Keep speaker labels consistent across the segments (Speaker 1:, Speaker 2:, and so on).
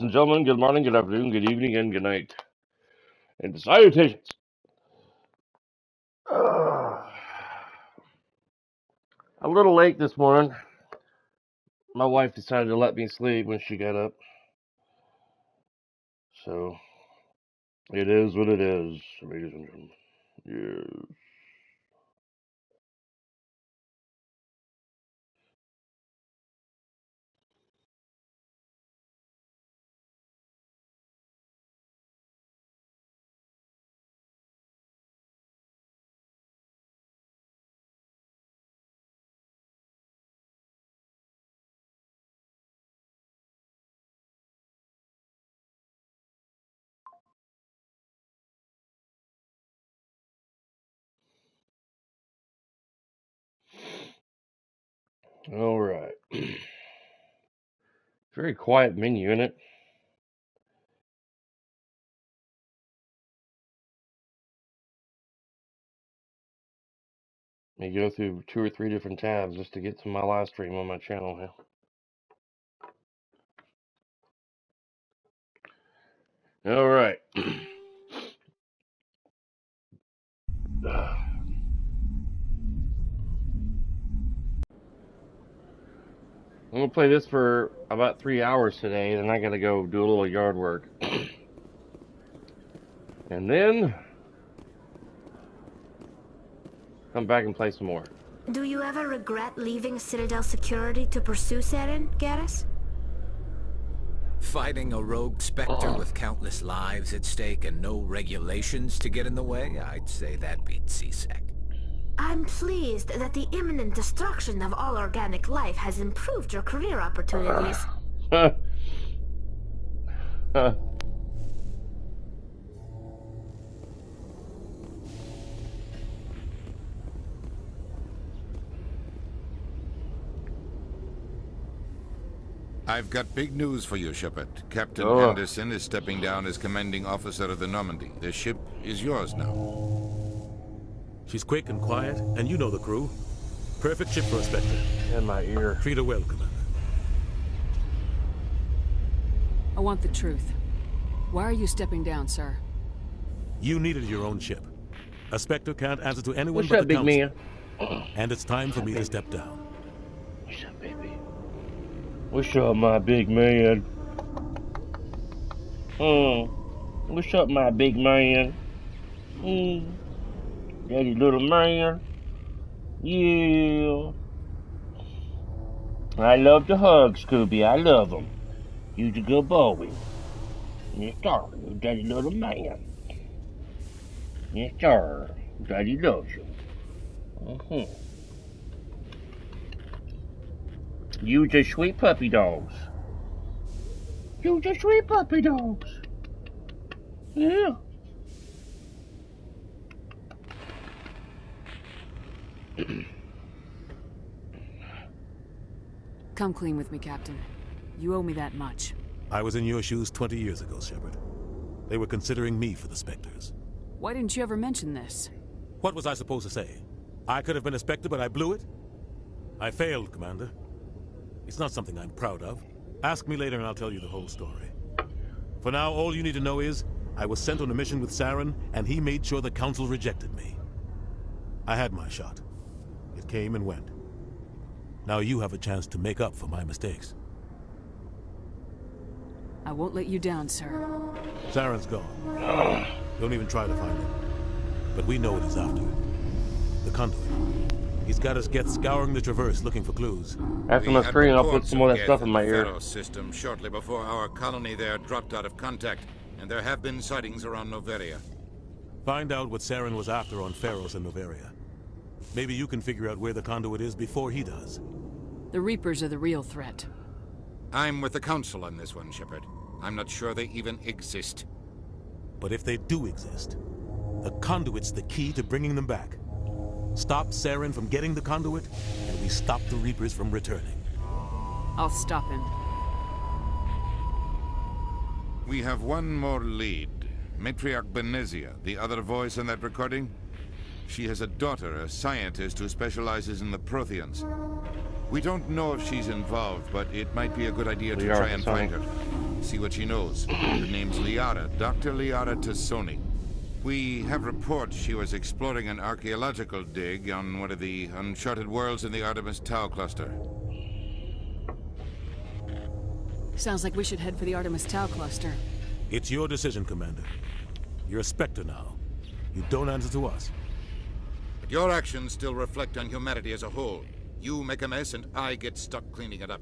Speaker 1: And gentlemen, good morning, good afternoon, good evening, and good night. And salutations. Uh, a little late this morning. My wife decided to let me sleep when she got up. So, it is what it is, ladies and gentlemen. Yes. Alright. Very quiet menu in it. I go through 2 or 3 different tabs just to get to my live stream on my channel here. Alright. I'm gonna play this for about 3 hours today, then I gotta go do a little yard work. And then come back and play some more.
Speaker 2: Do you ever regret leaving Citadel Security to pursue Saren, Garrus?
Speaker 3: Fighting a rogue Spectre with countless lives at stake and no regulations to get in the way? I'd say that beats CSEC.
Speaker 2: I'm pleased that the imminent destruction of all organic life has improved your career opportunities.
Speaker 4: I've got big news for you, Sheppard. Captain Anderson is stepping down as commanding officer of the Normandy. The ship is yours now.
Speaker 5: She's quick and quiet, and you know the crew. Perfect ship for a Spectre.
Speaker 1: In my ear.
Speaker 5: Treat her well, Commander.
Speaker 6: I want the truth. Why are you stepping down, sir?
Speaker 5: You needed your own ship. A Spectre can't answer to anyone
Speaker 1: What's
Speaker 5: but
Speaker 1: up,
Speaker 5: the
Speaker 1: big
Speaker 5: Council.
Speaker 1: man?
Speaker 5: And it's time for me to step down.
Speaker 1: What's up, baby? What's up, my big man? What's up, my big man? Daddy little man? Yeah. I love the hug, Scooby. I love them. You's a good boy. Yes, sir. You daddy little man. Yes, sir. Daddy loves you. You's a sweet puppy dogs. You's a sweet puppy dogs. Yeah.
Speaker 6: Come clean with me, Captain. You owe me that much.
Speaker 5: I was in your shoes 20 years ago, Sheppard. They were considering me for the Spectres.
Speaker 6: Why didn't you ever mention this?
Speaker 5: What was I supposed to say? I could have been a Spectre, but I blew it? I failed, Commander. It's not something I'm proud of. Ask me later and I'll tell you the whole story. For now, all you need to know is, I was sent on a mission with Saren, and he made sure the Council rejected me. I had my shot. It came and went. Now you have a chance to make up for my mistakes.
Speaker 6: I won't let you down, sir.
Speaker 5: Saren's gone. Don't even try to find him. But we know what he's after. The conduit. He's got us Geth scouring the Traverse looking for clues.
Speaker 1: After my screen, I'll put some more of that stuff in my ear.
Speaker 4: System shortly before our colony there dropped out of contact, and there have been sightings around Noveria.
Speaker 5: Find out what Saren was after on Pharos and Noveria. Maybe you can figure out where the conduit is before he does.
Speaker 6: The Reapers are the real threat.
Speaker 4: I'm with the Council on this one, Sheppard. I'm not sure they even exist.
Speaker 5: But if they do exist, the conduit's the key to bringing them back. Stop Saren from getting the conduit, and we stop the Reapers from returning.
Speaker 6: I'll stop him.
Speaker 4: We have one more lead. Matriarch Benezia, the other voice in that recording. She has a daughter, a scientist who specializes in the Protheans. We don't know if she's involved, but it might be a good idea to try and find her. See what she knows. Her name's Liara, Dr. Liara Tassoni. We have reports she was exploring an archaeological dig on one of the uncharted worlds in the Artemis Tau cluster.
Speaker 6: Sounds like we should head for the Artemis Tau cluster.
Speaker 5: It's your decision, Commander. You're a Spectre now. You don't answer to us.
Speaker 4: But your actions still reflect on humanity as a whole. You make a mess and I get stuck cleaning it up.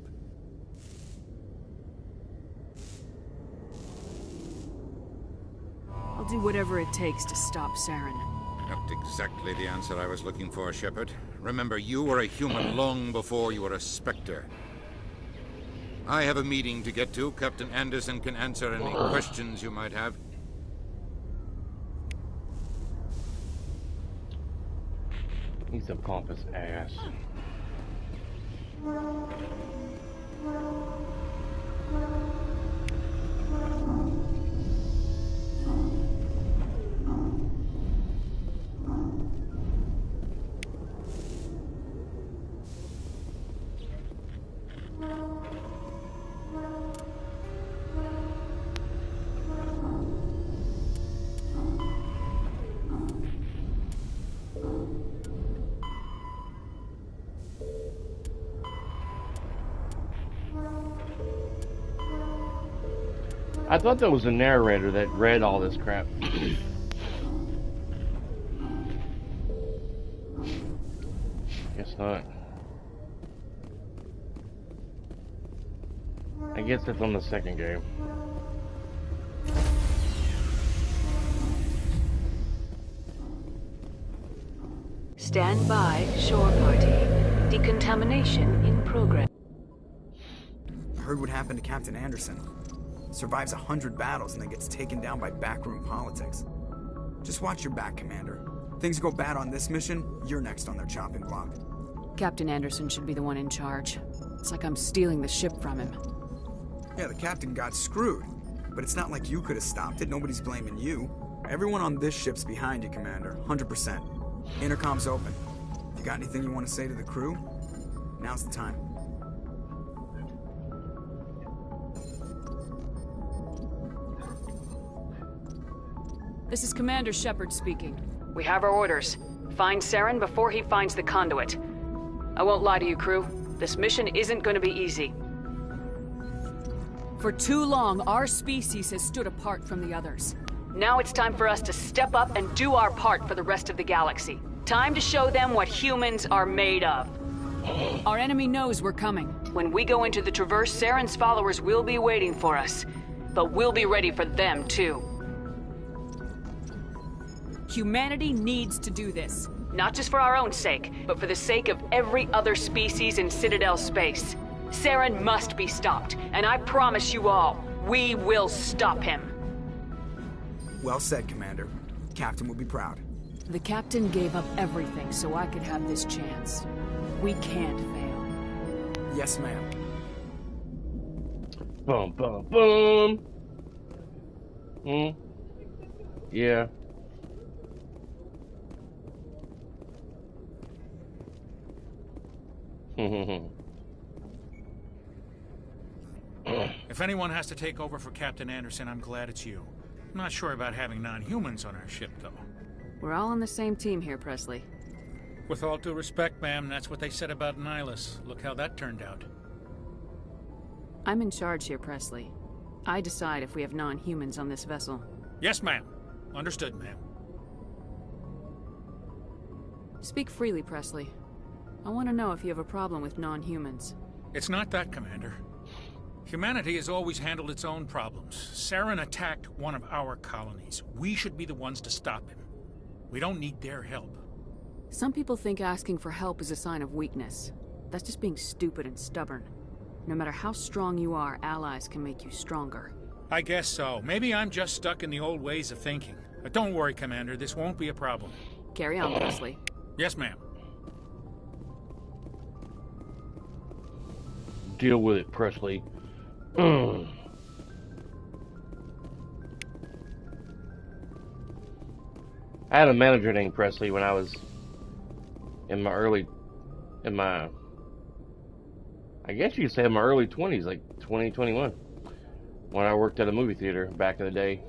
Speaker 6: I'll do whatever it takes to stop Saren.
Speaker 4: Not exactly the answer I was looking for, Sheppard. Remember, you were a human long before you were a Spectre. I have a meeting to get to. Captain Anderson can answer any questions you might have.
Speaker 1: He's a pompous ass. I thought there was a narrator that read all this crap. Guess not. I guess it's on the second game.
Speaker 7: Stand by, shore party. Decontamination in progress.
Speaker 8: I heard what happened to Captain Anderson. Survives 100 battles and then gets taken down by backroom politics. Just watch your back, Commander. Things go bad on this mission, you're next on their chopping block.
Speaker 6: Captain Anderson should be the one in charge. It's like I'm stealing the ship from him.
Speaker 8: Yeah, the captain got screwed. But it's not like you could have stopped it. Nobody's blaming you. Everyone on this ship's behind you, Commander. 100%. Intercom's open. If you got anything you want to say to the crew, now's the time.
Speaker 6: This is Commander Sheppard speaking.
Speaker 7: We have our orders. Find Saren before he finds the conduit. I won't lie to you, crew. This mission isn't going to be easy.
Speaker 6: For too long, our species has stood apart from the others.
Speaker 7: Now it's time for us to step up and do our part for the rest of the galaxy. Time to show them what humans are made of.
Speaker 6: Our enemy knows we're coming.
Speaker 7: When we go into the Traverse, Saren's followers will be waiting for us. But we'll be ready for them, too.
Speaker 6: Humanity needs to do this.
Speaker 7: Not just for our own sake, but for the sake of every other species in Citadel space. Saren must be stopped, and I promise you all, we will stop him.
Speaker 8: Well said, Commander. Captain will be proud.
Speaker 6: The captain gave up everything so I could have this chance. We can't fail.
Speaker 8: Yes, ma'am.
Speaker 1: Boom, boom, boom. Yeah.
Speaker 9: If anyone has to take over for Captain Anderson, I'm glad it's you. I'm not sure about having non-humans on our ship, though.
Speaker 6: We're all on the same team here, Presley.
Speaker 9: With all due respect, ma'am, that's what they said about Nihilus. Look how that turned out.
Speaker 6: I'm in charge here, Presley. I decide if we have non-humans on this vessel.
Speaker 9: Yes, ma'am. Understood, ma'am.
Speaker 6: Speak freely, Presley. I want to know if you have a problem with non-humans.
Speaker 9: It's not that, Commander. Humanity has always handled its own problems. Saren attacked one of our colonies. We should be the ones to stop him. We don't need their help.
Speaker 6: Some people think asking for help is a sign of weakness. That's just being stupid and stubborn. No matter how strong you are, allies can make you stronger.
Speaker 9: I guess so. Maybe I'm just stuck in the old ways of thinking. But don't worry, Commander. This won't be a problem.
Speaker 6: Carry on, Presley.
Speaker 9: Yes, ma'am.
Speaker 1: Deal with it, Presley. I had a manager named Presley when I was in my I guess you could say in my early 20s, like 20, 21. when I worked at a movie theater back in the day.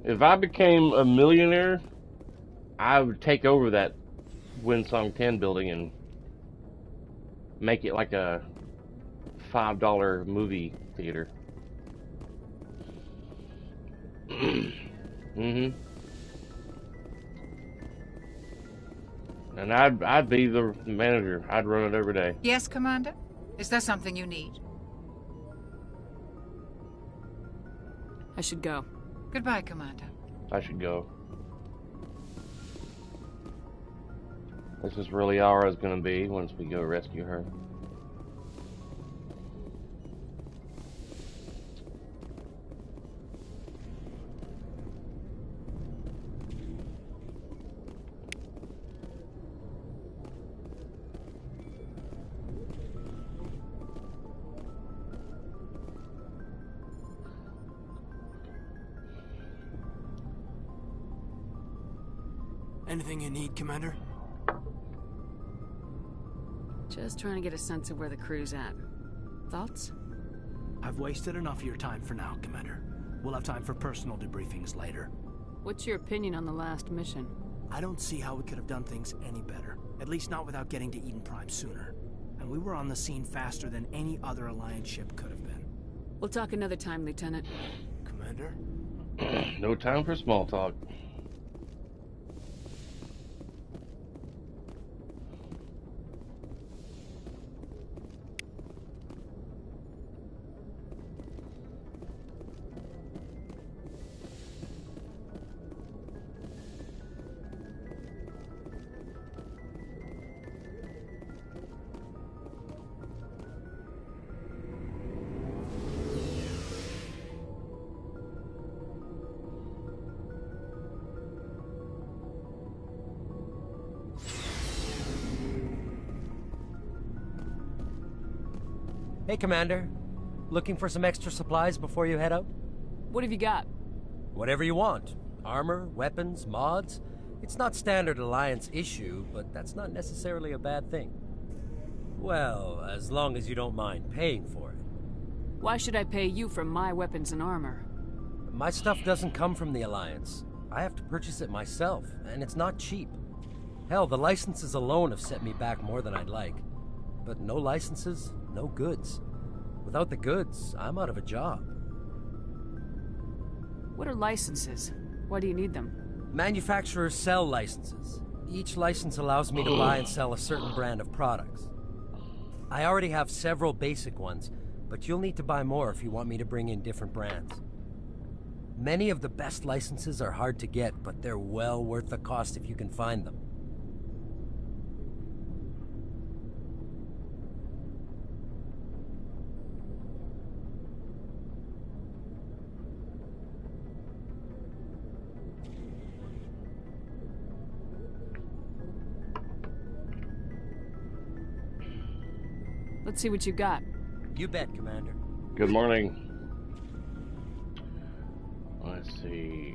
Speaker 1: If I became a millionaire, I would take over that Winsong 10 building and make it like a $5 movie theater. Mm-hmm. And I'd be the manager. I'd run it every day.
Speaker 10: Yes, Commander? Is there something you need?
Speaker 6: I should go.
Speaker 10: Goodbye, Commander.
Speaker 1: I should go. This is where Liara is going to be once we go rescue her.
Speaker 11: Anything you need, Commander?
Speaker 6: Just trying to get a sense of where the crew's at. Thoughts?
Speaker 11: I've wasted enough of your time for now, Commander. We'll have time for personal debriefings later.
Speaker 6: What's your opinion on the last mission?
Speaker 11: I don't see how we could have done things any better. At least not without getting to Eden Prime sooner. And we were on the scene faster than any other Alliance ship could have been.
Speaker 6: We'll talk another time, Lieutenant.
Speaker 11: Commander?
Speaker 1: No time for small talk.
Speaker 12: Hey, Commander. Looking for some extra supplies before you head out?
Speaker 6: What have you got?
Speaker 12: Whatever you want. Armor, weapons, mods. It's not standard Alliance issue, but that's not necessarily a bad thing. Well, as long as you don't mind paying for it.
Speaker 6: Why should I pay you for my weapons and armor?
Speaker 12: My stuff doesn't come from the Alliance. I have to purchase it myself, and it's not cheap. Hell, the licenses alone have set me back more than I'd like. But no licenses, no goods. Without the goods, I'm out of a job.
Speaker 6: What are licenses? Why do you need them?
Speaker 12: Manufacturers sell licenses. Each license allows me to buy and sell a certain brand of products. I already have several basic ones, but you'll need to buy more if you want me to bring in different brands. Many of the best licenses are hard to get, but they're well worth the cost if you can find them.
Speaker 6: Let's see what you got.
Speaker 12: You bet, Commander.
Speaker 1: Good morning. Let's see.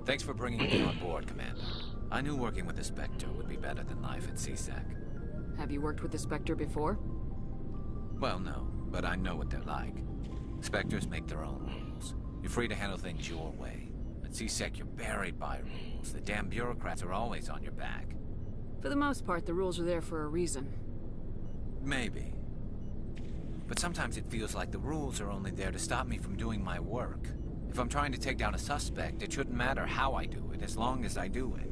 Speaker 3: Thanks for bringing me on board, Commander. I knew working with the Spectre would be better than life at CSEC.
Speaker 6: Have you worked with the Spectre before?
Speaker 3: Well, no, but I know what they're like. Spectres make their own rules. You're free to handle things your way. At CSEC, you're buried by rules. The damn bureaucrats are always on your back.
Speaker 6: For the most part, the rules are there for a reason.
Speaker 3: Maybe. But sometimes it feels like the rules are only there to stop me from doing my work. If I'm trying to take down a suspect, it shouldn't matter how I do it, as long as I do it.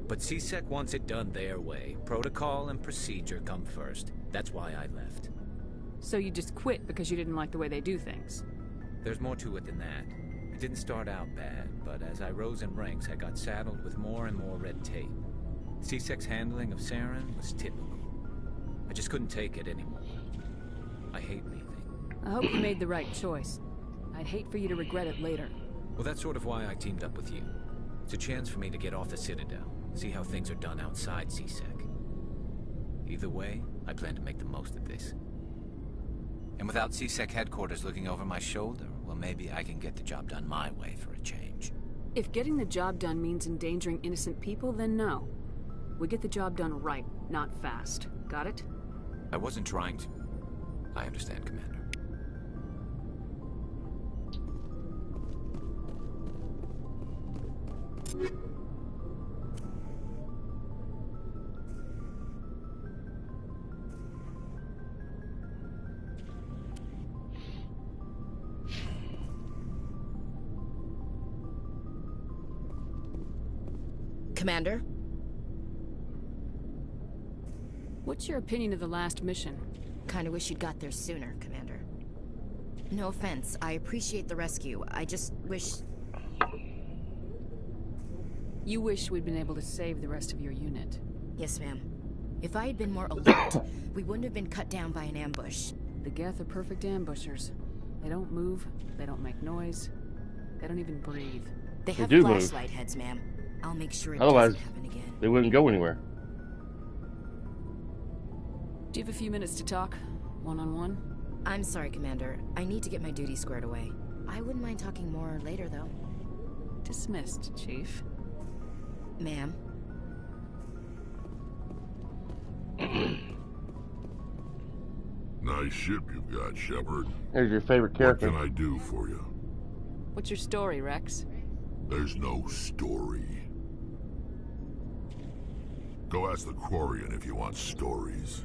Speaker 3: But CSEC wants it done their way. Protocol and procedure come first. That's why I left.
Speaker 6: So you just quit because you didn't like the way they do things?
Speaker 3: There's more to it than that. It didn't start out bad, but as I rose in ranks, I got saddled with more and more red tape. C-Sec's handling of Saren was typical. I just couldn't take it anymore. I hate leaving.
Speaker 6: I hope you made the right choice. I'd hate for you to regret it later.
Speaker 3: Well, that's sort of why I teamed up with you. It's a chance for me to get off the Citadel, see how things are done outside C-Sec. Either way, I plan to make the most of this. And without C-Sec headquarters looking over my shoulder, well, maybe I can get the job done my way for a change.
Speaker 6: If getting the job done means endangering innocent people, then no. We get the job done right, not fast. Got it?
Speaker 3: I wasn't trying to. I understand, Commander.
Speaker 13: Commander?
Speaker 6: What's your opinion of the last mission?
Speaker 13: Kinda wish you'd got there sooner, Commander. No offense, I appreciate the rescue. I just wish...
Speaker 6: You wish we'd been able to save the rest of your unit.
Speaker 13: Yes, ma'am. If I had been more alert, we wouldn't have been cut down by an ambush.
Speaker 6: The Geth are perfect ambushers. They don't move, they don't make noise, they don't even breathe.
Speaker 13: They have
Speaker 1: do
Speaker 13: flashlight heads, ma'am. I'll make sure it
Speaker 1: Otherwise,
Speaker 13: doesn't happen again.
Speaker 1: they wouldn't go anywhere.
Speaker 6: Do you have a few minutes to talk? One-on-one?
Speaker 13: I'm sorry, Commander. I need to get my duty squared away. I wouldn't mind talking more later, though.
Speaker 6: Dismissed, Chief.
Speaker 13: Ma'am?
Speaker 14: Nice ship you've got, Sheppard.
Speaker 1: There's your favorite character.
Speaker 14: What can I do for you?
Speaker 6: What's your story, Rex?
Speaker 14: There's no story. Go ask the Quarian if you want stories.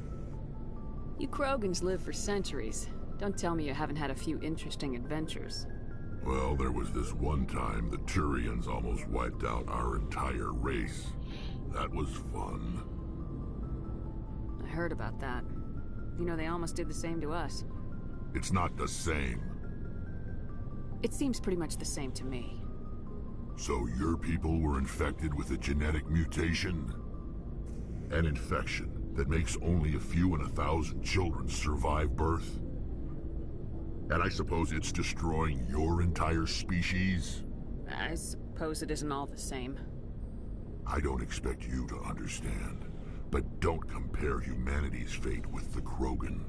Speaker 6: You Krogans live for centuries. Don't tell me you haven't had a few interesting adventures.
Speaker 14: Well, there was this one time the Turians almost wiped out our entire race. That was fun.
Speaker 6: I heard about that. You know, they almost did the same to us.
Speaker 14: It's not the same.
Speaker 6: It seems pretty much the same to me.
Speaker 14: So your people were infected with a genetic mutation? An infection that makes only a few in 1,000 children survive birth? And I suppose it's destroying your entire species?
Speaker 6: I suppose it isn't all the same.
Speaker 14: I don't expect you to understand, but don't compare humanity's fate with the Krogan.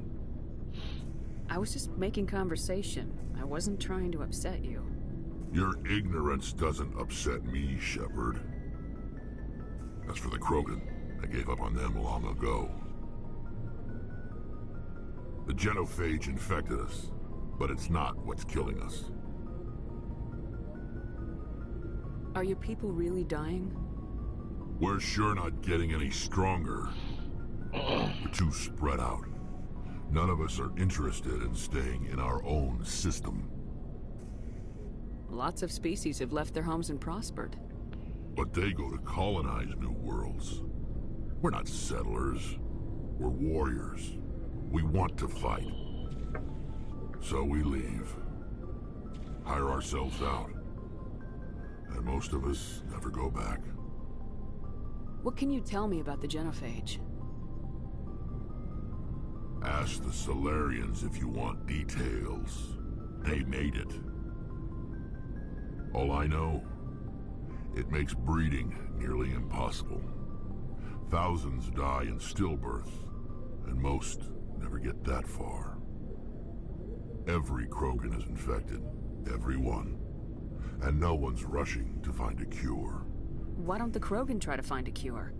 Speaker 6: I was just making conversation. I wasn't trying to upset you.
Speaker 14: Your ignorance doesn't upset me, Sheppard. As for the Krogan, I gave up on them long ago. The genophage infected us, but it's not what's killing us.
Speaker 6: Are your people really dying?
Speaker 14: We're sure not getting any stronger. We're too spread out. None of us are interested in staying in our own system.
Speaker 6: Lots of species have left their homes and prospered.
Speaker 14: But they go to colonize new worlds. We're not settlers. We're warriors. We want to fight. So we leave. Hire ourselves out. And most of us never go back.
Speaker 6: What can you tell me about the genophage?
Speaker 14: Ask the Solarians if you want details. They made it. All I know, it makes breeding nearly impossible. Thousands die in stillbirth, and most never get that far. Every Krogan is infected, every one. And no one's rushing to find a cure.
Speaker 6: Why don't the Krogan try to find a cure?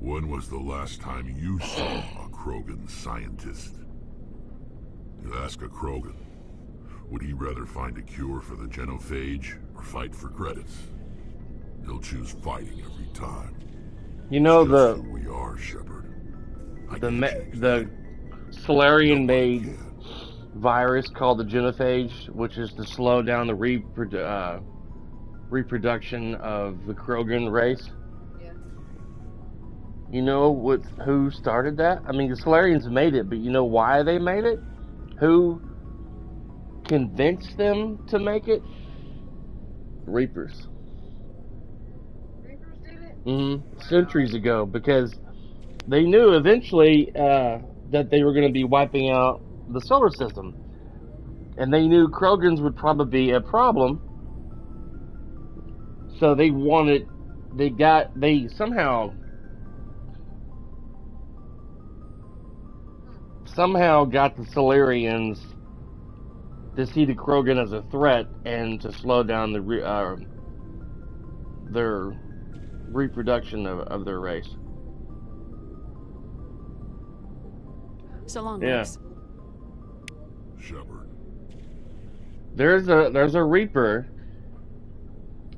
Speaker 14: When was the last time you saw a Krogan scientist? You ask a Krogan, would he rather find a cure for the genophage or fight for credits? He'll choose fighting every time.
Speaker 1: You know,
Speaker 14: That's who we are, Sheppard.
Speaker 1: the Solarian-made virus called the genophage, which is to slow down the reproduction of the Krogan race.
Speaker 6: Yeah.
Speaker 1: You know who started that? I mean, the Solarians made it, but you know why they made it? Who convinced them to make it? Reapers.
Speaker 15: Reapers did it?
Speaker 1: Mm-hmm. Centuries ago, because they knew eventually that they were going to be wiping out the solar system. And they knew Krogans would probably be a problem. So they somehow got the Solarians to see the Krogan as a threat and to slow down their reproduction of their race.
Speaker 6: So long,
Speaker 1: Yeah.
Speaker 6: Rex.
Speaker 14: Sheppard.
Speaker 1: There's a Reaper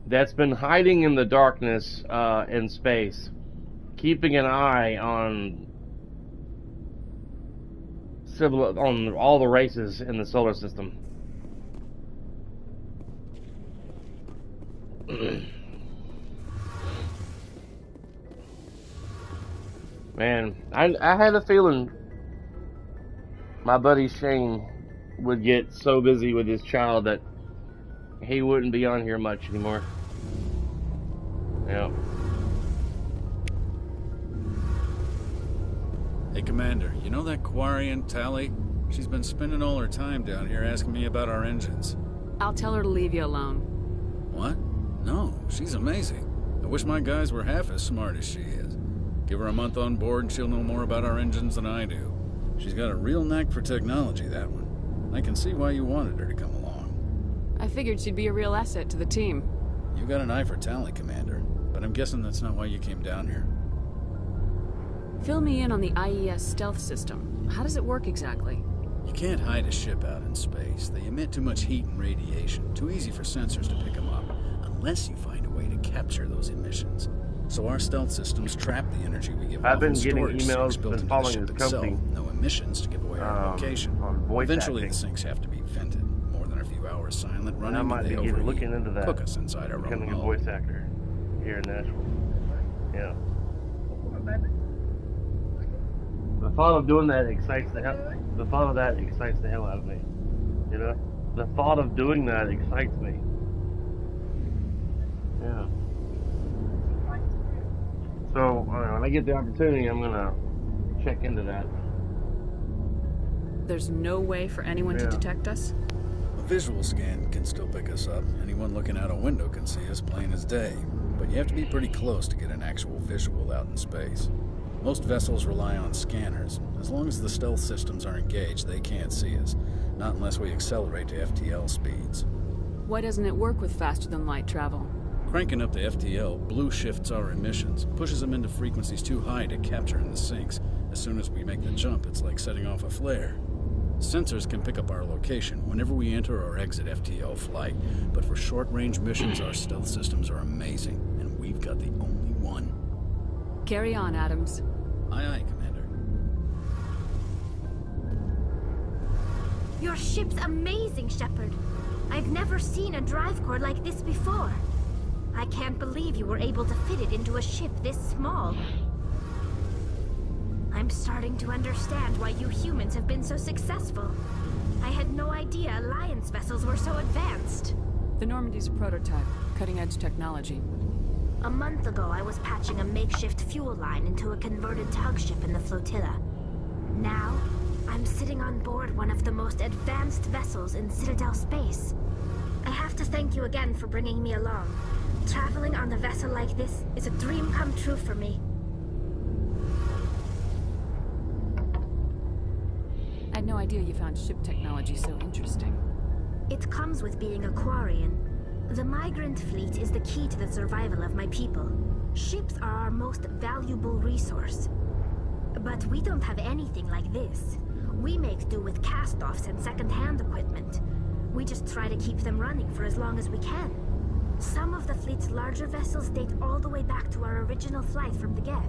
Speaker 1: that's been hiding in the darkness in space, keeping an eye on all the races in the solar system. Man, I had a feeling my buddy Shane would get so busy with his child that he wouldn't be on here much anymore. Yeah.
Speaker 16: Hey, Commander, you know that Quarian, Tali? She's been spending all her time down here asking me about our engines.
Speaker 6: I'll tell her to leave you alone.
Speaker 16: What? No, she's amazing. I wish my guys were half as smart as she is. Give her a month on board and she'll know more about our engines than I do. She's got a real knack for technology, that one. I can see why you wanted her to come along.
Speaker 6: I figured she'd be a real asset to the team.
Speaker 16: You got an eye for Tali, Commander, but I'm guessing that's not why you came down here.
Speaker 6: Fill me in on the IES stealth system. How does it work exactly?
Speaker 16: You can't hide a ship out in space. They emit too much heat and radiation. Too easy for sensors to pick them up, unless you find a way to capture those emissions. So our stealth systems trap the energy we give
Speaker 1: I've
Speaker 16: off
Speaker 1: been
Speaker 16: in
Speaker 1: getting
Speaker 16: storage
Speaker 1: emails,
Speaker 16: sinks built
Speaker 1: been
Speaker 16: into the
Speaker 1: following
Speaker 16: ship
Speaker 1: this
Speaker 16: itself.
Speaker 1: company,
Speaker 16: No emissions to give away our location.
Speaker 1: on voice
Speaker 16: Eventually
Speaker 1: acting.
Speaker 16: the sinks have to be vented. More than a few hours silent running,
Speaker 1: I might
Speaker 16: and they
Speaker 1: be
Speaker 16: overheat.
Speaker 1: looking into that.
Speaker 16: Cook us inside our
Speaker 1: Becoming
Speaker 16: own
Speaker 1: a
Speaker 16: hull.
Speaker 1: voice actor here in Nashville. Yeah. The thought of doing that excites the hell. The thought of that excites the hell out of me. You know, the thought of doing that excites me. Yeah. So when I get the opportunity, I'm gonna check into that.
Speaker 6: There's no way for anyone to detect us?
Speaker 16: A visual scan can still pick us up. Anyone looking out a window can see us plain as day. But you have to be pretty close to get an actual visual out in space. Most vessels rely on scanners. As long as the stealth systems are engaged, they can't see us. Not unless we accelerate to FTL speeds.
Speaker 6: Why doesn't it work with faster-than-light travel?
Speaker 16: Cranking up to FTL blue shifts our emissions, pushes them into frequencies too high to capture in the sinks. As soon as we make the jump, it's like setting off a flare. Sensors can pick up our location whenever we enter or exit FTL flight, but for short-range missions, our stealth systems are amazing, and we've got the only one.
Speaker 6: Carry on, Adams.
Speaker 16: Aye, aye, Commander.
Speaker 2: Your ship's amazing, Sheppard. I've never seen a drive core like this before. I can't believe you were able to fit it into a ship this small. I'm starting to understand why you humans have been so successful. I had no idea Alliance vessels were so advanced.
Speaker 6: The Normandy's a prototype, cutting-edge technology.
Speaker 2: A month ago, I was patching a makeshift fuel line into a converted tug ship in the flotilla. Now, I'm sitting on board one of the most advanced vessels in Citadel space. I have to thank you again for bringing me along. Traveling on a vessel like this is a dream come true for me.
Speaker 6: I had no idea you found ship technology so interesting.
Speaker 2: It comes with being a Quarian. The migrant fleet is the key to the survival of my people. Ships are our most valuable resource. But we don't have anything like this. We make do with cast-offs and second-hand equipment. We just try to keep them running for as long as we can. Some of the fleet's larger vessels date all the way back to our original flight from the Geth.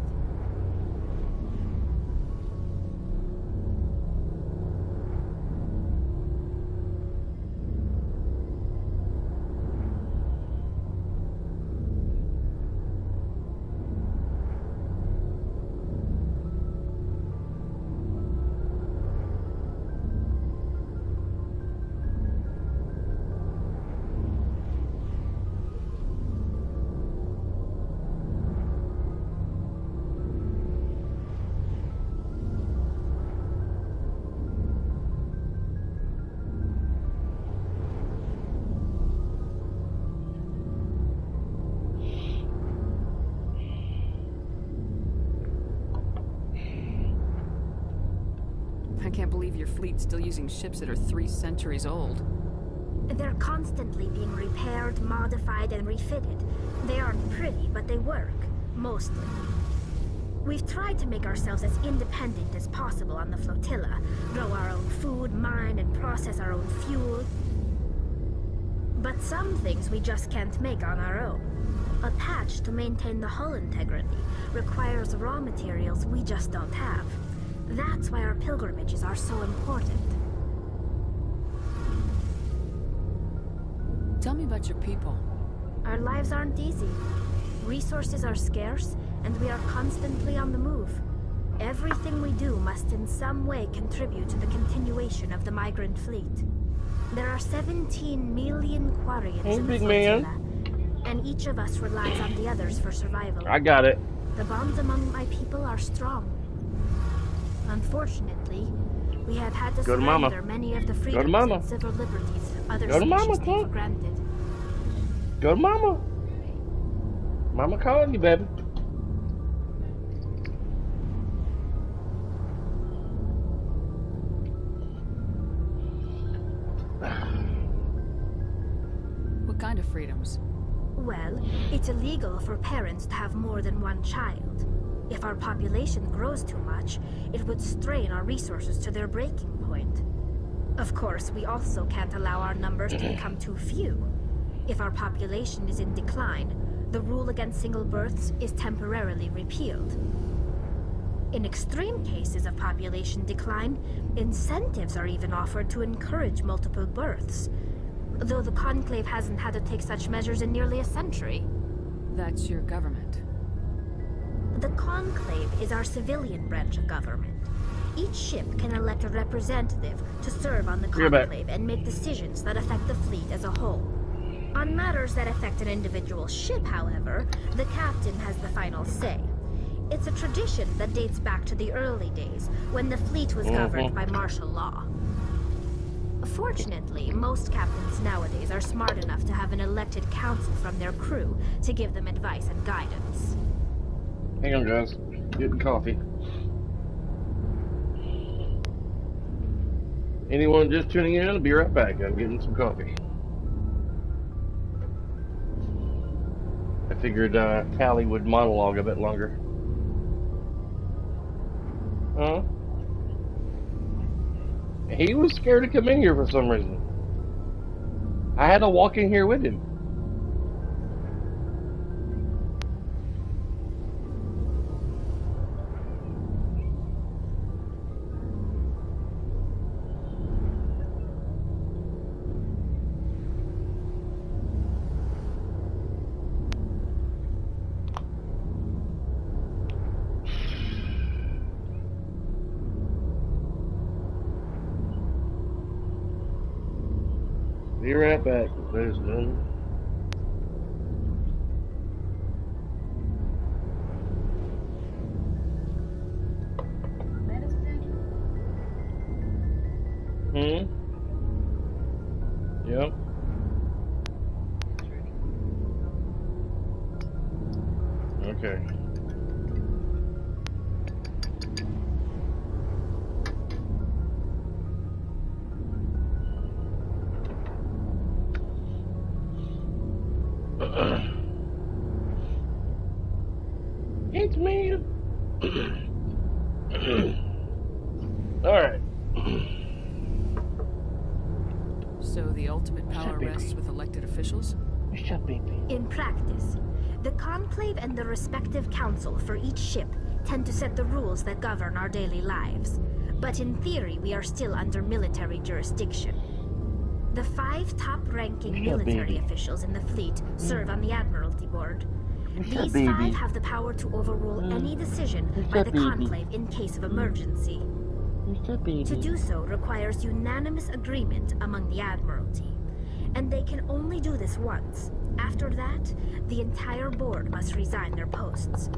Speaker 6: can't believe your fleet's still using ships that are 3 centuries old.
Speaker 2: They're constantly being repaired, modified, and refitted. They aren't pretty, but they work. Mostly. We've tried to make ourselves as independent as possible on the flotilla. Grow our own food, mine, and process our own fuel. But some things we just can't make on our own. A patch to maintain the hull integrity requires raw materials we just don't have. That's why our pilgrimages are so important.
Speaker 6: Tell me about your people.
Speaker 2: Our lives aren't easy. Resources are scarce, and we are constantly on the move. Everything we do must in some way contribute to the continuation of the migrant fleet. There are 17 million Quarians in the flotilla, and each of us relies on the others for survival.
Speaker 1: I got it.
Speaker 2: The bonds among my people are strong. Unfortunately, we have had to surrender many of the freedoms and civil liberties other species take for granted.
Speaker 1: Go to Mama. Mama calling you, baby.
Speaker 6: What kind of freedoms?
Speaker 2: Well, it's illegal for parents to have more than one child. If our population grows too much, it would strain our resources to their breaking point. Of course, we also can't allow our numbers to become too few. If our population is in decline, the rule against single births is temporarily repealed. In extreme cases of population decline, incentives are even offered to encourage multiple births, though the Conclave hasn't had to take such measures in nearly a century.
Speaker 6: That's your government.
Speaker 2: The Conclave is our civilian branch of government. Each ship can elect a representative to serve on the Conclave and make decisions that affect the fleet as a whole. On matters that affect an individual ship, however, the captain has the final say. It's a tradition that dates back to the early days, when the fleet was governed by martial law. Fortunately, most captains nowadays are smart enough to have an elected council from their crew to give them advice and guidance.
Speaker 1: Hang on, guys. Getting coffee. Anyone just tuning in? I'll be right back. I'm getting some coffee. I figured Tali would monologue a bit longer. Huh? He was scared to come in here for some reason. I had to walk in here with him. Be right back. There's none. Yep. Okay. It's me. All right.
Speaker 6: So the ultimate power rests with elected officials?
Speaker 2: In practice, the Conclave and the respective council for each ship tend to set the rules that govern our daily lives. But in theory, we are still under military jurisdiction. The 5 top-ranking military officials in the fleet serve on the Admiralty Board. These 5 have the power to overrule any decision by the Conclave in case of emergency. To do so requires unanimous agreement among the Admiralty. And they can only do this once. After that, the entire board must resign their posts.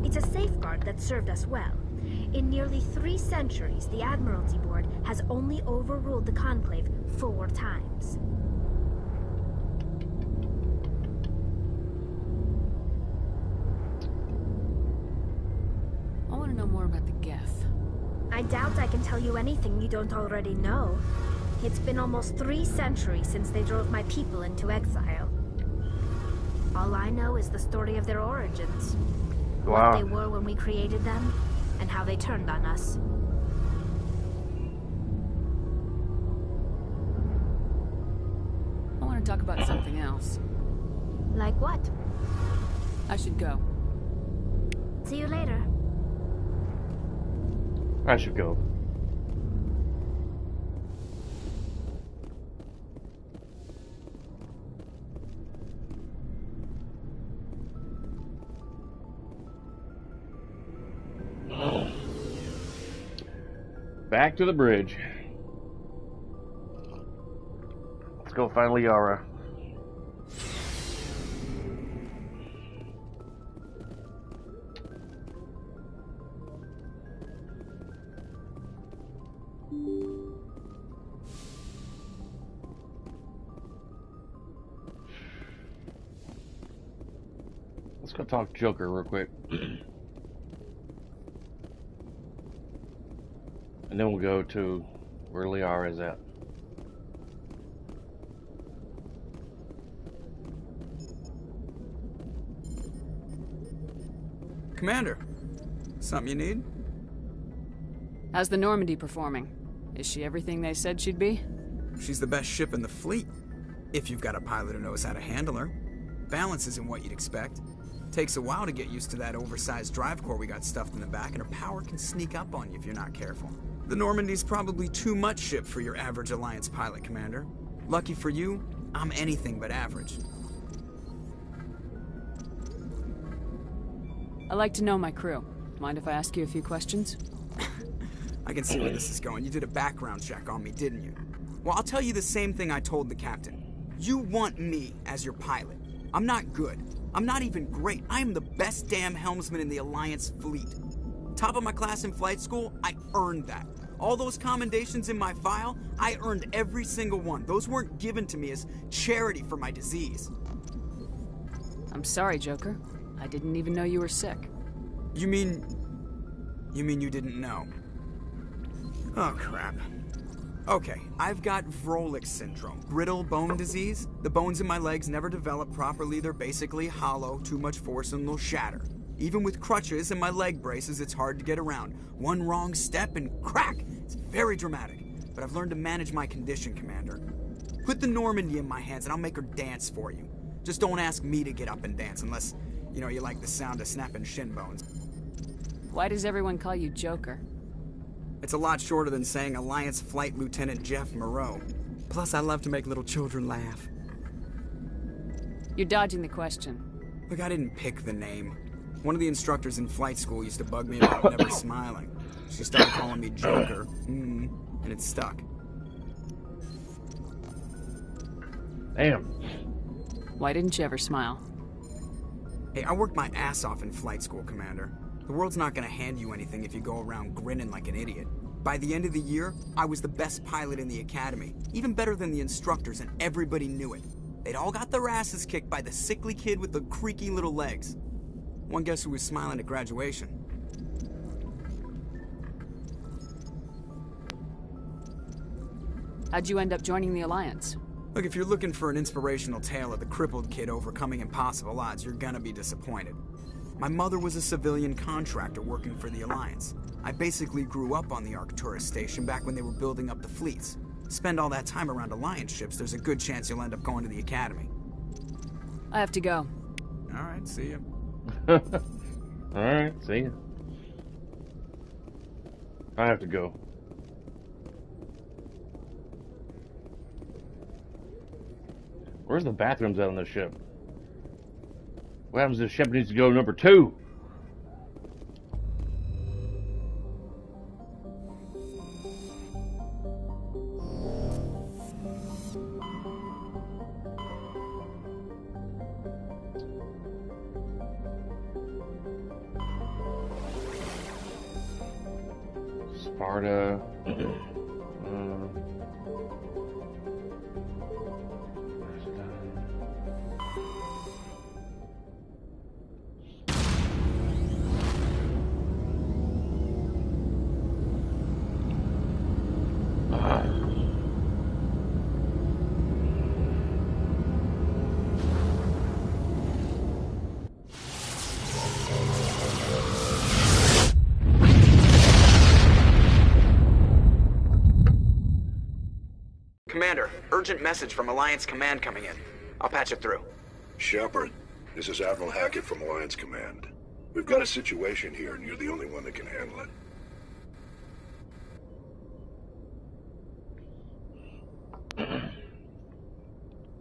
Speaker 2: It's a safeguard that served us well. In nearly 3 centuries, the Admiralty Board has only overruled the Conclave 4 times.
Speaker 6: I want to know more about the Geth.
Speaker 2: I doubt I can tell you anything you don't already know. It's been almost 3 centuries since they drove my people into exile. All I know is the story of their origins.
Speaker 1: Wow.
Speaker 2: What they were when we created them, and how they turned on us.
Speaker 6: I want to talk about something else.
Speaker 2: Like what?
Speaker 6: I should go.
Speaker 2: See you later.
Speaker 1: I should go. Back to the bridge. Let's go find Liara. Let's go talk Joker real quick. And then we'll go to where Liara is at.
Speaker 8: Commander, something you need?
Speaker 6: How's the Normandy performing? Is she everything they said she'd be?
Speaker 8: She's the best ship in the fleet, if you've got a pilot who knows how to handle her. Balance isn't what you'd expect. Takes a while to get used to that oversized drive core we got stuffed in the back, and her power can sneak up on you if you're not careful. The Normandy's probably too much ship for your average Alliance pilot, Commander. Lucky for you, I'm anything but average.
Speaker 6: I like to know my crew. Mind if I ask you a few questions?
Speaker 8: I can see where this is going. You did a background check on me, didn't you? Well, I'll tell you the same thing I told the captain. You want me as your pilot. I'm not good. I'm not even great. I am the best damn helmsman in the Alliance fleet. Top of my class in flight school, I earned that. All those commendations in my file, I earned every single one. Those weren't given to me as charity for my disease.
Speaker 6: I'm sorry, Joker. I didn't even know you were sick.
Speaker 8: You mean you didn't know? Oh, crap. Okay, I've got Vrolich syndrome, brittle bone disease. The bones in my legs never develop properly. They're basically hollow, too much force and they'll shatter. Even with crutches and my leg braces, it's hard to get around. One wrong step and crack! It's very dramatic. But I've learned to manage my condition, Commander. Put the Normandy in my hands and I'll make her dance for you. Just don't ask me to get up and dance unless, you know, you like the sound of snapping shin bones.
Speaker 6: Why does everyone call you Joker?
Speaker 8: It's a lot shorter than saying Alliance Flight Lieutenant Jeff Moreau. Plus, I love to make little children laugh.
Speaker 6: You're dodging the question.
Speaker 8: Look, I didn't pick the name. One of the instructors in flight school used to bug me about never smiling. She started calling me Joker, and it stuck.
Speaker 1: Damn.
Speaker 6: Why didn't you ever smile?
Speaker 8: Hey, I worked my ass off in flight school, Commander. The world's not gonna hand you anything if you go around grinning like an idiot. By the end of the year, I was the best pilot in the academy, even better than the instructors, and everybody knew it. They'd all got their asses kicked by the sickly kid with the creaky little legs. One guess who was smiling at graduation?
Speaker 6: How'd you end up joining the Alliance?
Speaker 8: Look, if you're looking for an inspirational tale of the crippled kid overcoming impossible odds, you're gonna be disappointed. My mother was a civilian contractor working for the Alliance. I basically grew up on the Arcturus station back when they were building up the fleets. Spend all that time around Alliance ships, there's a good chance you'll end up going to the Academy.
Speaker 6: I have to go.
Speaker 8: Alright, see ya.
Speaker 1: Alright, see ya. I have to go. Where's the bathrooms at on this ship? What happens if Sheppard needs to go number 2? Sparta.
Speaker 8: Commander, urgent message from Alliance Command coming in. I'll patch it through.
Speaker 15: Sheppard, this is Admiral Hackett from Alliance Command. We've got a situation here, and you're the only one that can handle it.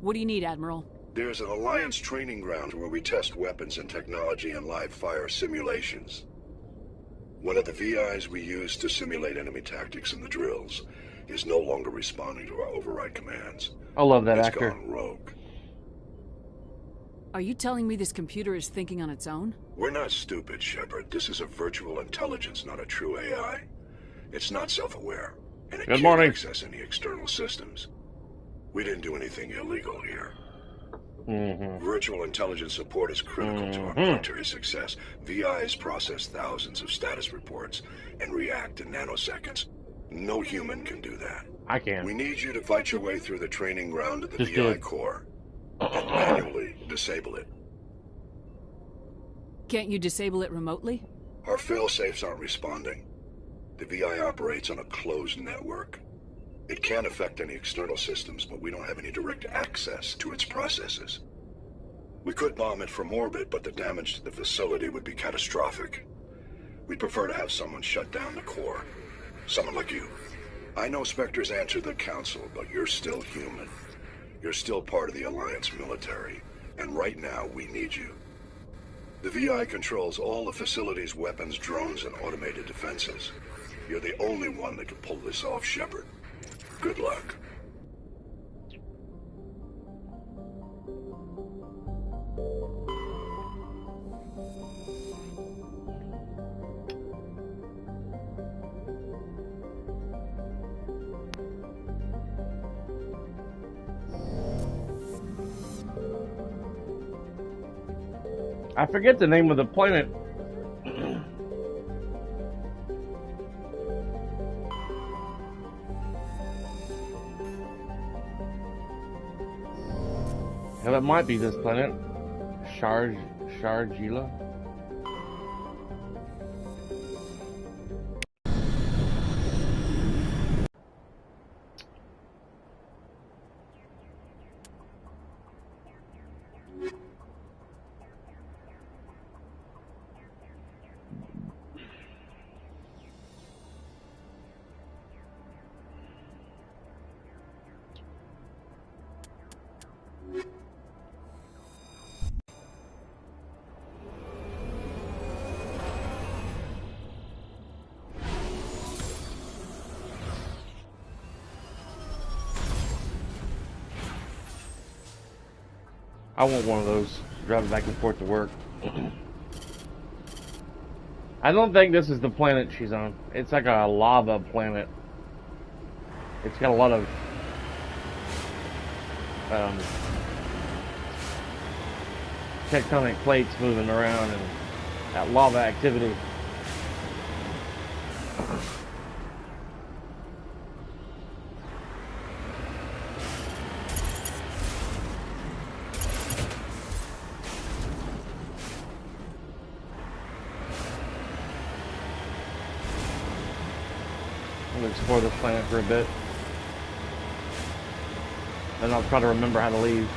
Speaker 6: What do you need, Admiral?
Speaker 15: There's an Alliance training ground where we test weapons and technology in live fire simulations. One of the VIs we use to simulate enemy tactics in the drills is no longer responding to our override commands.
Speaker 1: I love that
Speaker 15: It's
Speaker 1: actor.
Speaker 15: gone rogue.
Speaker 6: Are you telling me this computer is thinking on its own?
Speaker 15: We're not stupid, Sheppard. This is a virtual intelligence, not a true AI. It's not self-aware, and it can't access any external systems. We didn't do anything illegal here. Virtual intelligence support is critical to our military success. VIs process thousands of status reports and react in nanoseconds. No human can do that.
Speaker 1: I can.
Speaker 15: We need you to fight your way through the training ground of the
Speaker 1: Just
Speaker 15: VI
Speaker 1: do it.
Speaker 15: core and manually disable it.
Speaker 6: Can't you disable it remotely?
Speaker 15: Our fail-safes aren't responding. The VI operates on a closed network. It can affect any external systems, but we don't have any direct access to its processes. We could bomb it from orbit, but the damage to the facility would be catastrophic. We'd prefer to have someone shut down the core. Someone like you. I know Spectres answer the Council, but you're still human. You're still part of the Alliance military, and right now we need you. The VI controls all the facility's weapons, drones, and automated defenses. You're the only one that can pull this off, Sheppard. Good luck.
Speaker 1: I forget the name of the planet. Now that might be this planet. Sharjila. I want one of those, driving back and forth to work. I don't think this is the planet she's on. It's like a lava planet. It's got a lot of tectonic plates moving around and that lava activity. Explore this planet for a bit. Then I'll try to remember how to leave.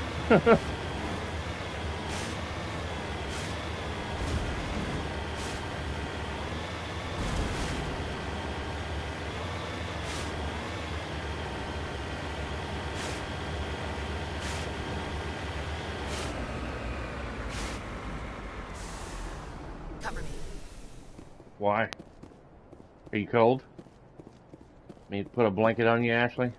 Speaker 13: Cover me.
Speaker 1: Why? Are you cold? Me put a blanket on you, Ashley?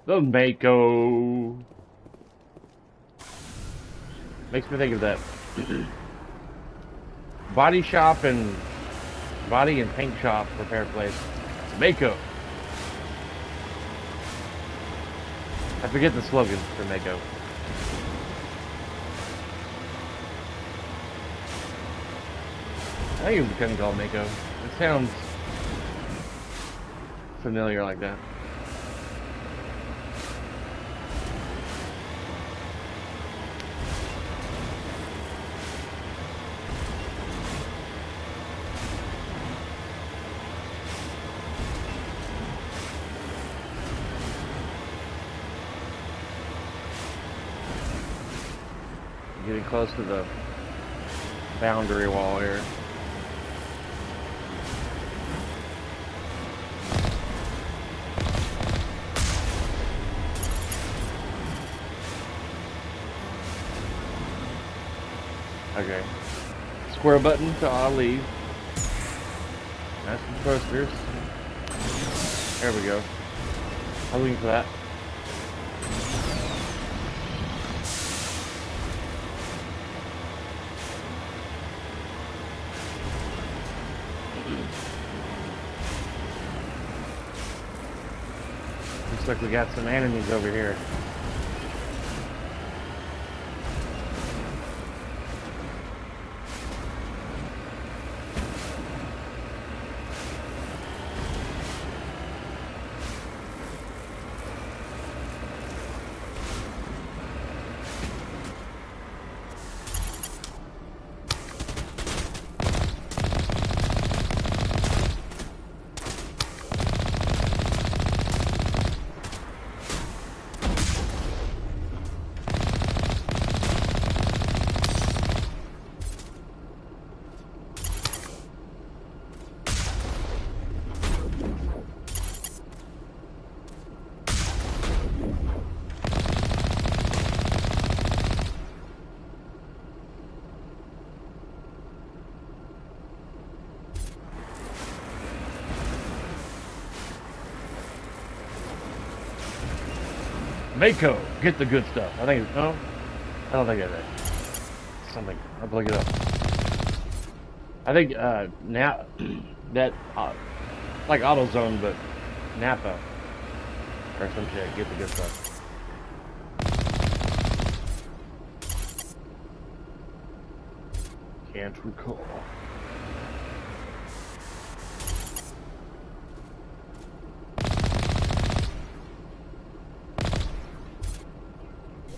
Speaker 1: The Mako. Makes me think of that body shop and body and paint shop repair place. Mako. I forget the slogan for Mako. I think it was called Mako. It sounds familiar like that. Getting close to the boundary wall here. Okay. Square button to auto leave. That's the thrusters. There we go. I'm looking for that. Looks like we got some enemies over here. Mako, get the good stuff. I think it's, no, I don't think it's something. I'll look it up. I think now that like AutoZone, but Napa or some shit. Get the good stuff. Can't recall.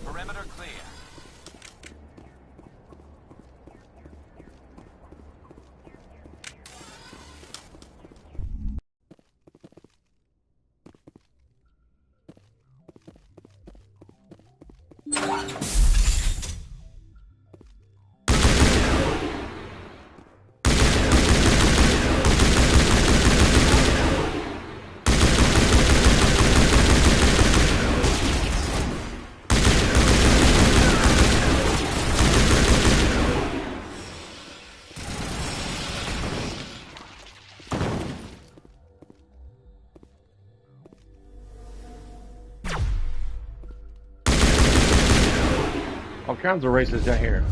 Speaker 3: Perimeter clear.
Speaker 1: All kinds of races down here.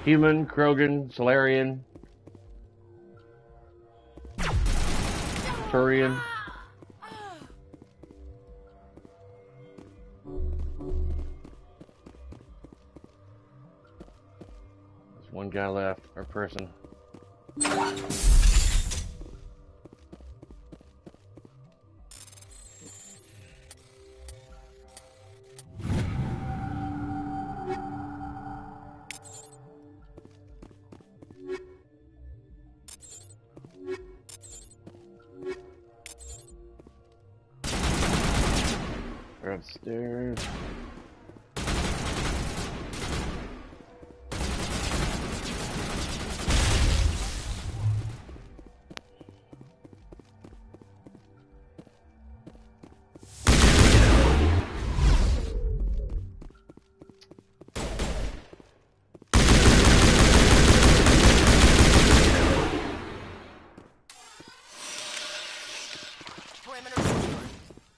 Speaker 1: Human, Krogan, Solarian, Turian. There's one guy left, or person. They're upstairs.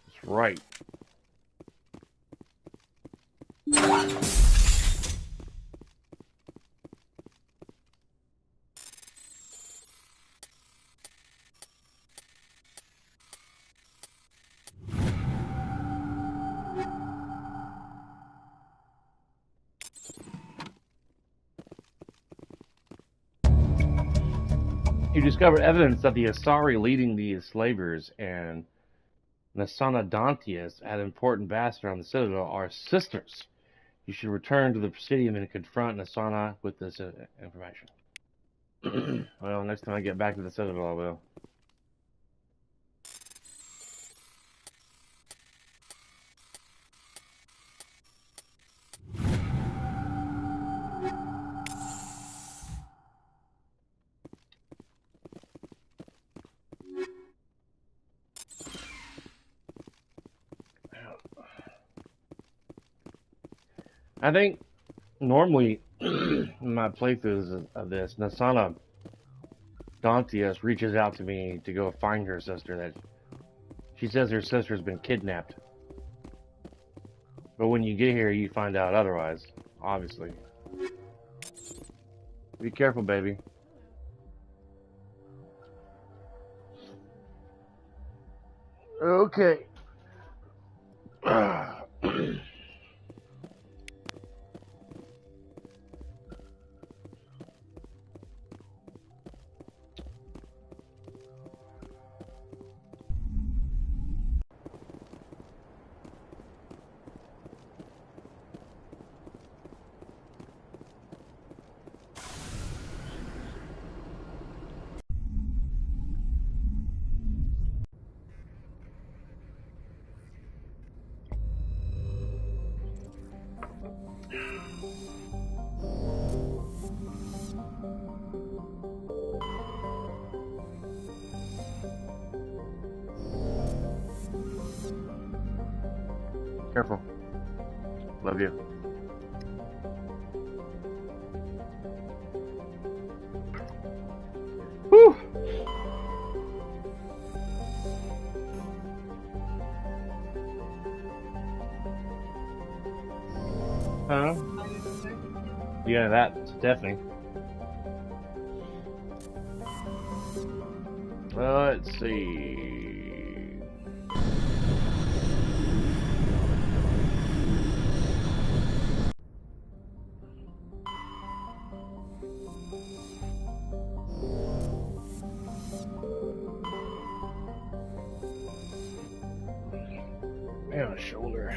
Speaker 1: That's right. You discovered evidence that the Asari leading the enslavers and Nasana Dantius at important baths around the Citadel are sisters. You should return to the Presidium and confront Nasana with this information. Well, next time I get back to the Citadel, I will. I think normally in my playthroughs of this, Nasana Dantius reaches out to me to go find her sister. That she says her sister's been kidnapped. But when you get here, you find out otherwise, obviously. Be careful, baby. Okay. Careful. Love you. Whew. Huh? Yeah, that's Stephanie. Let's see. Man, a shoulder.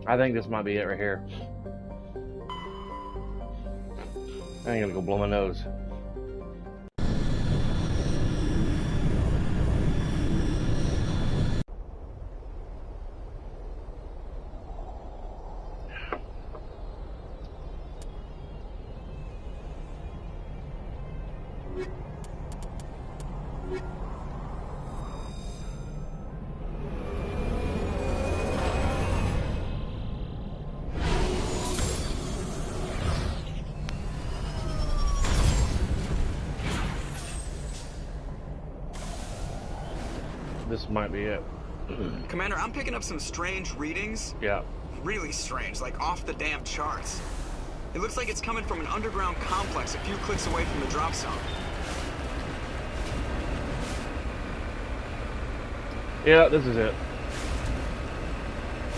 Speaker 1: I think this might be it right here. I ain't gonna go blow my nose. This might be it.
Speaker 8: Commander, I'm picking up some strange readings.
Speaker 1: Yeah.
Speaker 8: Really strange, like off the damn charts. It looks like it's coming from an underground complex a few clicks away from the drop zone.
Speaker 1: Yeah, this is it.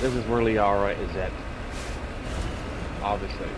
Speaker 1: This is where Liara is at. Obviously.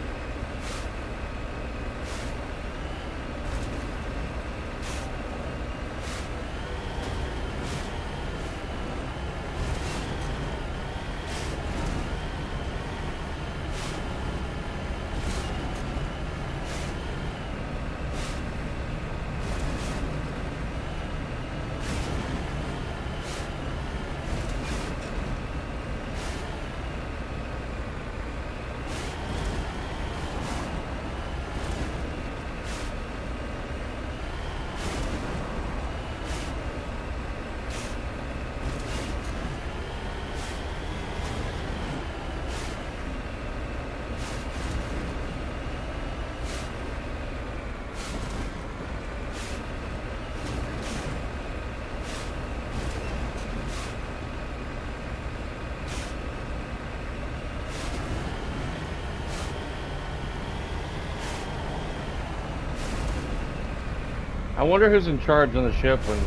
Speaker 1: I wonder who's in charge on the ship when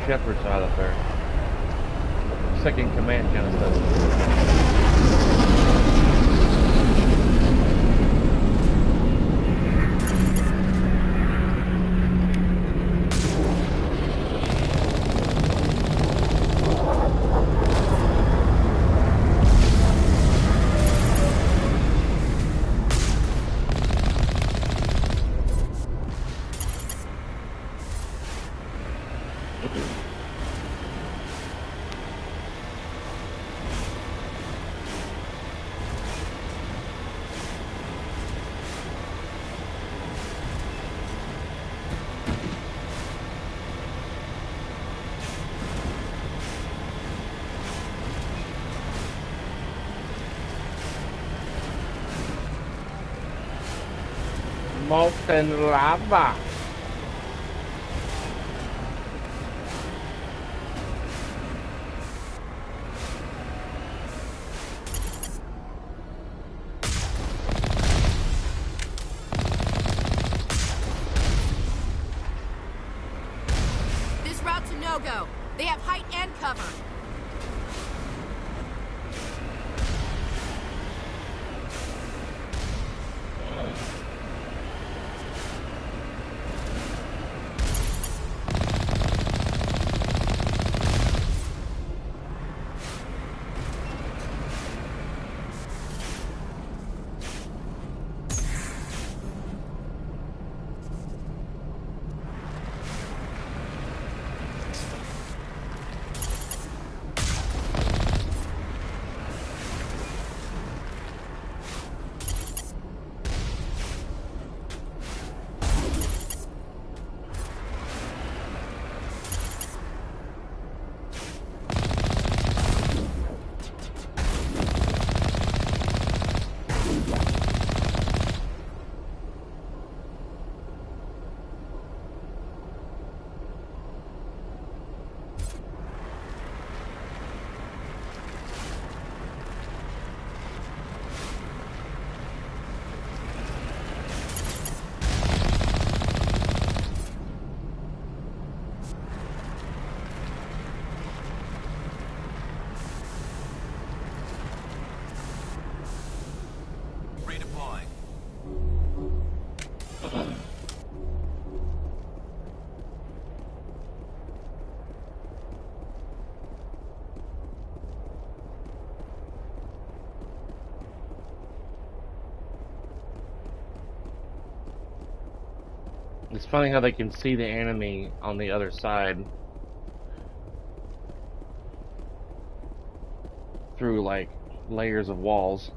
Speaker 1: Sheppard's not up there. Second command kind of stuff. Molten lava.
Speaker 17: This route's a no-go. They have height and cover.
Speaker 1: It's funny how they can see the enemy on the other side through like layers of walls.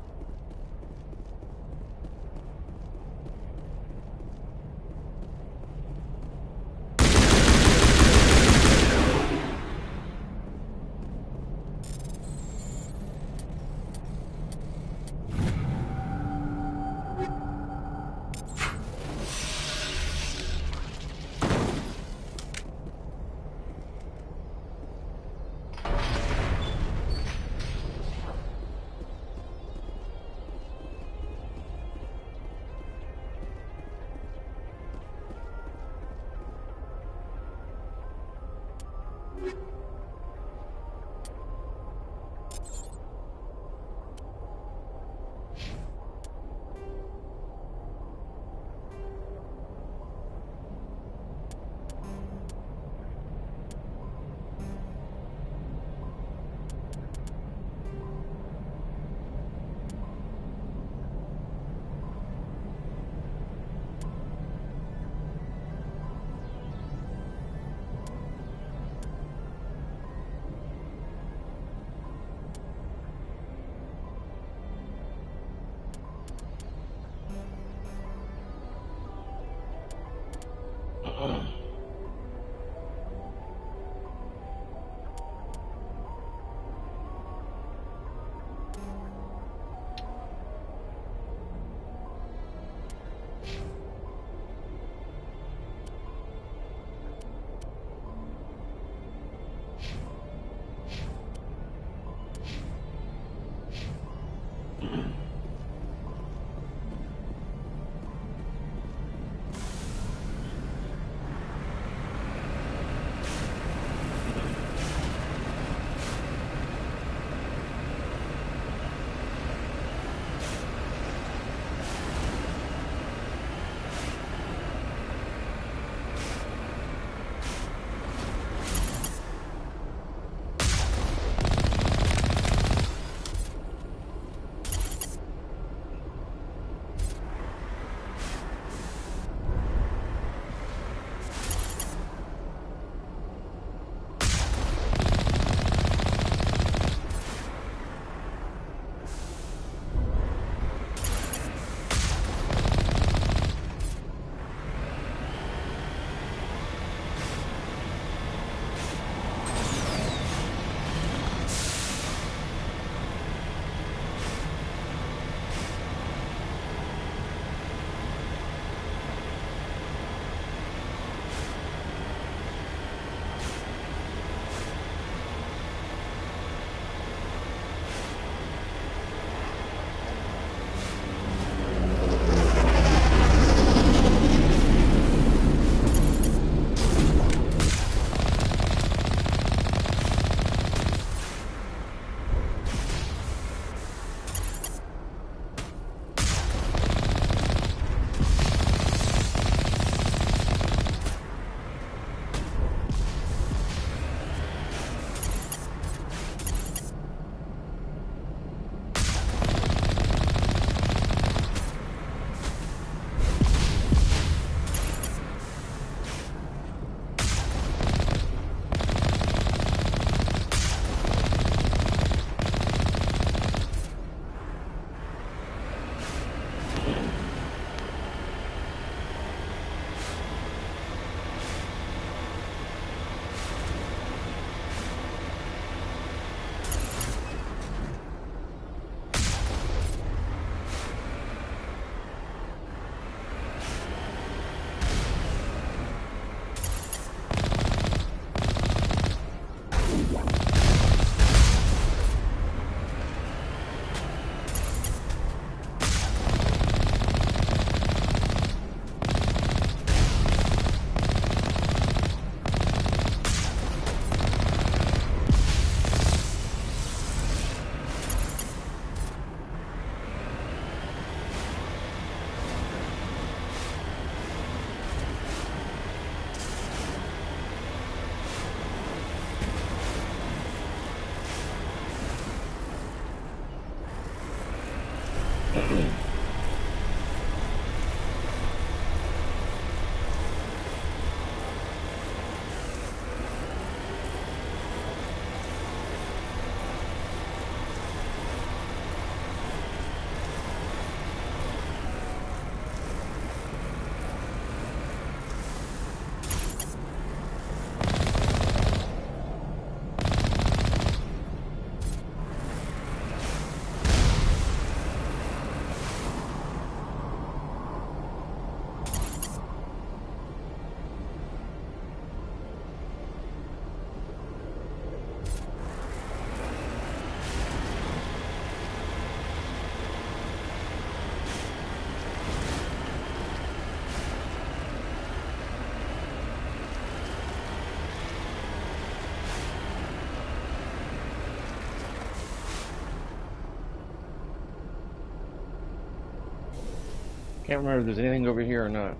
Speaker 1: Can't remember if there's anything over here or not.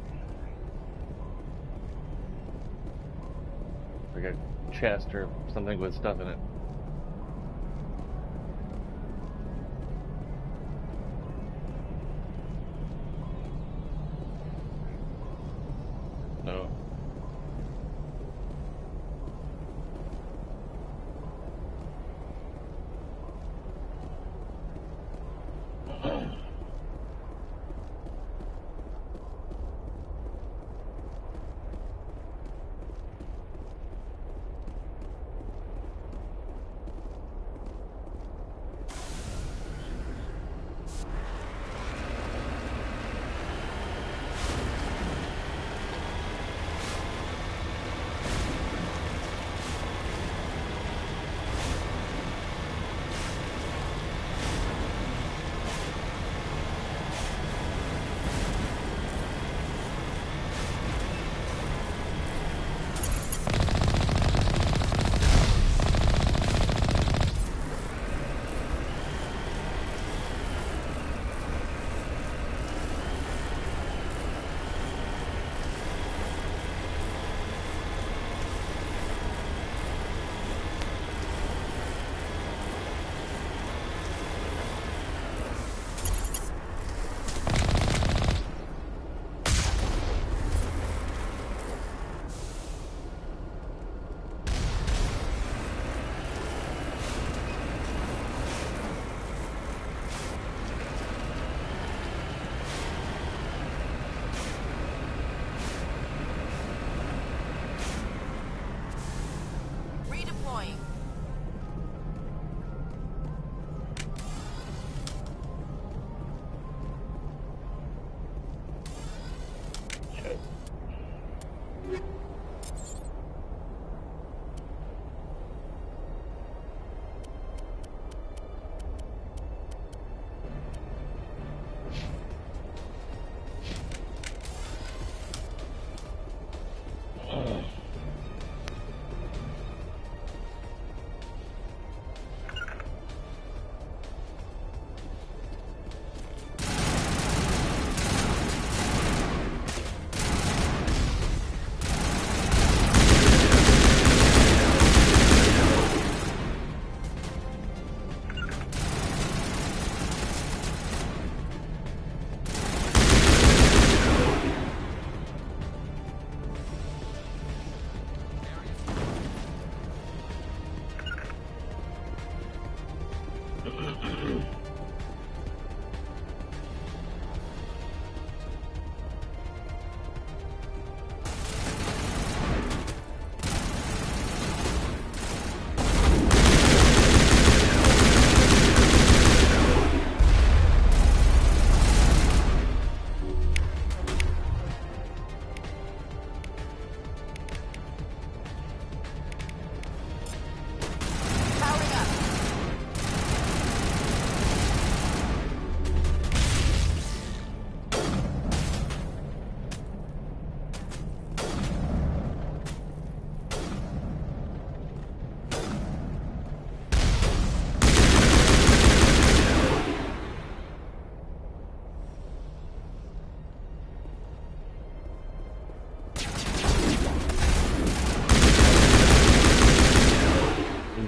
Speaker 1: Like a chest or something with stuff in it. No.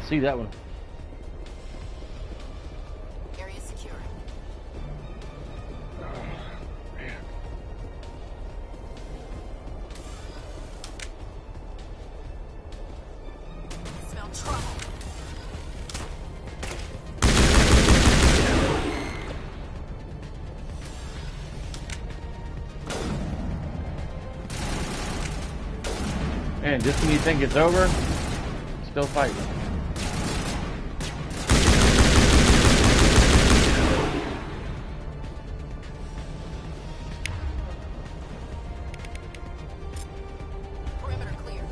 Speaker 1: See that one.
Speaker 17: Area secure.
Speaker 1: Man, just when you think it's over, still fighting.
Speaker 17: Perimeter clear.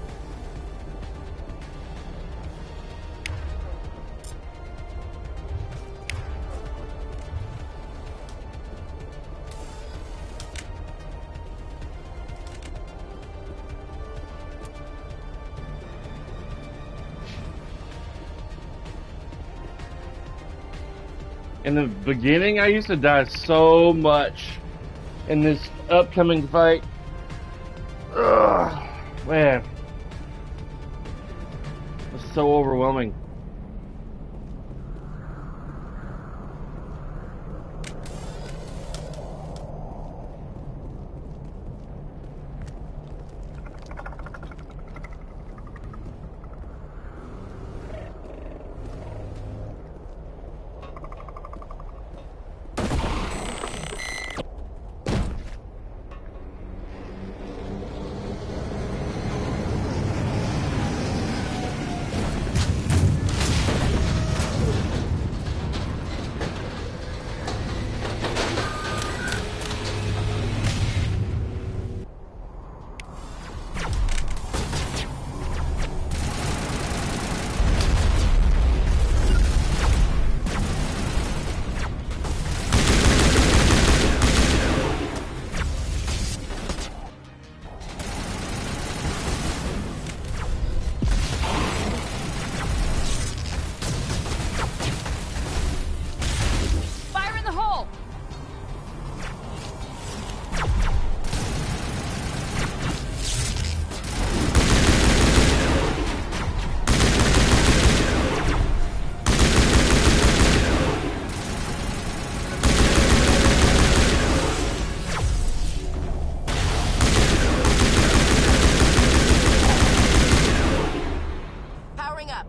Speaker 1: In the beginning, I used to die so much in this upcoming fight. Ugh, man. It's so overwhelming.
Speaker 7: Fire in the hole!
Speaker 17: Powering up.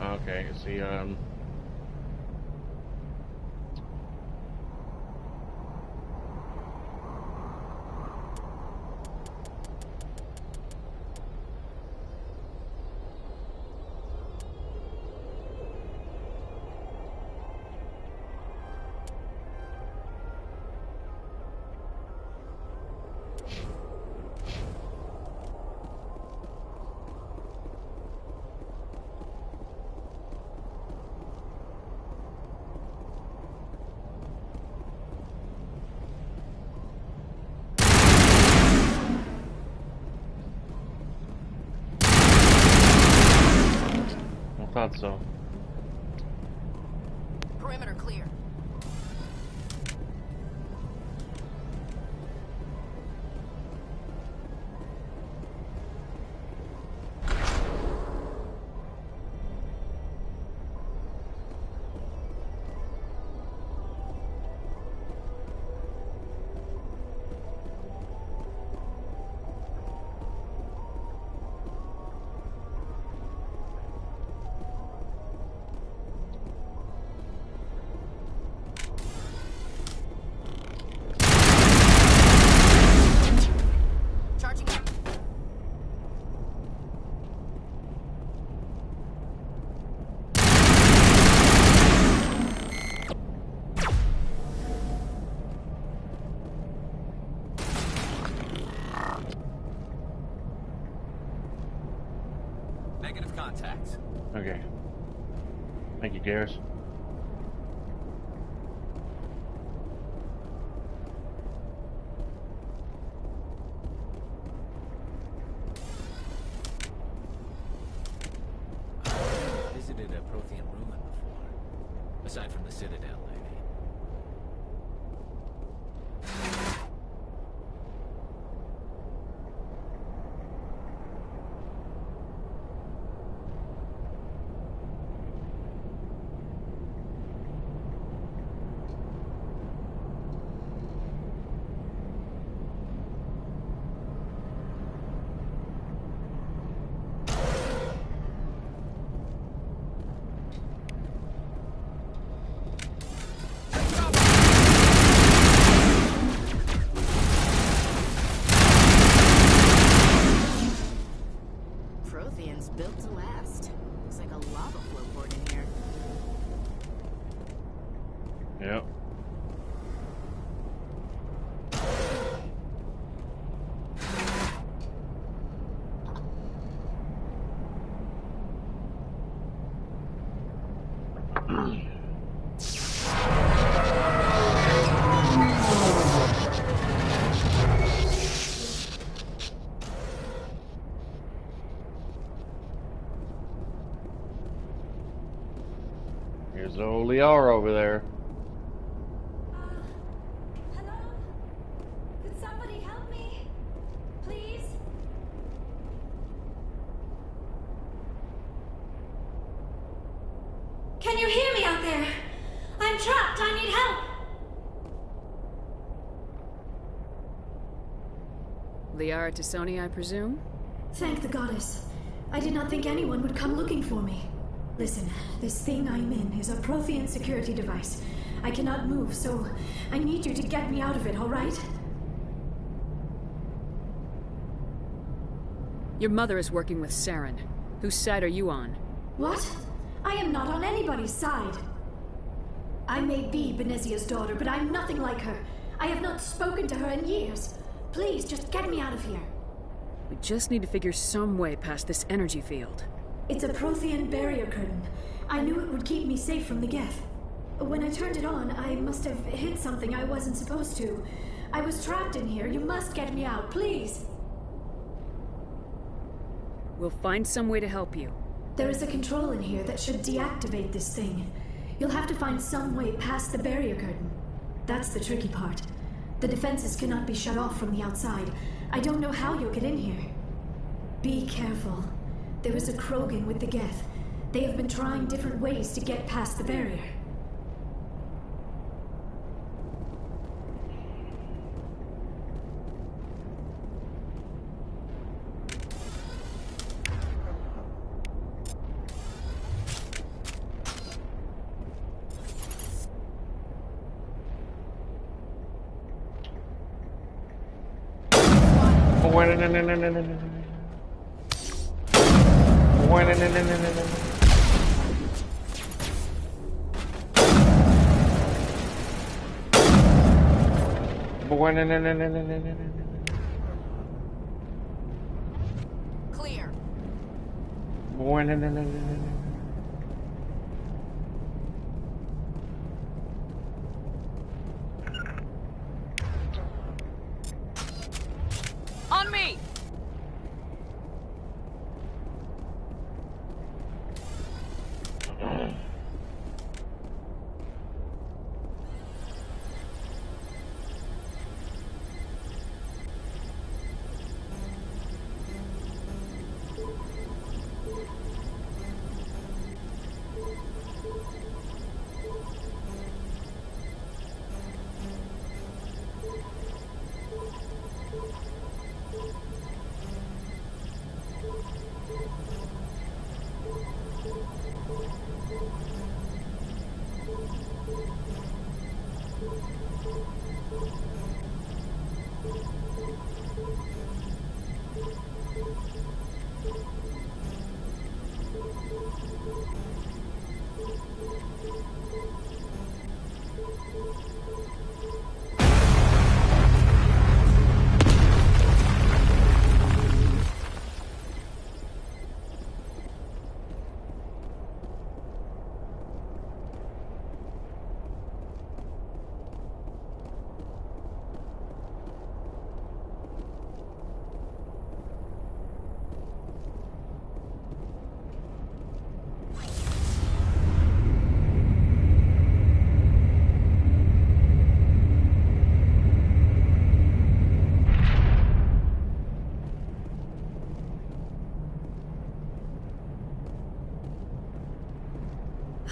Speaker 1: Okay, see, I thought so.
Speaker 17: Perimeter clear. Charging up.
Speaker 3: Negative contact.
Speaker 1: Okay. Thank you, Garrus.
Speaker 3: visited a Prothean ruin before. Aside from the Citadel, I mean.
Speaker 13: Protheans built to last. Looks like a lava flow port in here.
Speaker 1: Yep. Here's old Liara over there.
Speaker 2: Hello? Could somebody help me? Please? Can you hear me out there? I'm trapped. I need help.
Speaker 6: Liara Tassoni, I presume?
Speaker 2: Thank the goddess. I did not think anyone would come looking for me. Listen, this thing I'm in is a Prothean security device. I cannot move, so I need you to get me out of it, all right?
Speaker 6: Your mother is working with Saren. Whose side are you on?
Speaker 2: What? I am not on anybody's side. I may be Benezia's daughter, but I'm nothing like her. I have not spoken to her in years. Please, just get me out of here.
Speaker 6: We just need to figure some way past this energy field.
Speaker 2: It's a Prothean barrier curtain. I knew it would keep me safe from the Geth. When I turned it on, I must have hit something I wasn't supposed to. I was trapped in here. You must get me out, please.
Speaker 6: We'll find some way to help you.
Speaker 2: There is a control in here that should deactivate this thing. You'll have to find some way past the barrier curtain. That's the tricky part. The defenses cannot be shut off from the outside. I don't know how you'll get in here. Be careful. There is a Krogan with the Geth. They have been trying different ways to get past the barrier.
Speaker 17: Clear.
Speaker 7: On me!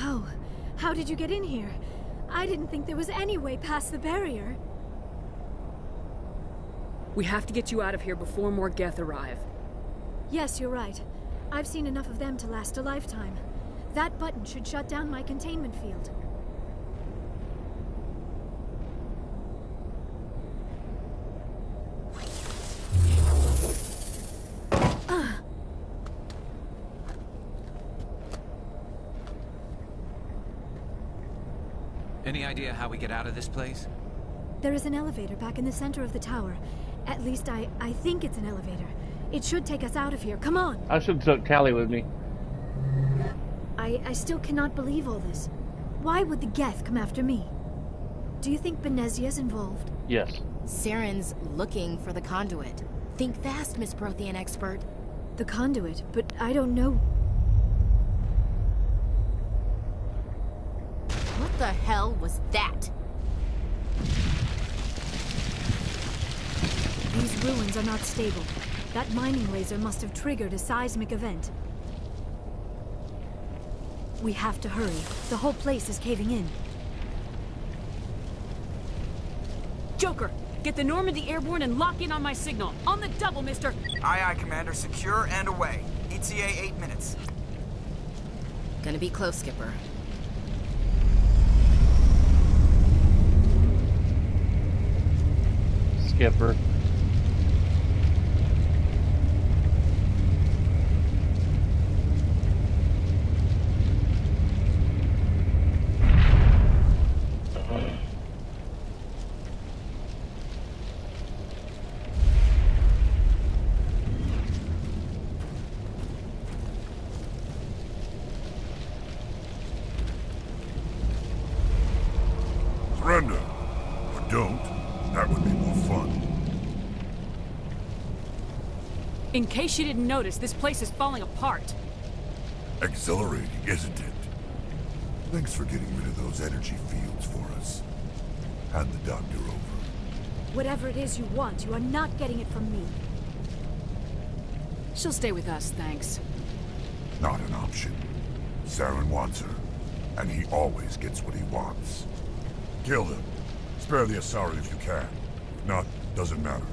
Speaker 18: Oh, how did you get in here? I didn't think there was any way past the barrier.
Speaker 6: We have to get you out of here before more Geth arrive.
Speaker 18: Yes, you're right. I've seen enough of them to last a lifetime. That button should shut down my containment field.
Speaker 3: Any idea how we get out of this place?
Speaker 18: There is an elevator back in the center of the tower. At least I think it's an elevator. It should take us out of here. Come on!
Speaker 1: I should have took Tali with me.
Speaker 18: I still cannot believe all this. Why would the Geth come after me? Do you think Benezia's involved?
Speaker 1: Yes.
Speaker 13: Saren's looking for the conduit. Think fast, Miss Prothean expert.
Speaker 18: The conduit? But I don't know...
Speaker 13: What the hell was that?
Speaker 18: These ruins are not stable. That mining laser must have triggered a seismic event. We have to hurry. The whole place is caving in.
Speaker 6: Joker, get the Normandy airborne and lock in on my signal. On the double, mister!
Speaker 8: Aye, aye, Commander. Secure and away. ETA 8 minutes.
Speaker 13: Gonna be close, Skipper.
Speaker 1: Skipper.
Speaker 14: Surrender. Or don't. That would be more fun.
Speaker 6: In case you didn't notice, this place is falling apart.
Speaker 14: Exhilarating, isn't it? Thanks for getting rid of those energy fields for us. Hand the doctor over.
Speaker 18: Whatever it is you want, you are not getting it from me.
Speaker 6: She'll stay with us, thanks.
Speaker 14: Not an option. Saren wants her, and he always gets what he wants. Kill them. Spare the Asari if you can. If not, doesn't matter.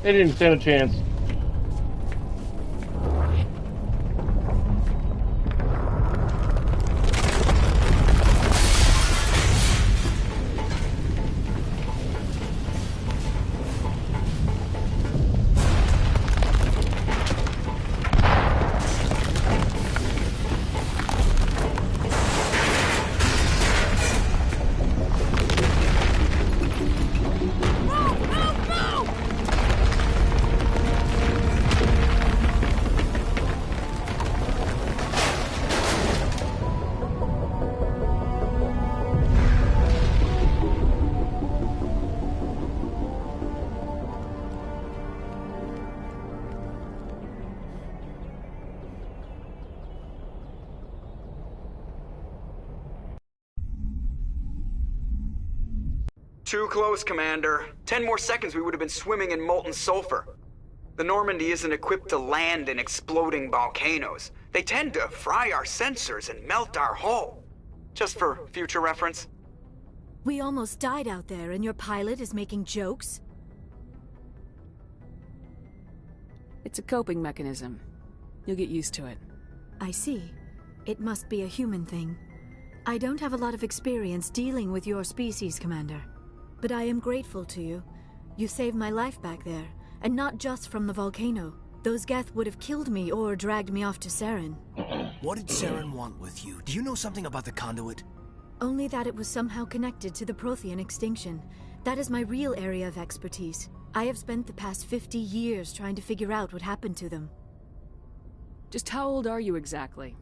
Speaker 1: They didn't stand a chance.
Speaker 8: Too close, Commander. 10 more seconds we would have been swimming in molten sulfur. The Normandy isn't equipped to land in exploding volcanoes. They tend to fry our sensors and melt our hull. Just for future reference.
Speaker 18: We almost died out there, and your pilot is making jokes?
Speaker 6: It's a coping mechanism. You'll get used to it.
Speaker 18: I see. It must be a human thing. I don't have a lot of experience dealing with your species, Commander. But I am grateful to you. You saved my life back there, and not just from the volcano. Those Geth would have killed me or dragged me off to Saren.
Speaker 11: What did Saren want with you? Do you know something about the conduit?
Speaker 18: Only that it was somehow connected to the Prothean extinction. That is my real area of expertise. I have spent the past 50 years trying to figure out what happened to them.
Speaker 6: Just how old are you exactly?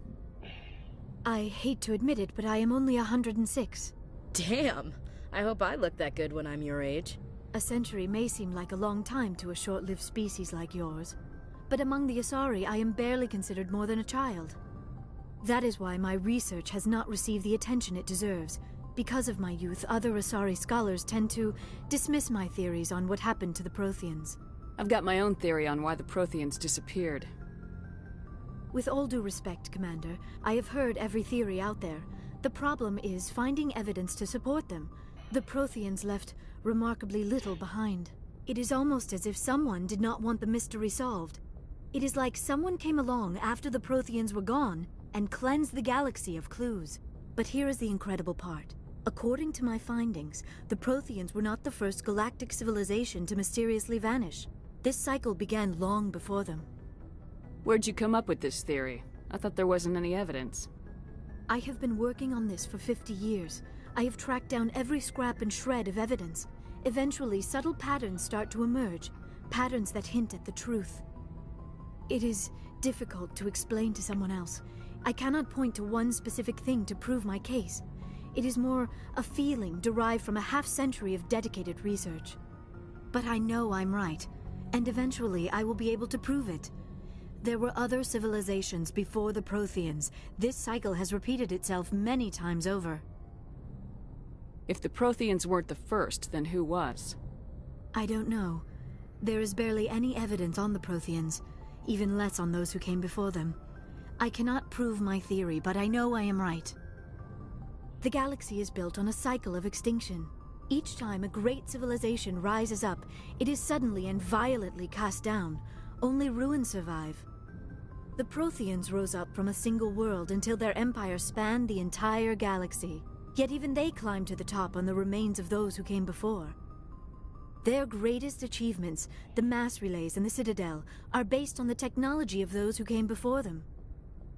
Speaker 18: I hate to admit it, but I am only 106.
Speaker 13: Damn! I hope I look that good when I'm your age.
Speaker 18: A century may seem like a long time to a short-lived species like yours. But among the Asari, I am barely considered more than a child. That is why my research has not received the attention it deserves. Because of my youth, other Asari scholars tend to dismiss my theories on what happened to the Protheans.
Speaker 6: I've got my own theory on why the Protheans disappeared.
Speaker 18: With all due respect, Commander, I have heard every theory out there. The problem is finding evidence to support them. The Protheans left remarkably little behind. It is almost as if someone did not want the mystery solved. It is like someone came along after the Protheans were gone and cleansed the galaxy of clues. But here is the incredible part. According to my findings, the Protheans were not the first galactic civilization to mysteriously vanish. This cycle began long before them.
Speaker 6: Where'd you come up with this theory? I thought there wasn't any evidence.
Speaker 18: I have been working on this for 50 years. I have tracked down every scrap and shred of evidence. Eventually, subtle patterns start to emerge, patterns that hint at the truth. It is difficult to explain to someone else. I cannot point to one specific thing to prove my case. It is more a feeling derived from a half-century of dedicated research. But I know I'm right, and eventually I will be able to prove it. There were other civilizations before the Protheans. This cycle has repeated itself many times over.
Speaker 6: If the Protheans weren't the first, then who was?
Speaker 18: I don't know. There is barely any evidence on the Protheans, even less on those who came before them. I cannot prove my theory, but I know I am right. The galaxy is built on a cycle of extinction. Each time a great civilization rises up, it is suddenly and violently cast down. Only ruins survive. The Protheans rose up from a single world until their empire spanned the entire galaxy. Yet even they climbed to the top on the remains of those who came before. Their greatest achievements, the mass relays and the Citadel, are based on the technology of those who came before them.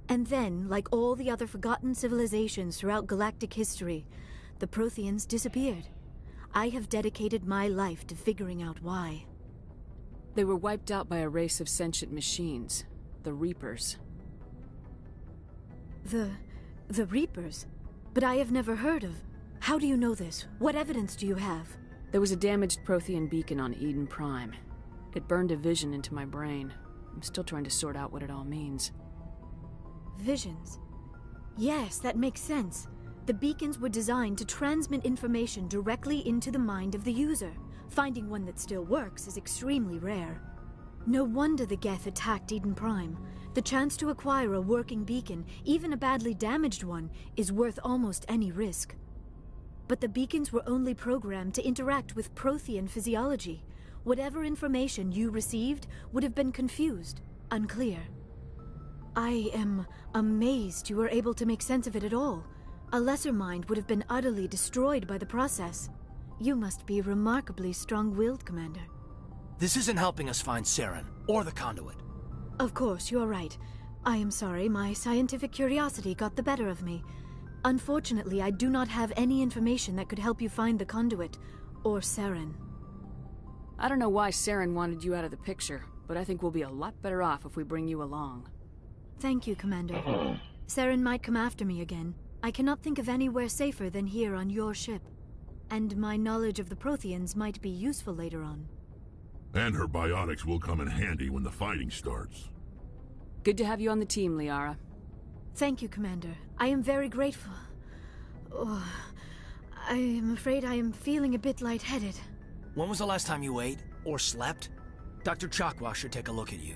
Speaker 18: And then, like all the other forgotten civilizations throughout galactic history, the Protheans disappeared. I have dedicated my life to figuring out why.
Speaker 6: They were wiped out by a race of sentient machines, the Reapers.
Speaker 18: The Reapers? But I have never heard of... How do you know this? What evidence do you have?
Speaker 6: There was a damaged Prothean beacon on Eden Prime. It burned a vision into my brain. I'm still trying to sort out what it all means.
Speaker 18: Visions? Yes, that makes sense. The beacons were designed to transmit information directly into the mind of the user. Finding one that still works is extremely rare. No wonder the Geth attacked Eden Prime. The chance to acquire a working beacon, even a badly damaged one, is worth almost any risk. But the beacons were only programmed to interact with Prothean physiology. Whatever information you received would have been confused, unclear. I am amazed you were able to make sense of it at all. A lesser mind would have been utterly destroyed by the process. You must be remarkably strong-willed, Commander.
Speaker 11: This isn't helping us find Saren, or the conduit.
Speaker 18: Of course, you are right. I am sorry, my scientific curiosity got the better of me. Unfortunately, I do not have any information that could help you find the conduit, or Saren.
Speaker 6: I don't know why Saren wanted you out of the picture, but I think we'll be a lot better off if we bring you along.
Speaker 18: Thank you, Commander. Saren might come after me again. I cannot think of anywhere safer than here on your ship. And my knowledge of the Protheans might be useful later on.
Speaker 14: And her biotics will come in handy when the fighting starts.
Speaker 6: Good to have you on the team, Liara.
Speaker 18: Thank you, Commander. I am very grateful. Oh, I am afraid I am feeling a bit lightheaded.
Speaker 11: When was the last time you ate, or slept? Dr. Chakwa should take a look at you.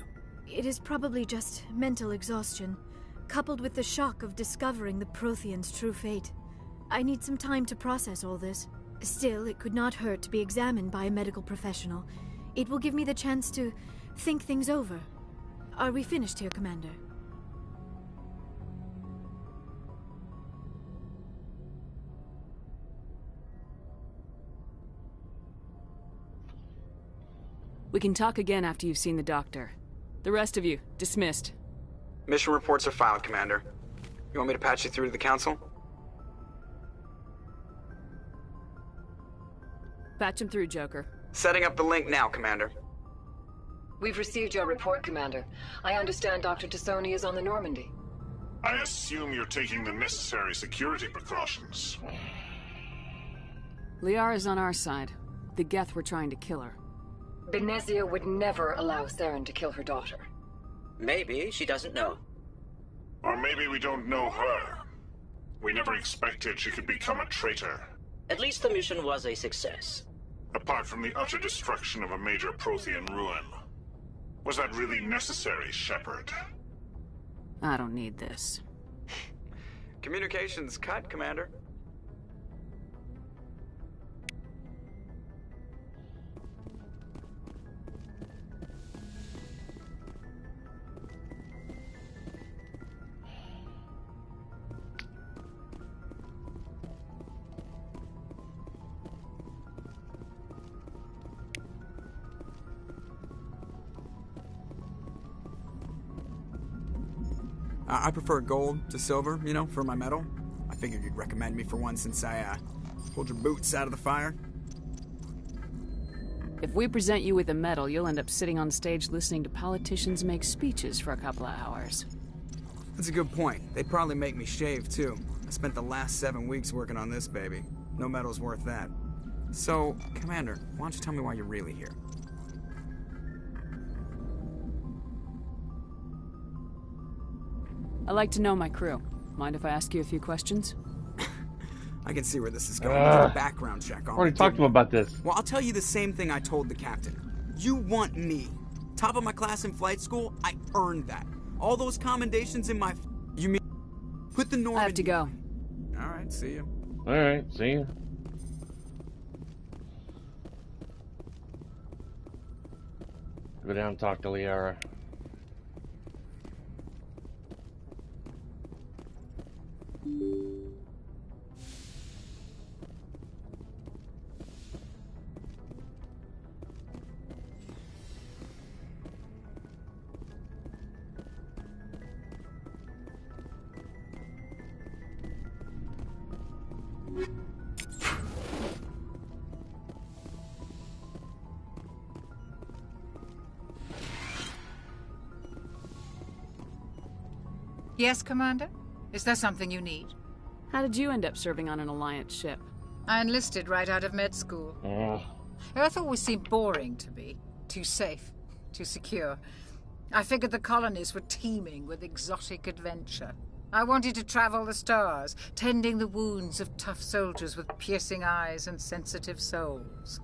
Speaker 18: It is probably just mental exhaustion, coupled with the shock of discovering the Protheans' true fate. I need some time to process all this. Still, it could not hurt to be examined by a medical professional. It will give me the chance to think things over. Are we finished here, Commander?
Speaker 6: We can talk again after you've seen the doctor. The rest of you, dismissed.
Speaker 8: Mission reports are filed, Commander. You want me to patch you through to the Council?
Speaker 6: Patch him through, Joker.
Speaker 8: Setting up the link now, Commander.
Speaker 19: We've received your report, Commander. I understand Dr. Tassoni is on the Normandy.
Speaker 20: I assume you're taking the necessary security precautions.
Speaker 6: Liara's on our side. The Geth were trying to kill her.
Speaker 19: Benezia would never allow Saren to kill her daughter.
Speaker 21: Maybe she doesn't know.
Speaker 20: Or maybe we don't know her. We never expected she could become a traitor.
Speaker 21: At least the mission was a success.
Speaker 20: Apart from the utter destruction of a major Prothean ruin. Was that really necessary, Sheppard?
Speaker 6: I don't need this.
Speaker 8: Communications cut, Commander. I prefer gold to silver, you know, for my medal. I figured you'd recommend me for one since I, pulled your boots out of the fire.
Speaker 6: If we present you with a medal, you'll end up sitting on stage listening to politicians make speeches for a couple of hours.
Speaker 8: That's a good point. They'd probably make me shave, too. I spent the last 7 weeks working on this baby. No medal's worth that. So, Commander, why don't you tell me why you're really here?
Speaker 6: I like to know my crew. Mind if I ask you a few questions?
Speaker 8: I can see where this is going. A background check on
Speaker 1: already talked to him about this.
Speaker 8: Well, I'll tell you the same thing I told the captain. You want me. Top of my class in flight school, I earned that. All those commendations in my... You mean... Put the Norman...
Speaker 6: I have to go.
Speaker 8: Alright, see you.
Speaker 1: Alright, see you. Go down and talk to Liara.
Speaker 10: Yes, Commander? Is there something you need?
Speaker 6: How did you end up serving on an Alliance ship?
Speaker 10: I enlisted right out of med school. Earth always seemed boring to me. Too safe, too secure. I figured the colonies were teeming with exotic adventure. I wanted to travel the stars, tending the wounds of tough soldiers with piercing eyes and sensitive souls.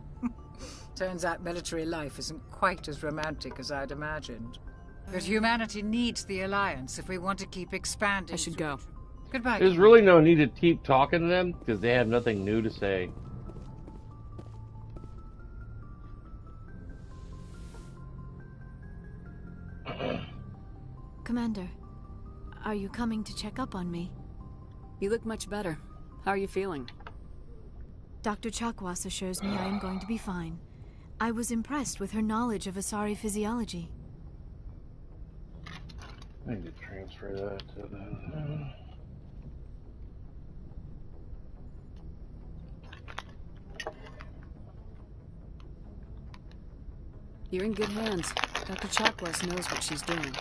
Speaker 10: Turns out military life isn't quite as romantic as I'd imagined. But humanity needs the Alliance if we want to keep expanding.
Speaker 6: I should go.
Speaker 10: Goodbye.
Speaker 1: There's really no need to keep talking to them, because they have nothing new to say.
Speaker 18: Commander, are you coming to check up on me?
Speaker 6: You look much better. How are you feeling?
Speaker 18: Dr. Chakwas assures me I am going to be fine. I was impressed with her knowledge of Asari physiology.
Speaker 1: I need to transfer that to the...
Speaker 6: You're in good hands. Dr. Chakwas knows what she's doing.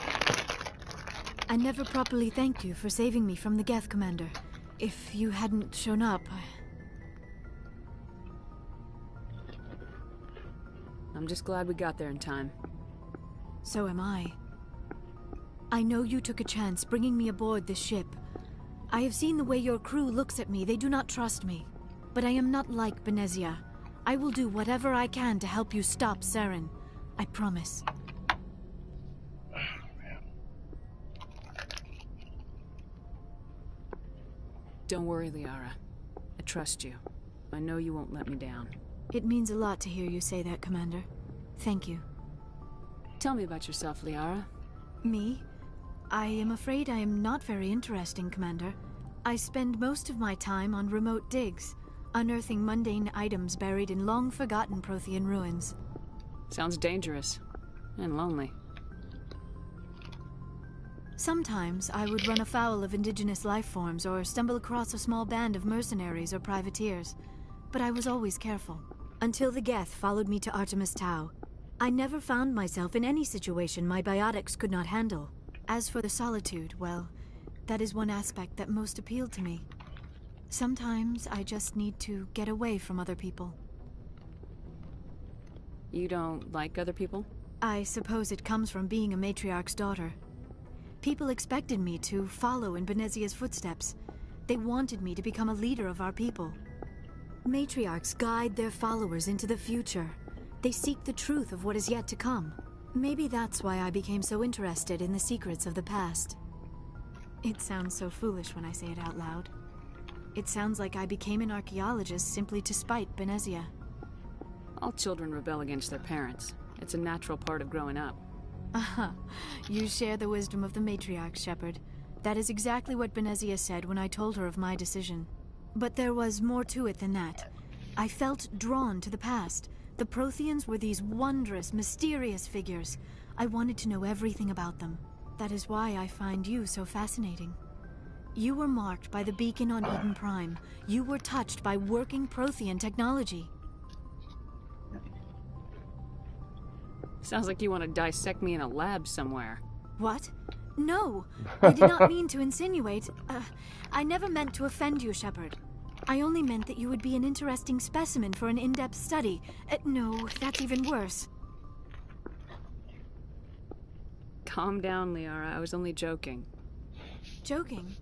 Speaker 18: I never properly thanked you for saving me from the Geth, Commander. If you hadn't shown up...
Speaker 6: I'm just glad we got there in time.
Speaker 18: So am I. I know you took a chance bringing me aboard this ship. I have seen the way your crew looks at me. They do not trust me. But I am not like Benezia. I will do whatever I can to help you stop Saren. I promise.
Speaker 6: Don't worry, Liara. I trust you. I know you won't let me down.
Speaker 18: It means a lot to hear you say that, Commander. Thank you.
Speaker 6: Tell me about yourself, Liara.
Speaker 18: Me? I am afraid I am not very interesting, Commander. I spend most of my time on remote digs, unearthing mundane items buried in long-forgotten Prothean ruins.
Speaker 6: Sounds dangerous. And lonely.
Speaker 18: Sometimes I would run afoul of indigenous life forms or stumble across a small band of mercenaries or privateers. But I was always careful. Until the Geth followed me to Artemis Tau. I never found myself in any situation my biotics could not handle. As for the solitude, well, that is one aspect that most appealed to me. Sometimes I just need to get away from other people.
Speaker 6: You don't like other people?
Speaker 18: I suppose it comes from being a matriarch's daughter. People expected me to follow in Benezia's footsteps. They wanted me to become a leader of our people. Matriarchs guide their followers into the future. They seek the truth of what is yet to come. Maybe that's why I became so interested in the secrets of the past. It sounds so foolish when I say it out loud. It sounds like I became an archaeologist simply to spite Benezia.
Speaker 6: All children rebel against their parents. It's a natural part of growing up.
Speaker 18: Aha, you share the wisdom of the matriarch, Sheppard. That is exactly what Benezia said when I told her of my decision. But there was more to it than that. I felt drawn to the past. The Protheans were these wondrous, mysterious figures. I wanted to know everything about them. That is why I find you so fascinating. You were marked by the beacon on Eden Prime. You were touched by working Prothean technology.
Speaker 6: Sounds like you want to dissect me in a lab somewhere.
Speaker 18: What? No, I did not mean to insinuate. I never meant to offend you, Sheppard. I only meant that you would be an interesting specimen for an in-depth study. No, that's even worse.
Speaker 6: Calm down, Liara. I was only joking.
Speaker 18: Joking?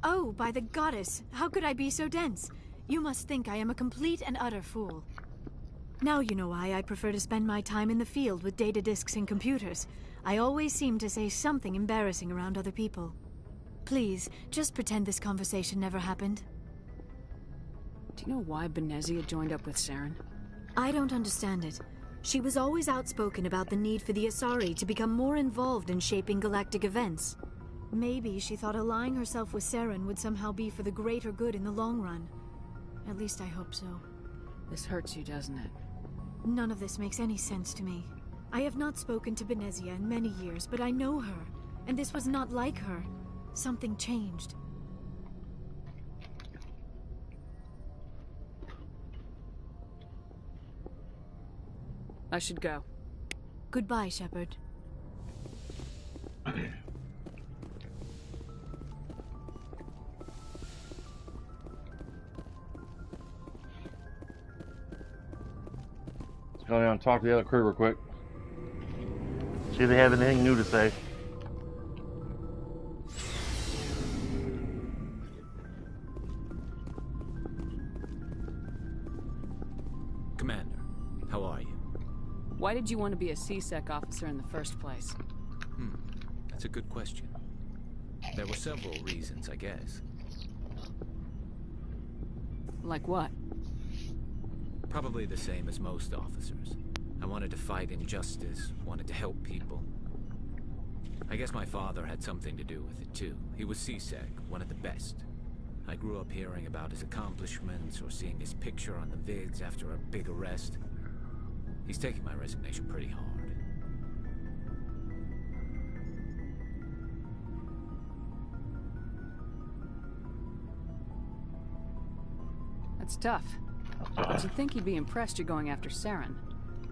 Speaker 18: Oh, by the goddess, how could I be so dense? You must think I am a complete and utter fool. Now you know why I prefer to spend my time in the field with data disks and computers. I always seem to say something embarrassing around other people. Please, just pretend this conversation never happened.
Speaker 6: Do you know why Benezia joined up with Saren?
Speaker 18: I don't understand it. She was always outspoken about the need for the Asari to become more involved in shaping galactic events. Maybe she thought allying herself with Saren would somehow be for the greater good in the long run. At least I hope so.
Speaker 6: This hurts you, doesn't it?
Speaker 18: None of this makes any sense to me. I have not spoken to Benezia in many years, but I know her, and this was not like her. Something changed.
Speaker 6: I should go.
Speaker 18: Goodbye, Sheppard.
Speaker 1: Let's go down and talk to the other crew real quick. See if they have anything new to say.
Speaker 3: Commander, how are you?
Speaker 6: Why did you want to be a C-Sec officer in the first place?
Speaker 3: That's a good question. There were several reasons, I guess.
Speaker 6: Like what?
Speaker 3: Probably the same as most officers. I wanted to fight injustice, wanted to help people. I guess my father had something to do with it too. He was C-Sec, one of the best. I grew up hearing about his accomplishments or seeing his picture on the vids after a big arrest. He's taking my resignation pretty hard.
Speaker 6: That's tough. But you'd think he'd be impressed you're going after Saren.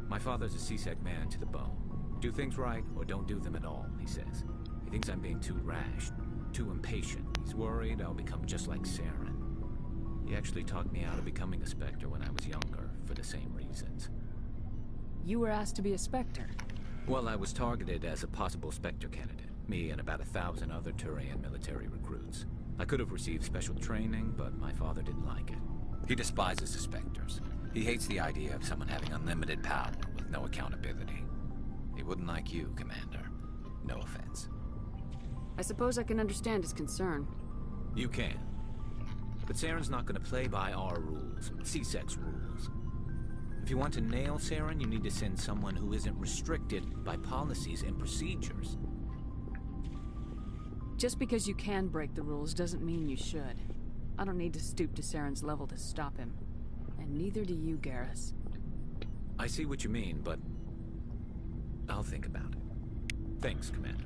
Speaker 3: My father's a C-Sec man to the bone. Do things right, or don't do them at all, he says. He thinks I'm being too rash, too impatient. He's worried I'll become just like Saren. He actually talked me out of becoming a Spectre when I was younger, for the same reasons.
Speaker 6: You were asked to be a Spectre?
Speaker 3: Well, I was targeted as a possible Spectre candidate. Me and about 1,000 other Turian military recruits. I could have received special training, but my father didn't like it. He despises the Spectres. He hates the idea of someone having unlimited power with no accountability. He wouldn't like you, Commander. No offense.
Speaker 6: I suppose I can understand his concern.
Speaker 3: You can. But Saren's not going to play by our rules, C-Sec's rules. If you want to nail Saren, you need to send someone who isn't restricted by policies and procedures.
Speaker 6: Just because you can break the rules doesn't mean you should. I don't need to stoop to Saren's level to stop him. And neither do you, Garrus.
Speaker 3: I see what you mean, but I'll think about it. Thanks, Commander.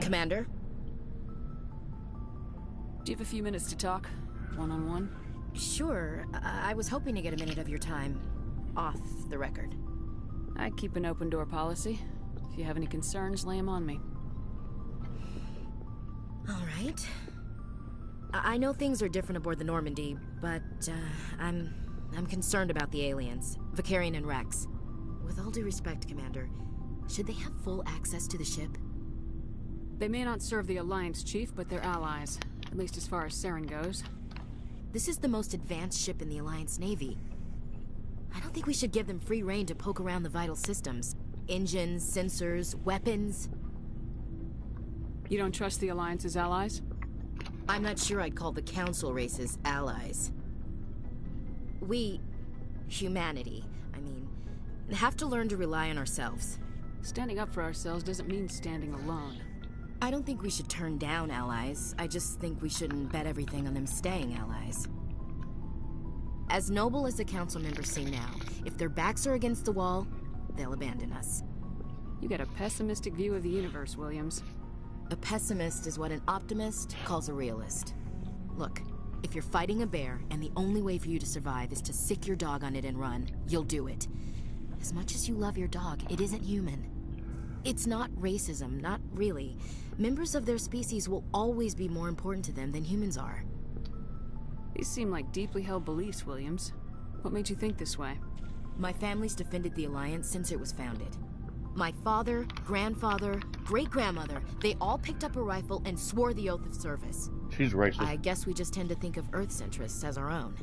Speaker 13: Commander?
Speaker 6: Do you have a few minutes to talk? One-on-one?
Speaker 13: Sure. I was hoping to get a minute of your time off the record.
Speaker 6: I keep an open door policy. If you have any concerns, lay them on me.
Speaker 13: All right. I know things are different aboard the Normandy, but I'm concerned about the aliens, Vicarian and Rex. With all due respect, Commander, should they have full access to the ship?
Speaker 6: They may not serve the Alliance, Chief, but they're allies. At least as far as Saren goes.
Speaker 13: This is the most advanced ship in the Alliance Navy. I don't think we should give them free rein to poke around the vital systems. Engines, sensors, weapons.
Speaker 6: You don't trust the Alliance's allies?
Speaker 13: I'm not sure I'd call the Council races allies. We, humanity, I mean, have to learn to rely on ourselves.
Speaker 6: Standing up for ourselves doesn't mean standing alone.
Speaker 13: I don't think we should turn down allies. I just think we shouldn't bet everything on them staying allies. As noble as the Council members seem now, if their backs are against the wall, they'll abandon us.
Speaker 6: You got a pessimistic view of the universe, Williams.
Speaker 13: A pessimist is what an optimist calls a realist. Look, if you're fighting a bear and the only way for you to survive is to sick your dog on it and run, you'll do it. As much as you love your dog, it isn't human. It's not racism, not really. Members of their species will always be more important to them than humans are.
Speaker 6: These seem like deeply held beliefs, Williams. What made you think this way?
Speaker 13: My family's defended the Alliance since it was founded. My father, grandfather, great-grandmother, they all picked up a rifle and swore the oath of service.
Speaker 1: She's racist.
Speaker 13: I guess we just tend to think of Earth's interests as our own.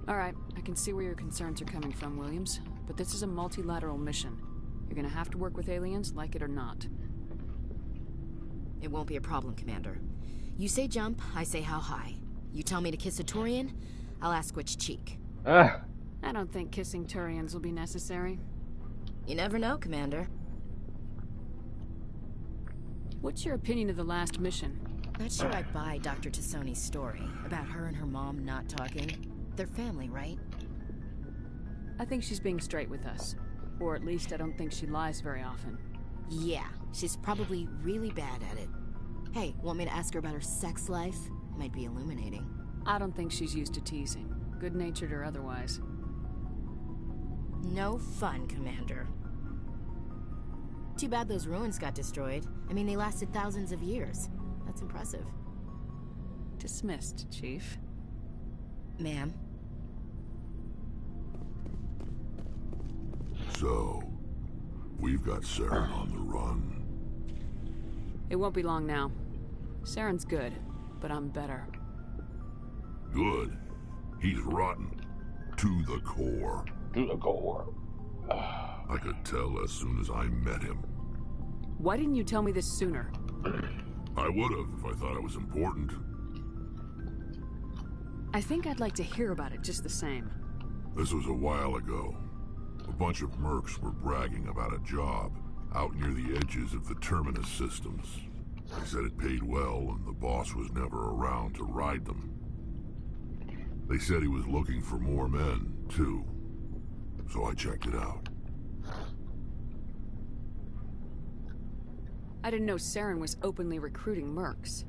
Speaker 6: All right, I can see where your concerns are coming from, Williams. But this is a multilateral mission. You're gonna have to work with aliens, like it or not.
Speaker 13: It won't be a problem, Commander. You say jump, I say how high. You tell me to kiss a Turian, I'll ask which cheek.
Speaker 6: I don't think kissing Turians will be necessary.
Speaker 13: You never know, Commander.
Speaker 6: What's your opinion of the last mission?
Speaker 13: Not sure I buy Dr. Tassoni's story about her and her mom not talking. They're family, right?
Speaker 6: I think she's being straight with us. Or at least I don't think she lies very often.
Speaker 13: Yeah, she's probably really bad at it. Hey, want me to ask her about her sex life? Might be illuminating.
Speaker 6: I don't think she's used to teasing, good-natured or otherwise.
Speaker 13: No fun, Commander. Too bad those ruins got destroyed. I mean, they lasted thousands of years. That's impressive.
Speaker 6: Dismissed, Chief.
Speaker 13: Ma'am.
Speaker 14: So, we've got Saren on the run.
Speaker 6: It won't be long now. Saren's good, but I'm better.
Speaker 14: Good. He's rotten. To the core.
Speaker 1: To the core.
Speaker 14: I could tell as soon as I met him.
Speaker 6: Why didn't you tell me this sooner?
Speaker 14: I would have if I thought it was important.
Speaker 6: I think I'd like to hear about it just the same.
Speaker 14: This was a while ago. A bunch of mercs were bragging about a job out near the edges of the Terminus systems. They said it paid well and the boss was never around to ride them. They said he was looking for more men, too. So I checked it out.
Speaker 6: I didn't know Saren was openly recruiting mercs.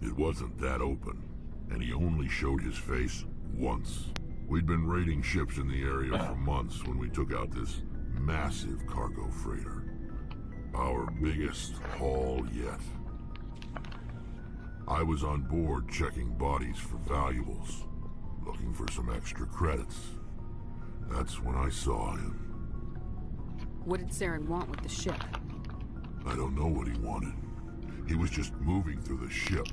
Speaker 14: It wasn't that open, and he only showed his face once. We'd been raiding ships in the area for months when we took out this massive cargo freighter. Our biggest haul yet. I was on board checking bodies for valuables, looking for some extra credits. That's when I saw him.
Speaker 6: What did Saren want with the ship?
Speaker 14: I don't know what he wanted. He was just moving through the ship,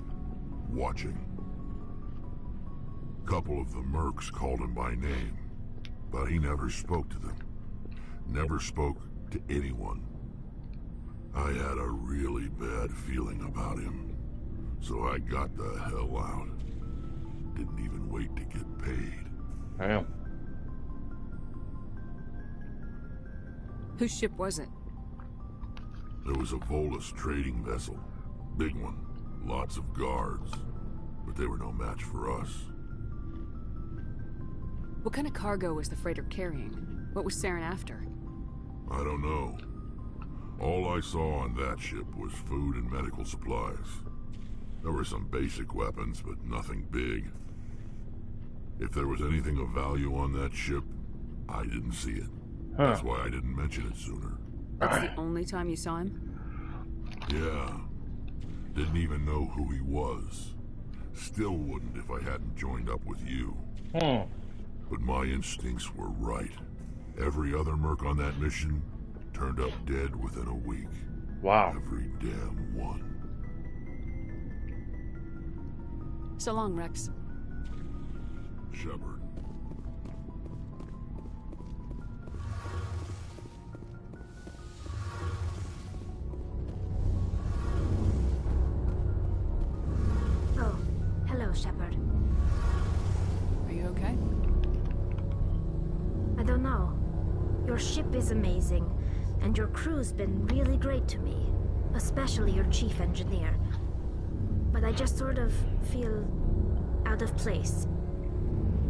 Speaker 14: watching. A couple of the mercs called him by name, but he never spoke to them. Never spoke to anyone. I had a really bad feeling about him, so I got the hell out. Didn't even wait to get paid.
Speaker 1: Damn.
Speaker 6: Whose ship was it?
Speaker 14: There was a Volus trading vessel. Big one. Lots of guards. But they were no match for us.
Speaker 6: What kind of cargo was the freighter carrying? What was Saren after?
Speaker 14: I don't know. All I saw on that ship was food and medical supplies. There were some basic weapons, but nothing big. If there was anything of value on that ship, I didn't see it. That's why I didn't mention it sooner.
Speaker 6: That's the only time you saw him?
Speaker 14: Yeah. Didn't even know who he was. Still wouldn't if I hadn't joined up with you. But my instincts were right. Every other merc on that mission turned up dead within a week.
Speaker 1: Wow.
Speaker 14: Every damn one.
Speaker 6: So long, Rex.
Speaker 14: Sheppard.
Speaker 2: Oh, hello, Sheppard.
Speaker 6: Are you okay?
Speaker 2: I don't know. Your ship is amazing, and your crew's been really great to me, especially your chief engineer. But I just sort of feel out of place.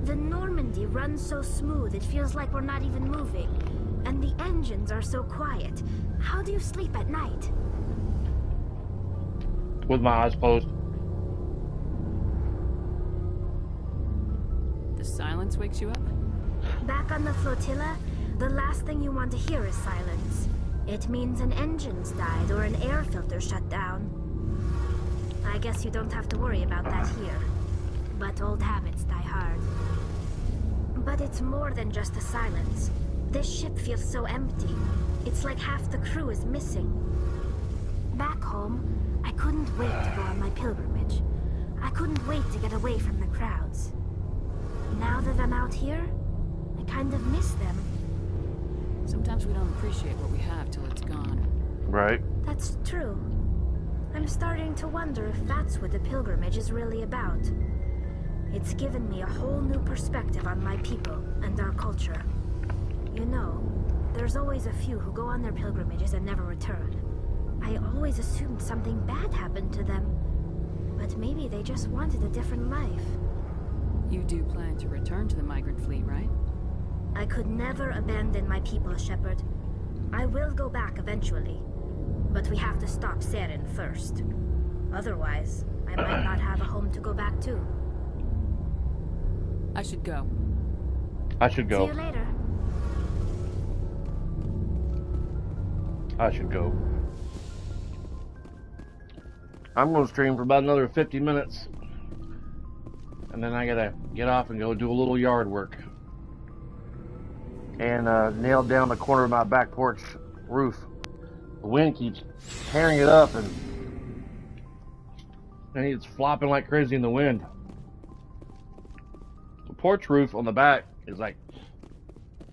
Speaker 2: The Normandy runs so smooth, it feels like we're not even moving. And the engines are so quiet. How do you sleep at night?
Speaker 1: With my eyes closed.
Speaker 6: The silence wakes you up?
Speaker 2: Back on the flotilla, the last thing you want to hear is silence. It means an engine's died or an air filter shut down. I guess you don't have to worry about that here. But old habits die hard. But it's more than just the silence. This ship feels so empty. It's like half the crew is missing. Back home, I couldn't wait to go on my pilgrimage. I couldn't wait to get away from the crowds. Now that I'm out here, I kind of miss them.
Speaker 6: Sometimes we don't appreciate what we have till it's gone.
Speaker 1: Right.
Speaker 2: That's true. I'm starting to wonder if that's what the pilgrimage is really about. It's given me a whole new perspective on my people and our culture. You know, there's always a few who go on their pilgrimages and never return. I always assumed something bad happened to them. But maybe they just wanted a different life.
Speaker 6: You do plan to return to the migrant fleet, right?
Speaker 2: I could never abandon my people, Sheppard. I will go back eventually. But we have to stop Saren first. Otherwise, I might not have a home to go back to.
Speaker 6: I should go.
Speaker 1: I should go.
Speaker 2: See you later.
Speaker 1: I should go. I'm going to stream for about another 50 minutes. And then I gotta get off and go do a little yard work. And nail down the corner of my back porch roof. The wind keeps tearing it up and it's flopping like crazy in the wind. The porch roof on the back is like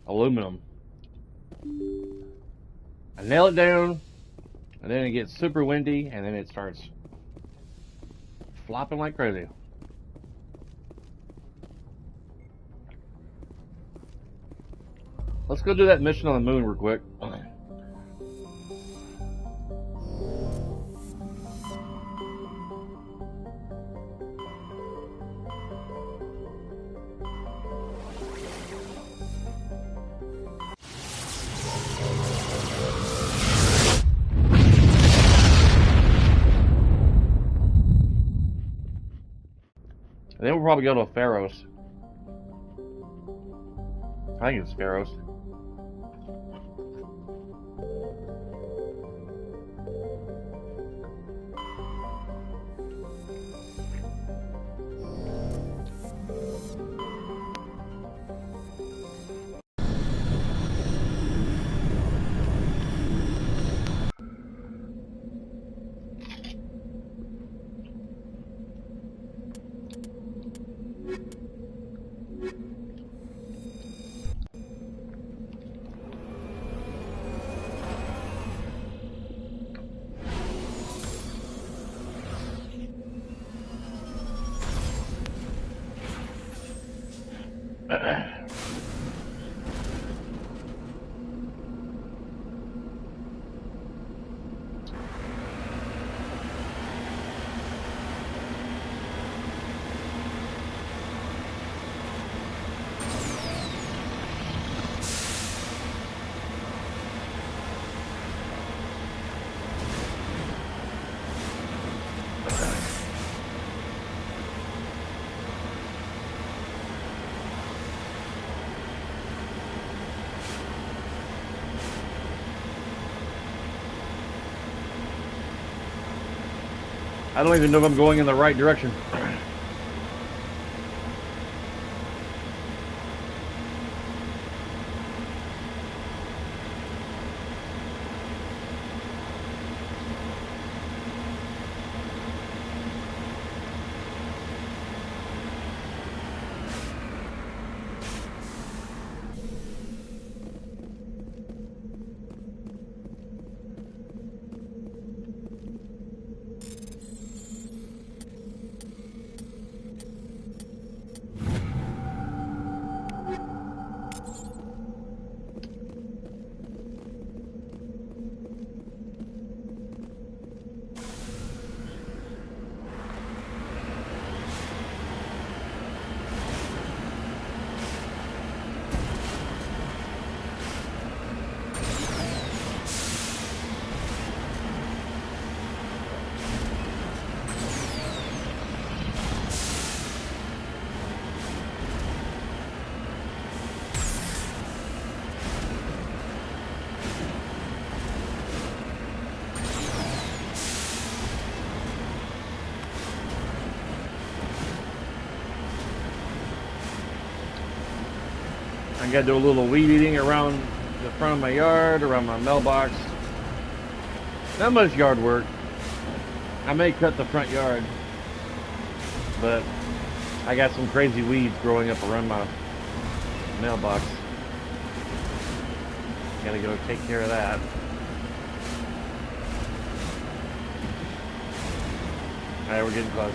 Speaker 1: aluminum. I nail it down and then it gets super windy and then it starts flopping like crazy. Let's go do that mission on the moon real quick. And then we'll probably go to Pharos. I think it's Pharos. I don't even know if I'm going in the right direction. I gotta do a little weed eating around the front of my yard, around my mailbox. Not much yard work. I may cut the front yard, but I got some crazy weeds growing up around my mailbox. Gotta go take care of that. Alright, we're getting close.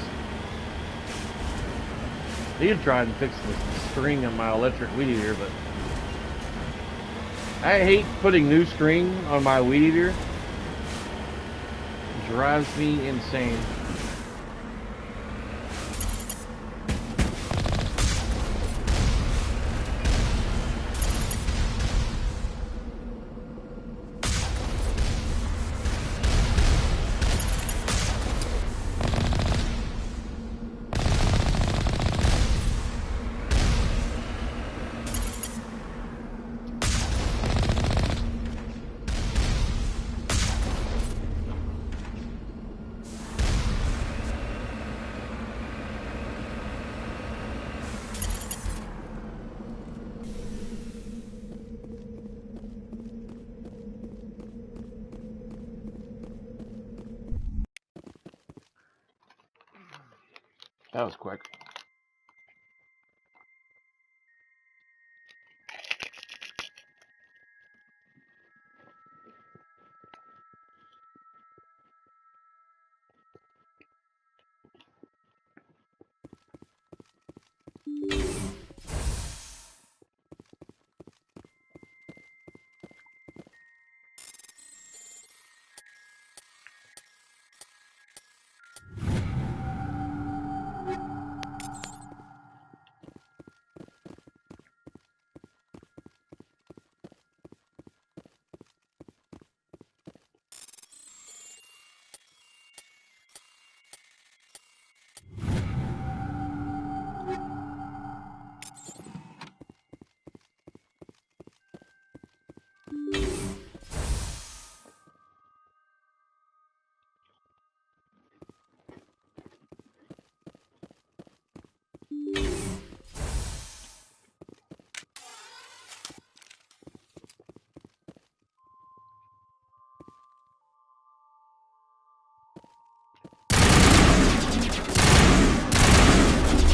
Speaker 1: Need to try and fix the string on my electric weed eater, but I hate putting new string on my weed eater. It drives me insane. That was quick.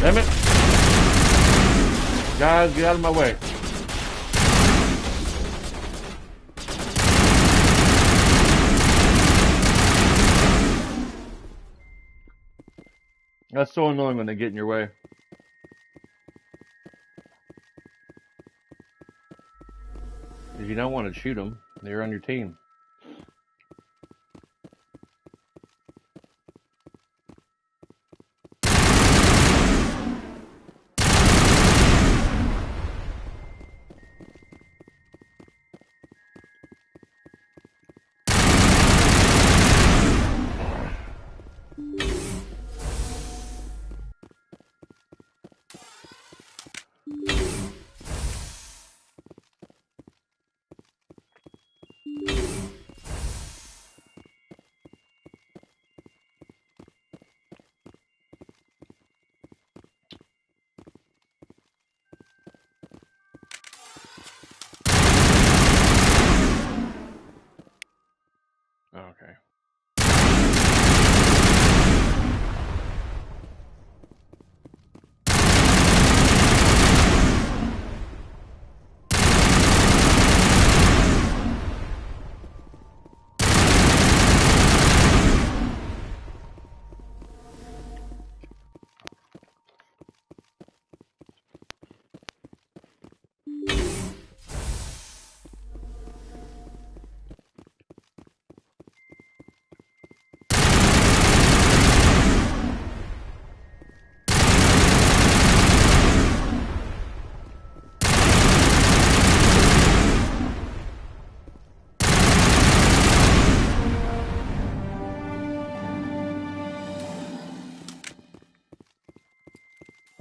Speaker 1: Damn it! Guys, get out of my way. That's so annoying when they get in your way. Because you don't want to shoot them. They're on your team.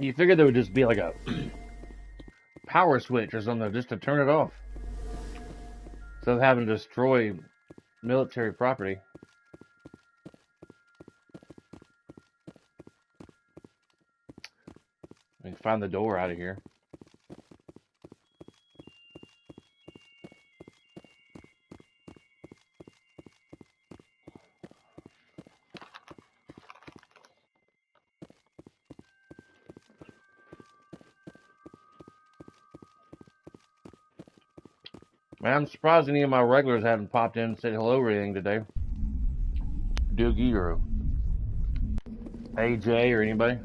Speaker 1: You figured there would just be like a power switch or something just to turn it off. Instead of having to destroy military property. I can find the door out of here. Man, I'm surprised any of my regulars haven't popped in and said hello or anything today. Doogie or AJ or anybody.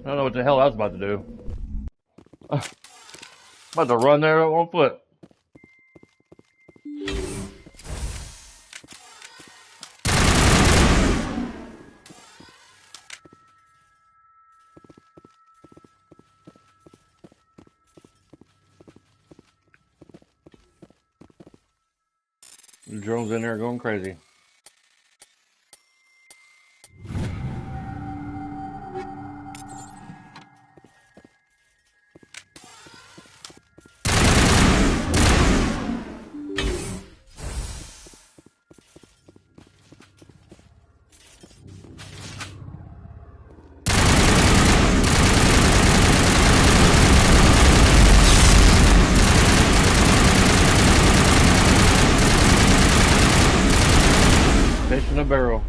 Speaker 1: I don't know what the hell I was about to do. About to run there on foot. The drone's in there going crazy. Fish in a barrel.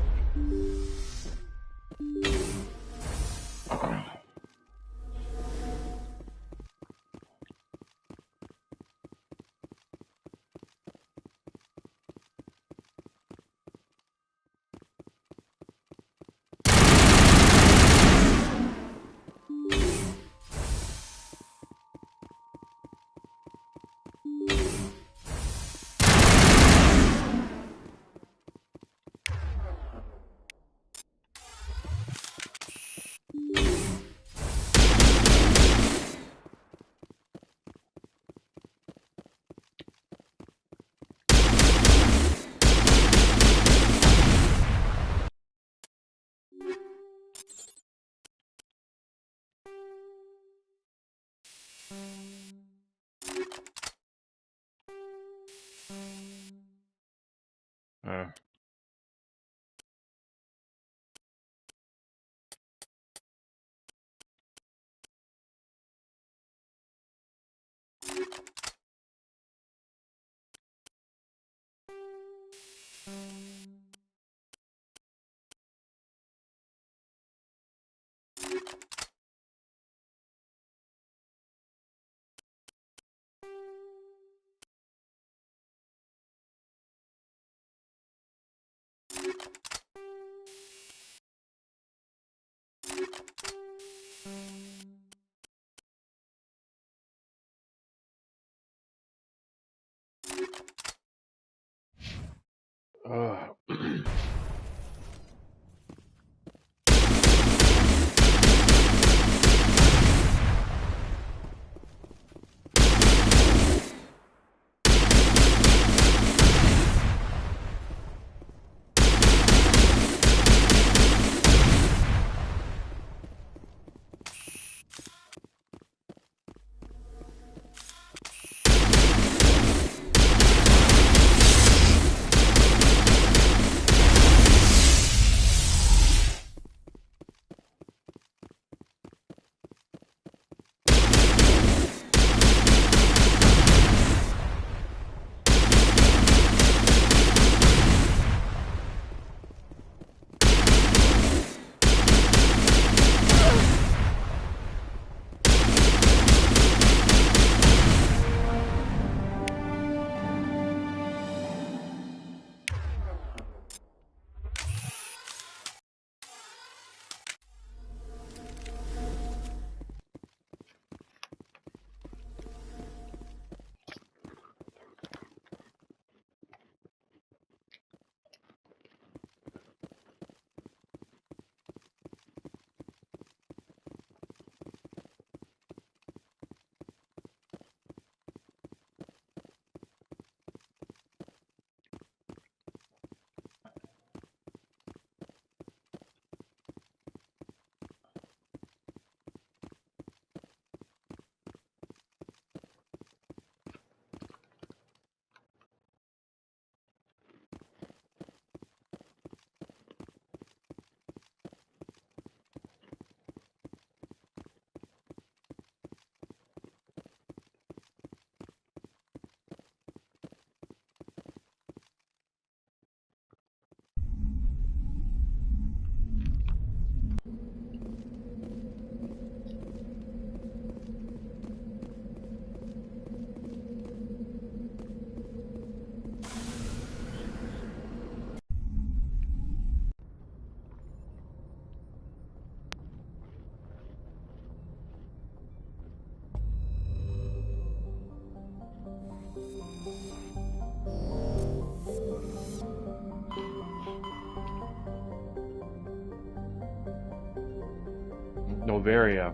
Speaker 1: Novaria.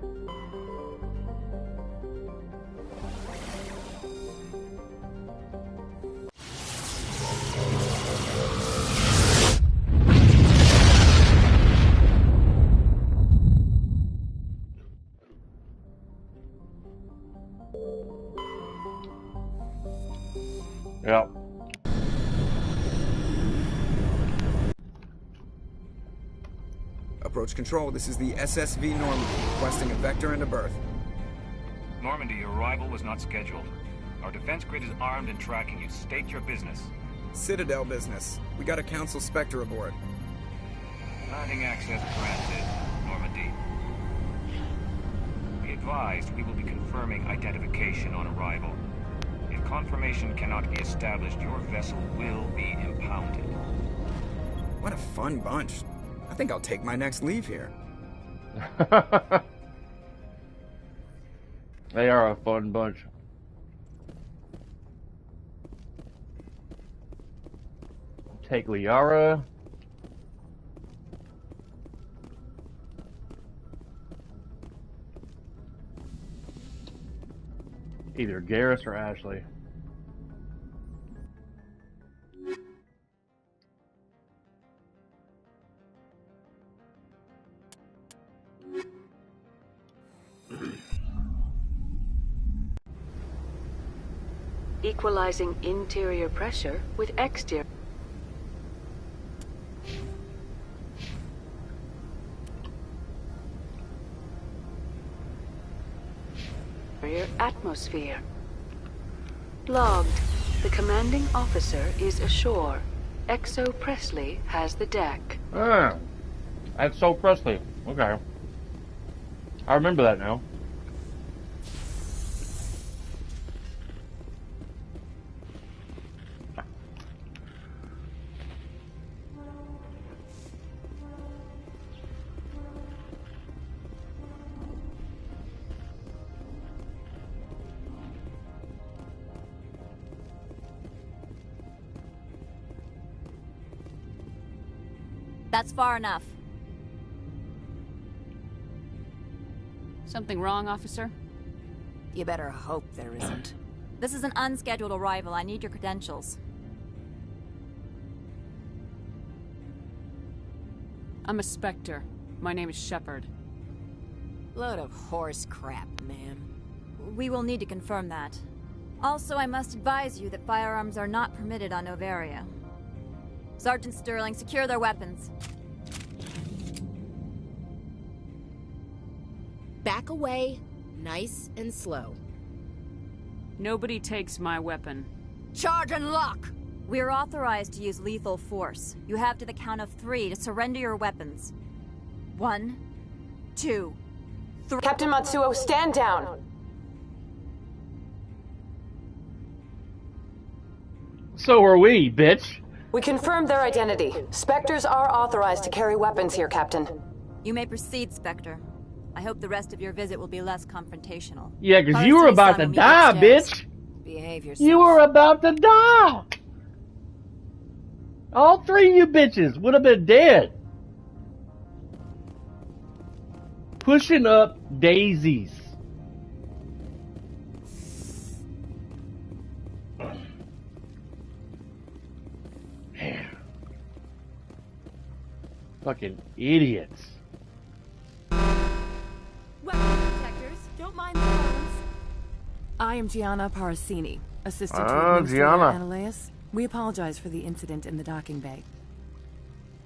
Speaker 8: Approach control, this is the SSV Normandy, requesting a vector and a berth.
Speaker 5: Normandy, your arrival was not scheduled. Our defense grid is armed and tracking you. State your business.
Speaker 8: Citadel business. We got a Council Spectre aboard.
Speaker 5: Landing access granted, Normandy. Be advised, we will be confirming identification on arrival. If confirmation cannot be established, your vessel will be impounded.
Speaker 8: What a fun bunch. I think I'll take my next leave here.
Speaker 1: They are a fun bunch. Take Liara. Either Garrus or Ashley.
Speaker 7: Equalizing interior pressure with exterior. Atmosphere. Logged. The commanding officer is ashore. Exo Presley has the deck.
Speaker 1: Ah, that's so Presley. Okay. I remember that now.
Speaker 22: That's far enough.
Speaker 6: Something wrong, officer?
Speaker 22: You better hope there isn't. This is an unscheduled arrival. I need your credentials.
Speaker 6: I'm a Spectre. My name is Sheppard.
Speaker 22: Load of horse crap, ma'am. We will need to confirm that. Also, I must advise you that firearms are not permitted on Novaria. Sergeant Sterling, secure their weapons.
Speaker 13: Back away, nice and slow.
Speaker 6: Nobody takes my weapon.
Speaker 22: Charge and lock! We're authorized to use lethal force. You have to the count of 3 to surrender your weapons. 1, 2, 3.
Speaker 7: Captain Matsuo, stand down!
Speaker 1: So are we, bitch.
Speaker 7: We confirmed their identity. Spectres are authorized to carry weapons here, Captain.
Speaker 22: You may proceed, Spectre. I hope the rest of your visit will be less confrontational.
Speaker 1: Yeah, because you were about to die, bitch.
Speaker 22: Behave yourself.
Speaker 1: You were about to die. All 3 of you bitches would have been dead. Pushing up daisies. Man. Fucking idiots.
Speaker 23: Weapon detectors, don't mind the phones. I am Gianna Parasini, assistant to Administrator Ananias. We apologize for the incident in the docking bay.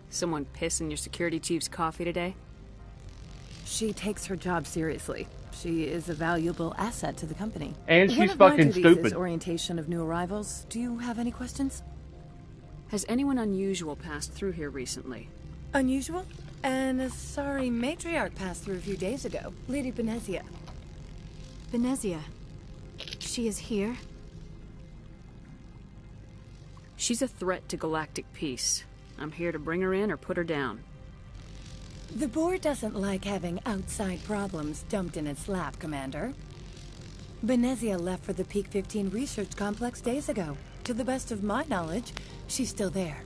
Speaker 6: Someone piss in your security chief's coffee today?
Speaker 23: She takes her job seriously. She is a valuable asset to the company.
Speaker 1: And she's
Speaker 23: One of my
Speaker 1: fucking
Speaker 23: duties
Speaker 1: stupid.
Speaker 23: is orientation of new arrivals. Do you have any questions?
Speaker 6: Has anyone unusual passed through here recently?
Speaker 23: Unusual? And a sorry matriarch passed through a few days ago. Lady Benezia.
Speaker 18: Benezia. She is here?
Speaker 6: She's a threat to galactic peace. I'm here to bring her in or put her down.
Speaker 23: The board doesn't like having outside problems dumped in its lap, Commander. Benezia left for the Peak 15 research complex days ago. To the best of my knowledge, she's still there.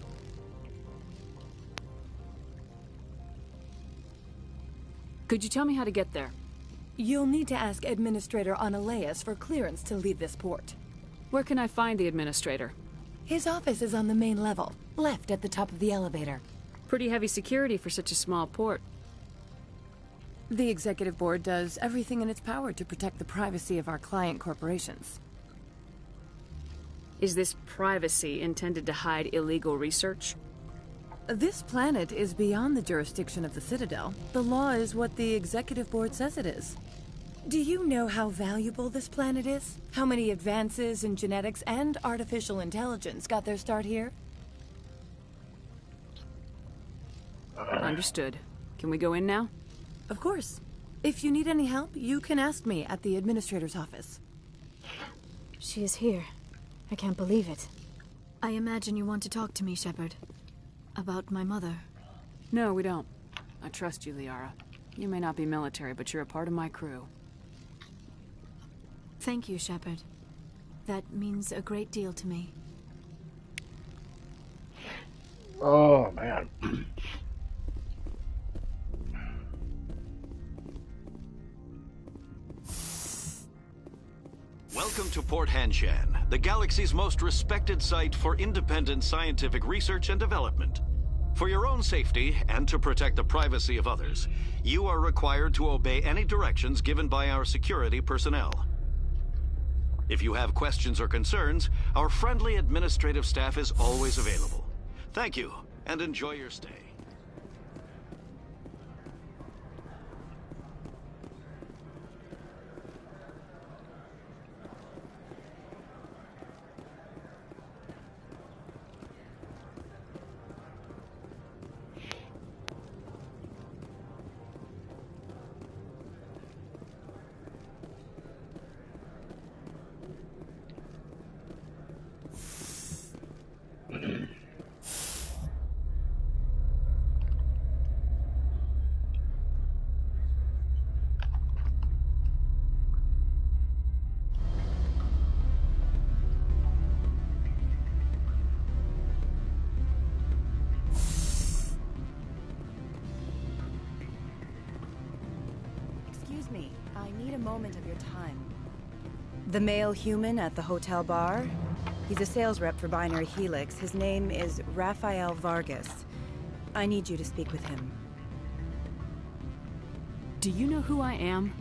Speaker 6: Could you tell me how to get there?
Speaker 23: You'll need to ask Administrator Ananias for clearance to leave this port.
Speaker 6: Where can I find the Administrator?
Speaker 23: His office is on the main level, left at the top of the elevator.
Speaker 6: Pretty heavy security for such a small port.
Speaker 23: The Executive Board does everything in its power to protect the privacy of our client corporations.
Speaker 6: Is this privacy intended to hide illegal research?
Speaker 4: This planet is beyond the jurisdiction of the Citadel. The law is what the Executive Board says it is.
Speaker 23: Do you know how valuable this planet is? How many advances in genetics and artificial intelligence got their start here?
Speaker 6: Understood. Can we go in now?
Speaker 4: Of course. If you need any help, you can ask me at the Administrator's office.
Speaker 18: She is here. I can't believe it. I imagine you want to talk to me, Sheppard. About my mother.
Speaker 6: No, we don't. I trust you, Liara. You may not be military, but you're a part of my crew.
Speaker 18: Thank you, Sheppard. That means a great deal to me.
Speaker 1: Oh, man.
Speaker 9: Welcome to Port Hanshan, the galaxy's most respected site for independent scientific research and development. For your own safety, and to protect the privacy of others, you are required to obey any directions given by our security personnel. If you have questions or concerns, our friendly administrative staff is always available. Thank you, and enjoy your stay.
Speaker 12: Excuse me, I need a moment of your time. The male human at the hotel bar? He's a sales rep for Binary Helix. His name is Rafael Vargas. I need you to speak with him.
Speaker 6: Do you know who I am?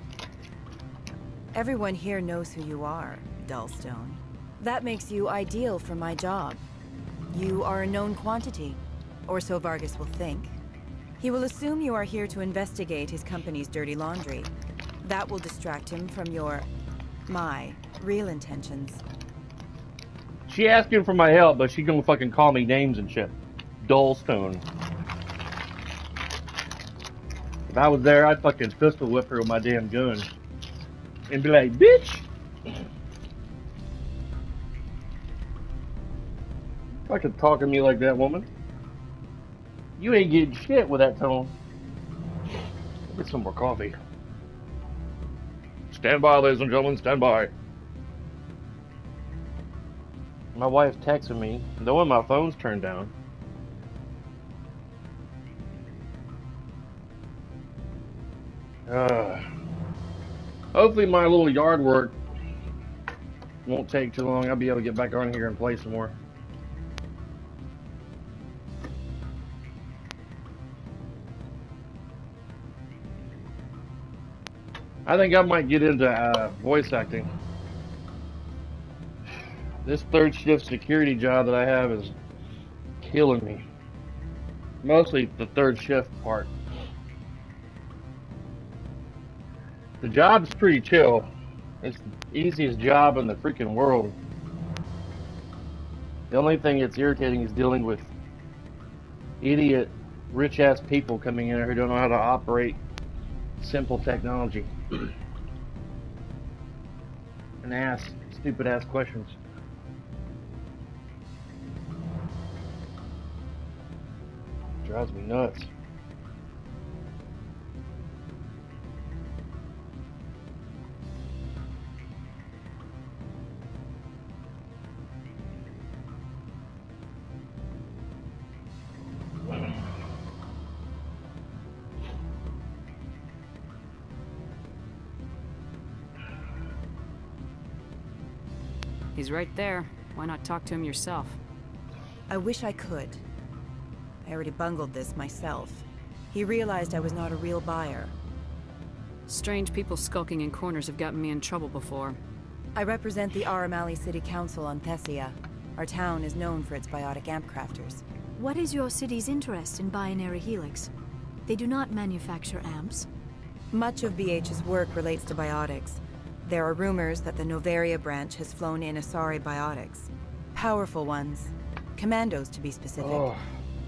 Speaker 12: Everyone here knows who you are, Dullstone. That makes you ideal for my job. You are a known quantity, or so Vargas will think. He will assume you are here to investigate his company's dirty laundry. That will distract him from my real intentions.
Speaker 1: She asking for my help, but she gonna fucking call me names and shit. Dullstone. If I was there, I'd fucking pistol whip her with my damn gun. And be like, bitch! Fucking talking to me like that, woman. You ain't getting shit with that tone. Get some more coffee. Stand by, ladies and gentlemen, stand by. My wife's texting me, knowing my phone's turned down. Hopefully my little yard work won't take too long. I'll be able to get back on here and play some more. I think I might get into voice acting. This third shift security job that I have is killing me. Mostly the third shift part. The job's pretty chill. It's the easiest job in the freaking world. The only thing that's irritating is dealing with idiot, rich-ass people coming in here who don't know how to operate simple technology. And ask stupid-ass questions. Drives me nuts.
Speaker 6: He's right there. Why not talk to him yourself?
Speaker 12: I wish I could. I already bungled this myself. He realized I was not a real buyer.
Speaker 6: Strange people skulking in corners have gotten me in trouble before.
Speaker 12: I represent the Aramali City Council on Thessia. Our town is known for its biotic amp crafters.
Speaker 18: What is your city's interest in binary helix? They do not manufacture amps.
Speaker 12: Much of BH's work relates to biotics. There are rumors that the Novaria branch has flown in Asari biotics. Powerful ones. Commandos, to be specific.
Speaker 1: Oh.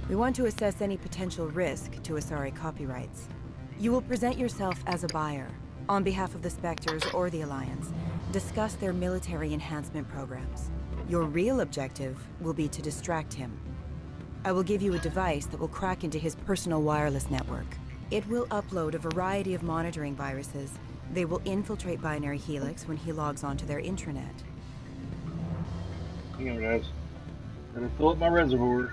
Speaker 12: We want to assess any potential risk to Asari copyrights. You will present yourself as a buyer, on behalf of the Spectres or the Alliance. Discuss their military enhancement programs. Your real objective will be to distract him. I will give you a device that will crack into his personal wireless network. It will upload a variety of monitoring viruses. They will infiltrate Binary Helix when he logs onto their intranet.
Speaker 1: Hang on, guys. Gonna fill up my reservoir.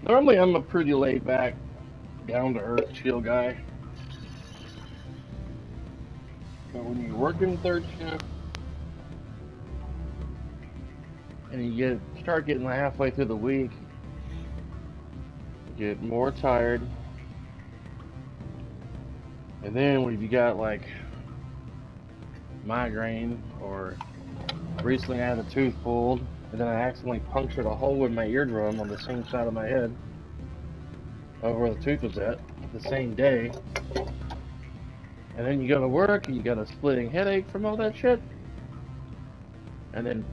Speaker 1: Normally I'm a pretty laid back, down to earth, chill guy. But when you're working third shift and you start getting halfway through the week, you get more tired. And then when you got like migraine, or recently I had a tooth pulled, and then I accidentally punctured a hole in my eardrum on the same side of my head, over where the tooth was at, the same day. And then you go to work and you got a splitting headache from all that shit. And then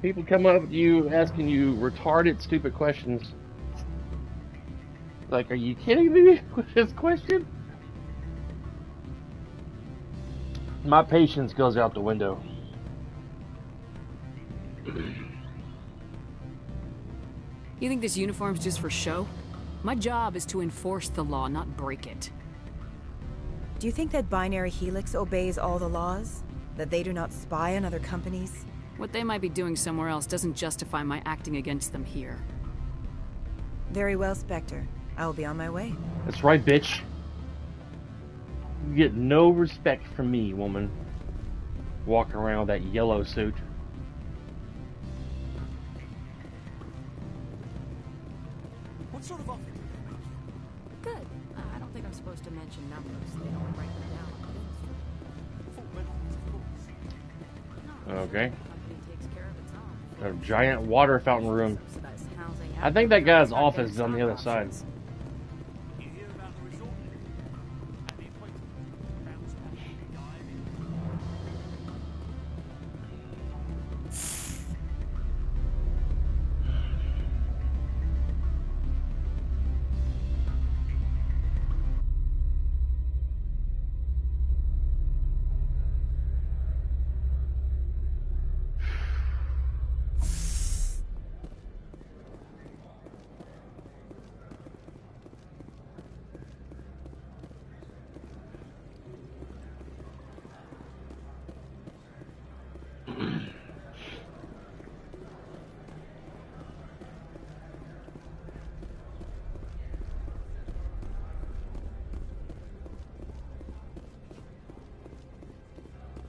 Speaker 1: people come up to you asking you retarded, stupid questions. Like, are you kidding me with this question? My patience goes out the window.
Speaker 6: You think this uniform's just for show? My job is to enforce the law, not break it.
Speaker 12: Do you think that Binary Helix obeys all the laws? That they do not spy on other companies?
Speaker 6: What they might be doing somewhere else doesn't justify my acting against them here.
Speaker 12: Very well, Spectre. I will be on my way.
Speaker 1: That's right, bitch. You get no respect from me, woman. Walking around with that yellow suit.
Speaker 11: What sort of offer did they make you?
Speaker 6: Good. I don't think I'm supposed to mention numbers. They don't write them down on the
Speaker 11: Full benefits, of course.
Speaker 1: Okay. A giant water fountain room. I think that guy's office is on the other side.
Speaker 11: You hear about the resort? And the appointment rounds back diving.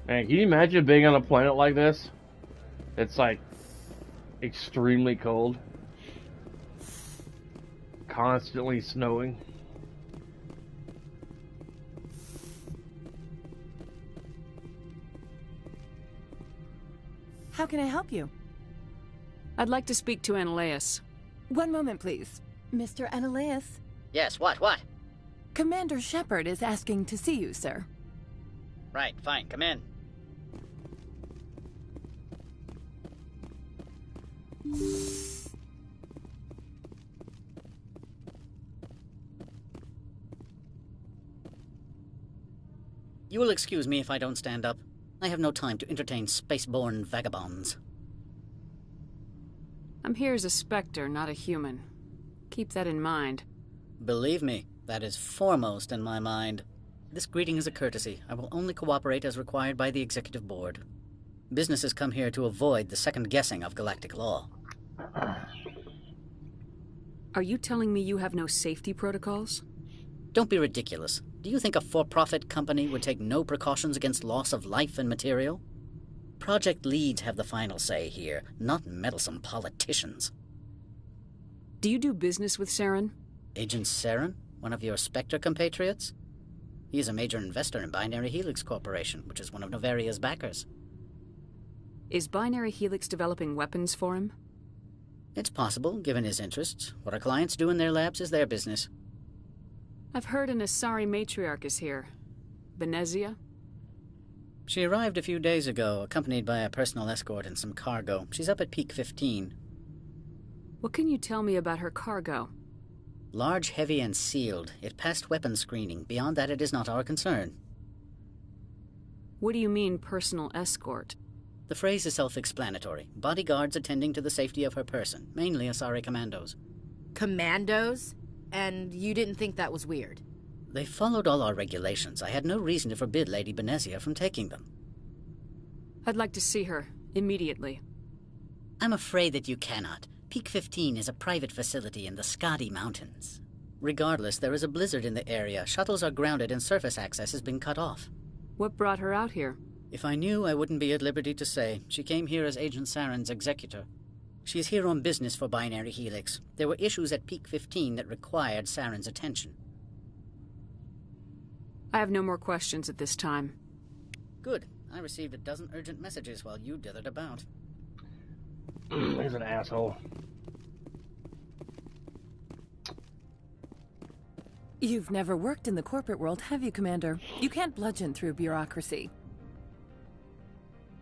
Speaker 1: Man, can you imagine being on a planet like this? It's like extremely cold, constantly snowing.
Speaker 23: How can I help you?
Speaker 6: I'd like to speak to Analeas.
Speaker 23: One moment, please. Mr. Analeas?
Speaker 21: Yes, what?
Speaker 23: Commander Sheppard is asking to see you, sir.
Speaker 21: Right, fine, come in. You will excuse me if I don't stand up. I have no time to entertain spaceborne vagabonds.
Speaker 6: I'm here as a Spectre, not a human. Keep that in mind.
Speaker 21: Believe me, that is foremost in my mind. This greeting is a courtesy. I will only cooperate as required by the Executive Board. Businesses come here to avoid the second guessing of galactic law.
Speaker 6: Are you telling me you have no safety protocols?
Speaker 21: Don't be ridiculous. Do you think a for-profit company would take no precautions against loss of life and material? Project leads have the final say here, not meddlesome politicians.
Speaker 6: Do you do business with Saren?
Speaker 21: Agent Saren? One of your Spectre compatriots? He is a major investor in Binary Helix Corporation, which is one of Novaria's backers.
Speaker 6: Is Binary Helix developing weapons for him?
Speaker 21: It's possible, given his interests. What our clients do in their labs is their business.
Speaker 6: I've heard an Asari matriarch is here. Venezia?
Speaker 21: She arrived a few days ago, accompanied by a personal escort and some cargo. She's up at Peak 15.
Speaker 6: What can you tell me about her cargo?
Speaker 21: Large, heavy, and sealed. It passed weapons screening. Beyond that, it is not our concern.
Speaker 6: What do you mean, personal escort?
Speaker 21: The phrase is self-explanatory. Bodyguards attending to the safety of her person, mainly Asari commandos.
Speaker 13: Commandos? And you didn't think that was weird?
Speaker 21: They followed all our regulations. I had no reason to forbid Lady Benezia from taking them.
Speaker 6: I'd like to see her, immediately.
Speaker 21: I'm afraid that you cannot. Peak 15 is a private facility in the Skadi Mountains. Regardless, there is a blizzard in the area. Shuttles are grounded and surface access has been cut off.
Speaker 6: What brought her out here?
Speaker 21: If I knew, I wouldn't be at liberty to say. She came here as Agent Saren's executor. She is here on business for Binary Helix. There were issues at Peak 15 that required Saren's attention.
Speaker 6: I have no more questions at this time.
Speaker 21: Good. I received a dozen urgent messages while you dithered about.
Speaker 1: He's an asshole.
Speaker 23: You've never worked in the corporate world, have you, Commander? You can't bludgeon through bureaucracy.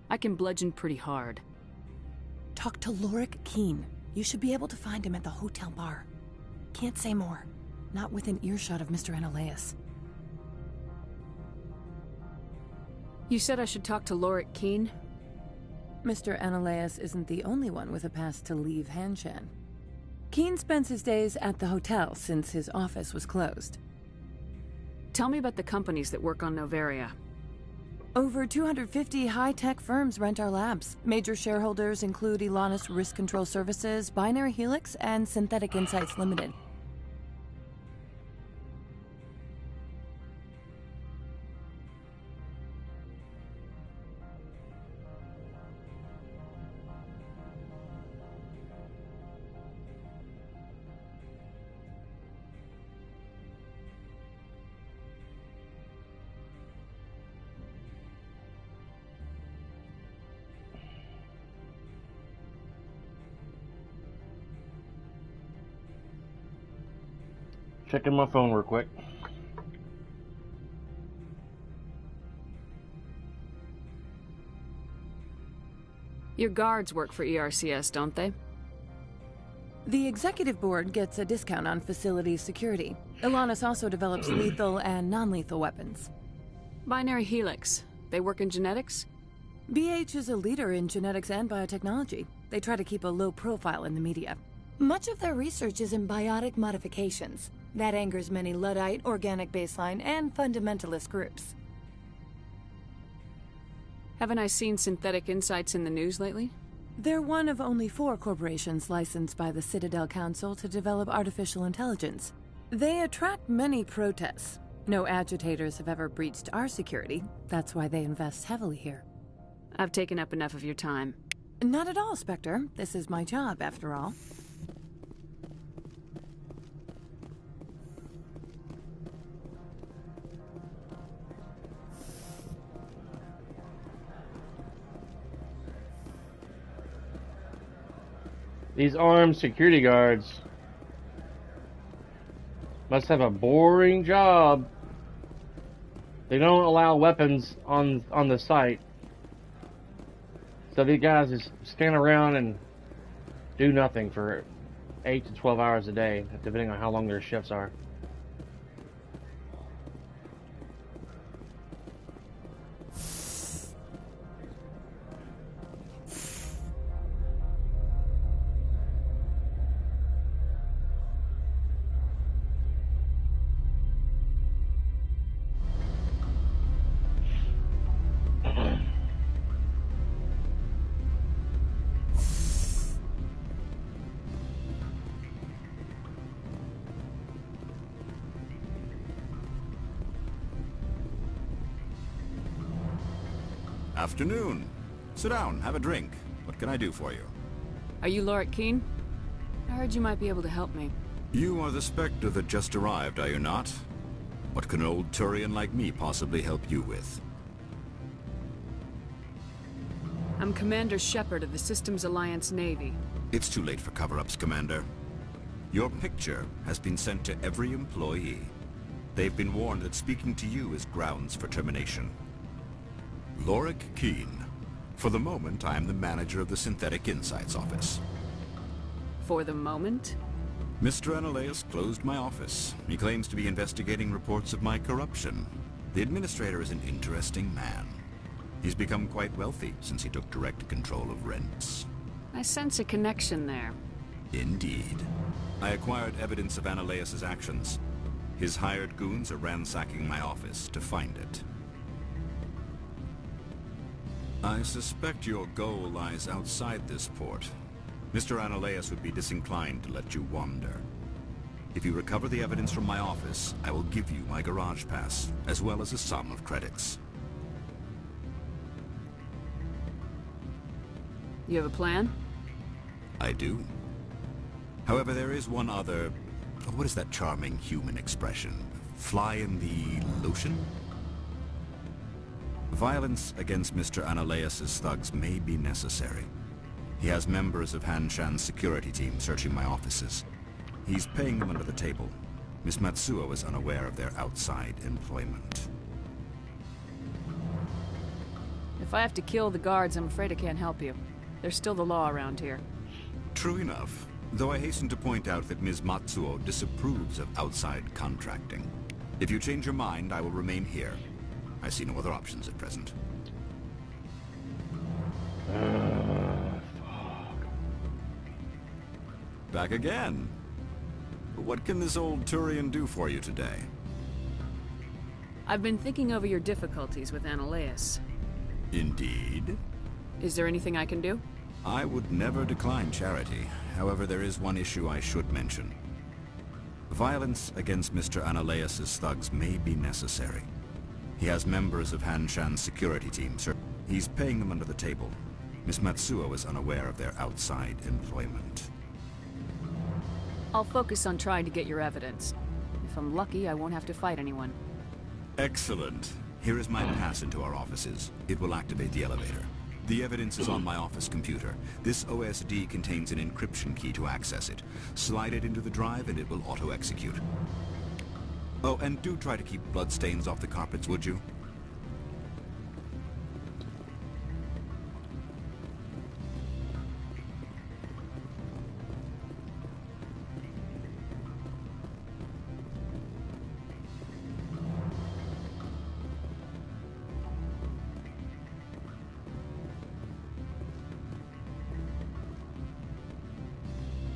Speaker 6: I can bludgeon pretty hard.
Speaker 23: Talk to Lorik Keene. You should be able to find him at the hotel bar. Can't say more. Not within earshot of Mr. Analaeus.
Speaker 6: You said I should talk to Lorik Keene?
Speaker 23: Mr. Analaeus isn't the only one with a pass to leave Hanshan. Keene spends his days at the hotel since his office was closed.
Speaker 6: Tell me about the companies that work on Novaria.
Speaker 23: Over 250 high-tech firms rent our labs. Major shareholders include Elanus Risk Control Services, Binary Helix, and Synthetic Insights Limited.
Speaker 1: Checking my phone real quick.
Speaker 6: Your guards work for ERCS, don't they?
Speaker 23: The executive board gets a discount on facility security. Elanus also develops lethal and non-lethal weapons.
Speaker 6: Binary Helix. They work in genetics?
Speaker 23: BH is a leader in genetics and biotechnology. They try to keep a low profile in the media. Much of their research is in biotic modifications. That angers many Luddite, organic baseline, and fundamentalist groups.
Speaker 6: Haven't I seen Synthetic Insights in the news lately?
Speaker 23: They're one of only 4 corporations licensed by the Citadel Council to develop artificial intelligence. They attract many protests. No agitators have ever breached our security. That's why they invest heavily here.
Speaker 6: I've taken up enough of your time.
Speaker 23: Not at all, Spectre. This is my job, after all.
Speaker 1: These armed security guards must have a boring job. They don't allow weapons on the site. So these guys just stand around and do nothing for 8 to 12 hours a day, depending on how long their shifts are.
Speaker 15: Afternoon. Sit down, have a drink. What can I do for you?
Speaker 6: Are you Laura Keene? I heard you might be able to help me.
Speaker 15: You are the Spectre that just arrived, are you not? What can an old Turian like me possibly help you with?
Speaker 6: I'm Commander Sheppard of the Systems Alliance Navy.
Speaker 15: It's too late for cover-ups, Commander. Your picture has been sent to every employee. They've been warned that speaking to you is grounds for termination. Laura Keene. For the moment, I am the manager of the Synthetic Insights Office.
Speaker 6: For the moment?
Speaker 15: Mr. Analaeus closed my office. He claims to be investigating reports of my corruption. The administrator is an interesting man. He's become quite wealthy since he took direct control of rents.
Speaker 6: I sense a connection there.
Speaker 15: Indeed. I acquired evidence of Analaeus' actions. His hired goons are ransacking my office to find it. I suspect your goal lies outside this port. Mr. Analaeus would be disinclined to let you wander. If you recover the evidence from my office, I will give you my garage pass, as well as a sum of credits.
Speaker 6: You have a plan?
Speaker 15: I do. However, there is one other... what is that charming human expression? Fly in the lotion? Violence against Mr. Analaeus' thugs may be necessary. He has members of Han Shan's security team searching my offices. He's paying them under the table. Miss Matsuo is unaware of their outside employment.
Speaker 6: If I have to kill the guards, I'm afraid I can't help you. There's still the law around here.
Speaker 15: True enough, though I hasten to point out that Ms. Matsuo disapproves of outside contracting. If you change your mind, I will remain here. I see no other options at present. Back again. What can this old Turian do for you today?
Speaker 6: I've been thinking over your difficulties with Analaeus.
Speaker 15: Indeed.
Speaker 6: Is there anything I can do?
Speaker 15: I would never decline charity. However, there is one issue I should mention. Violence against Mr. Analaeus' thugs may be necessary. He has members of Han Shan's security team, sir. He's paying them under the table. Miss Matsuo is unaware of their outside employment.
Speaker 6: I'll focus on trying to get your evidence. If I'm lucky, I won't have to fight anyone.
Speaker 15: Excellent. Here is my pass into our offices. It will activate the elevator. The evidence is on my office computer. This OSD contains an encryption key to access it. Slide it into the drive and it will auto-execute. Oh, and do try to keep bloodstains off the carpets, would you?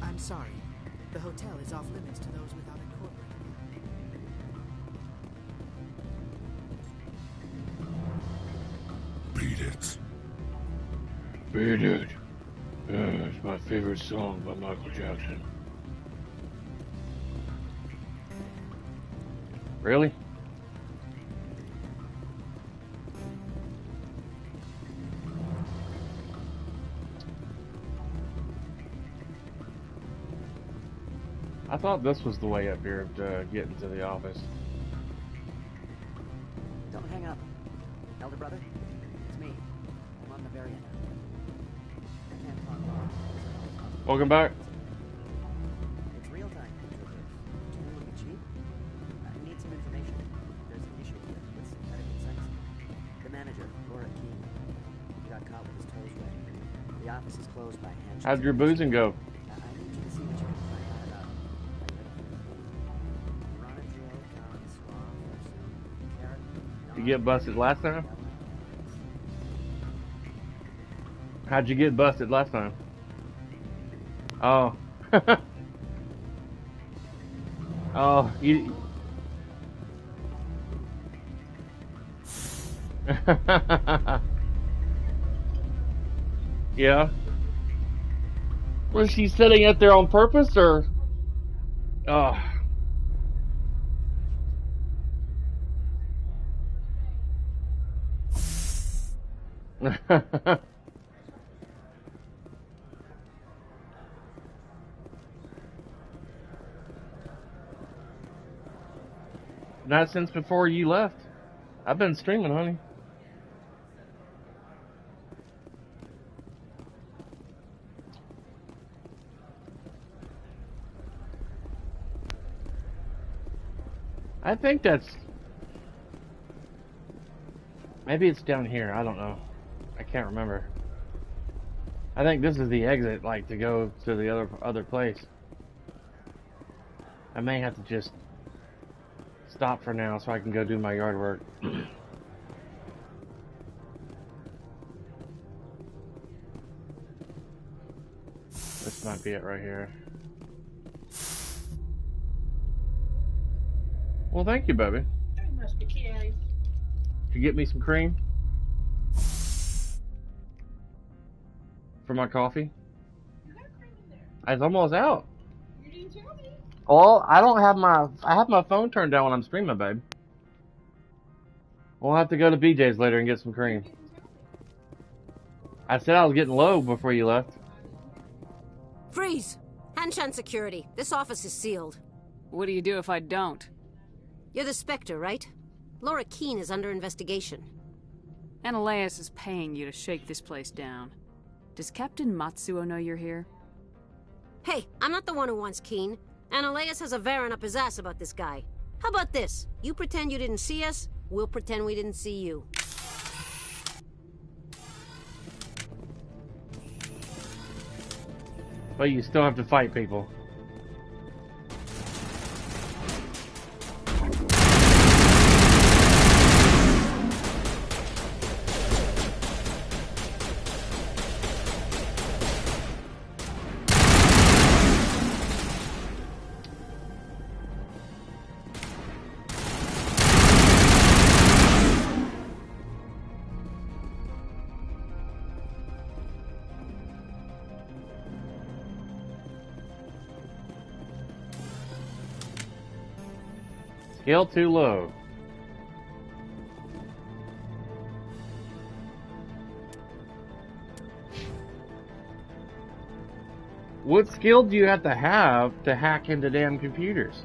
Speaker 11: I'm sorry. The hotel is off limits to those without a corporate account.
Speaker 14: Beat it.
Speaker 16: Beat it. It's my favorite song by Michael Jackson.
Speaker 1: Really? I thought this was the way up here to get into the office.
Speaker 17: Don't hang up. Elder brother, it's me. I'm on Bavaria now. I can't talk long.
Speaker 1: Welcome back.
Speaker 17: It's real time. Do you want to be cheap? I need some information. There's an issue here with Synthetic Insights. The manager, Laura Keene, he got caught with his toes wet. The office is closed by hand.
Speaker 1: How'd your boozing go?
Speaker 17: I need you to see what you can find out about him.
Speaker 1: You get busted last time? How'd you get busted last time? Oh. Oh, you... Yeah? Was she sitting up there on purpose, or... Oh. Not since before you left. I've been streaming, honey. I think that's... Maybe it's down here. I don't know. I can't remember. I think this is the exit, like, to go to the other place. I may have to just stop for now so I can go do my yard work. This might be it right here. Well, thank you, baby. Did you get me some cream? For my coffee? It's almost out.
Speaker 10: You didn't tell me.
Speaker 1: Well, I have my phone turned down when I'm streaming, babe. We'll have to go to BJ's later and get some cream. I said I was getting low before you left.
Speaker 10: Freeze! Hanshan security. This office is sealed.
Speaker 6: What do you do if I don't?
Speaker 10: You're the Spectre, right? Laura Keene is under investigation.
Speaker 6: Analeus is paying you to shake this place down. Does Captain Matsuo know you're here?
Speaker 10: Hey, I'm not the one who wants Keene. Analeus has a Varen up his ass about this guy. How about this? You pretend you didn't see us, we'll pretend we didn't see you.
Speaker 1: But you still have to fight people. Skill too low. What skill do you have to hack into damn computers?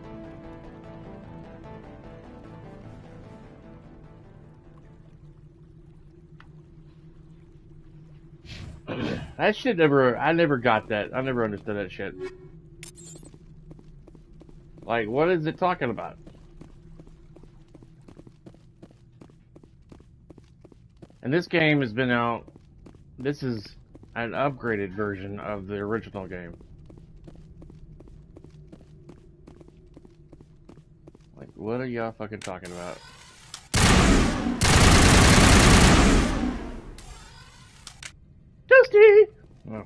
Speaker 1: That shit I never got that. I never understood that shit. Like, what is it talking about? And this game has been out. This is an upgraded version of the original game. Like, what are y'all fucking talking about? Dusty! Oh.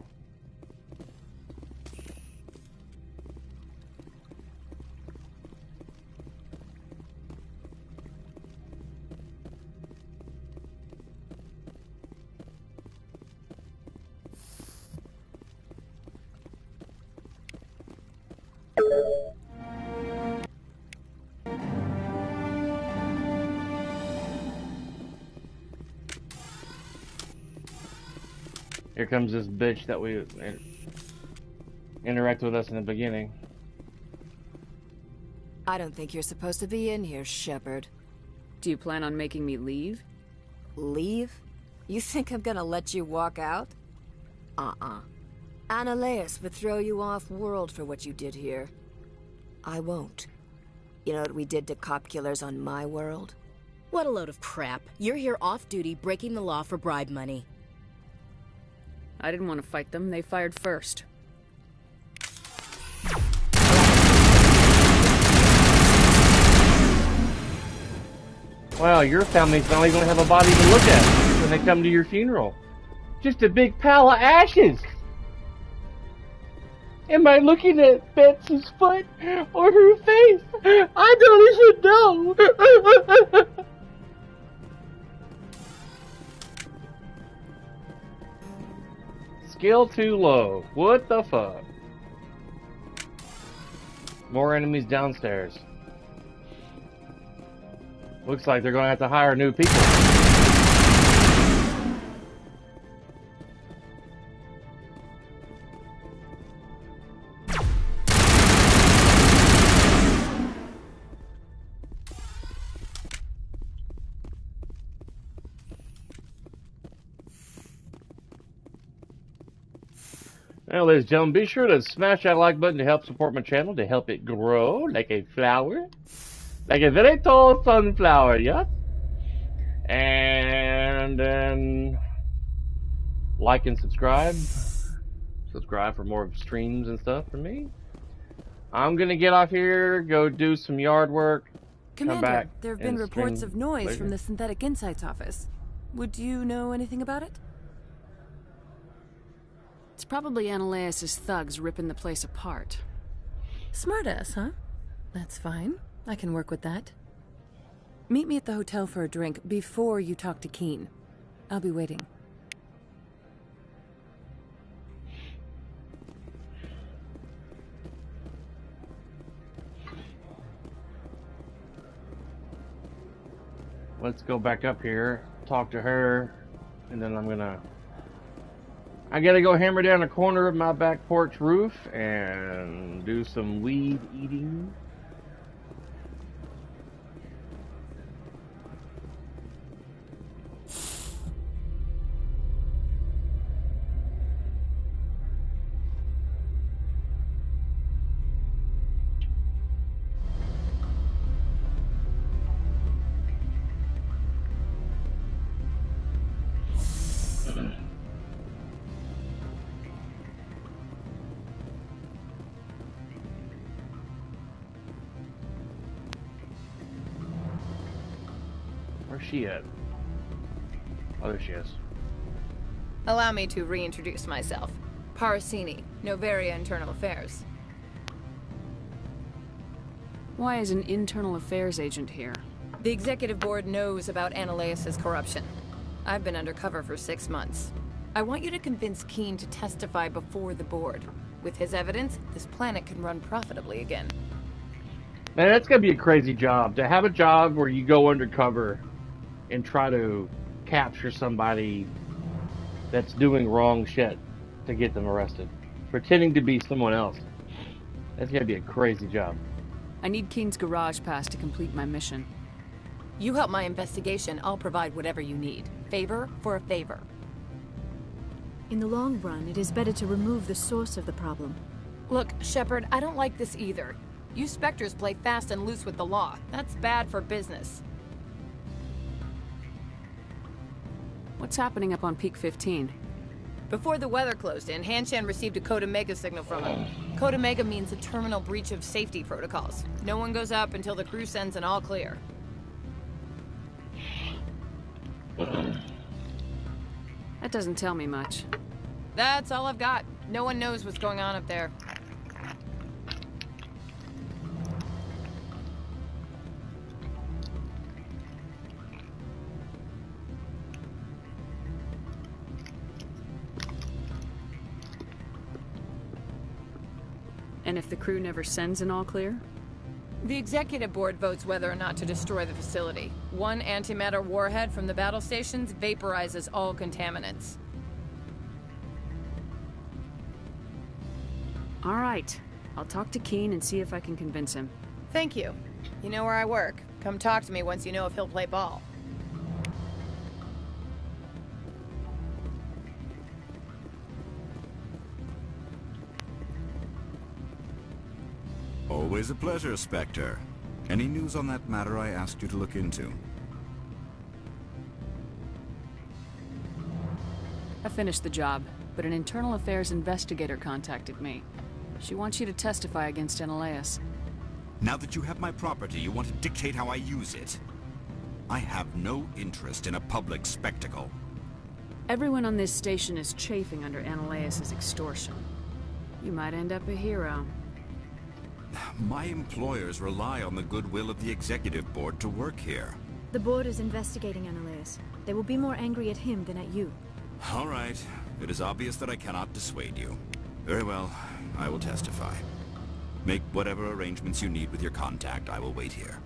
Speaker 1: Here comes this bitch that we interact with us in the beginning.
Speaker 19: I don't think you're supposed to be in here, Sheppard.
Speaker 6: Do you plan on making me leave?
Speaker 19: Leave? You think I'm gonna let you walk out? Analeus would throw you off-world for what you did here. I won't. You know what we did to cop killers on my world?
Speaker 13: What a load of crap. You're here off-duty, breaking the law for bribe money.
Speaker 6: I didn't want to fight them. They fired first.
Speaker 1: Well, your family's not even going to have a body to look at when they come to your funeral. Just a big pile of ashes. Am I looking at Betsy's foot or her face? I don't even know. Skill too low. What the fuck? More enemies downstairs. Looks like they're going to have to hire new people. Well, ladies and gentlemen, be sure to smash that like button to help support my channel, to help it grow like a flower. Like a very tall sunflower, yes? And then like and subscribe. Subscribe for more streams and stuff from me. I'm gonna get off here, go do some yard work, come
Speaker 4: Commander,
Speaker 1: back.
Speaker 4: there have been reports of noise from the Synthetic Insights office. Would you know anything about it?
Speaker 6: It's probably Ananias' thugs ripping the place apart.
Speaker 4: Smartass, huh? That's fine. I can work with that. Meet me at the hotel for a drink before you talk to Keen. I'll be waiting.
Speaker 1: Let's go back up here, talk to her, and then I gotta go hammer down a corner of my back porch roof and do some weed eating. Where's she at? Oh, there she is.
Speaker 2: Allow me to reintroduce myself. Parasini, Novaria Internal Affairs.
Speaker 6: Why is an internal affairs agent here?
Speaker 2: The executive board knows about Ananias' corruption. I've been undercover for 6 months. I want you to convince Keen to testify before the board. With his evidence, this planet can run profitably again.
Speaker 1: Man, that's gonna be a crazy job. To have a job where you go undercover and try to capture somebody that's doing wrong shit to get them arrested. Pretending to be someone else. That's gonna be a crazy job.
Speaker 6: I need Keen's garage pass to complete my mission.
Speaker 2: You help my investigation, I'll provide whatever you need. Favor for a favor.
Speaker 18: In the long run, it is better to remove the source of the problem.
Speaker 2: Look, Sheppard, I don't like this either. You Spectres play fast and loose with the law. That's bad for business.
Speaker 6: What's happening up on Peak 15?
Speaker 2: Before the weather closed in, Hanshan received a Code Omega signal from him. Code Omega means a terminal breach of safety protocols. No one goes up until the crew sends an all clear.
Speaker 6: That doesn't tell me much.
Speaker 2: That's all I've got. No one knows what's going on up there.
Speaker 6: And if the crew never sends an all clear?
Speaker 2: The executive board votes whether or not to destroy the facility. One antimatter warhead from the battle stations vaporizes all contaminants.
Speaker 6: All right. I'll talk to Keen and see if I can convince him.
Speaker 2: Thank you. You know where I work. Come talk to me once you know if he'll play ball.
Speaker 15: Always a pleasure, Spectre. Any news on that matter I asked you to look into?
Speaker 6: I finished the job, but an internal affairs investigator contacted me. She wants you to testify against Ananias.
Speaker 15: Now that you have my property, you want to dictate how I use it. I have no interest in a public spectacle.
Speaker 6: Everyone on this station is chafing under Ananias' extortion. You might end up a hero.
Speaker 15: My employers rely on the goodwill of the executive board to work here.
Speaker 18: The board is investigating Ananias. They will be more angry at him than at you.
Speaker 15: All right. It is obvious that I cannot dissuade you. Very well. I will testify. Make whatever arrangements you need with your contact. I will wait here.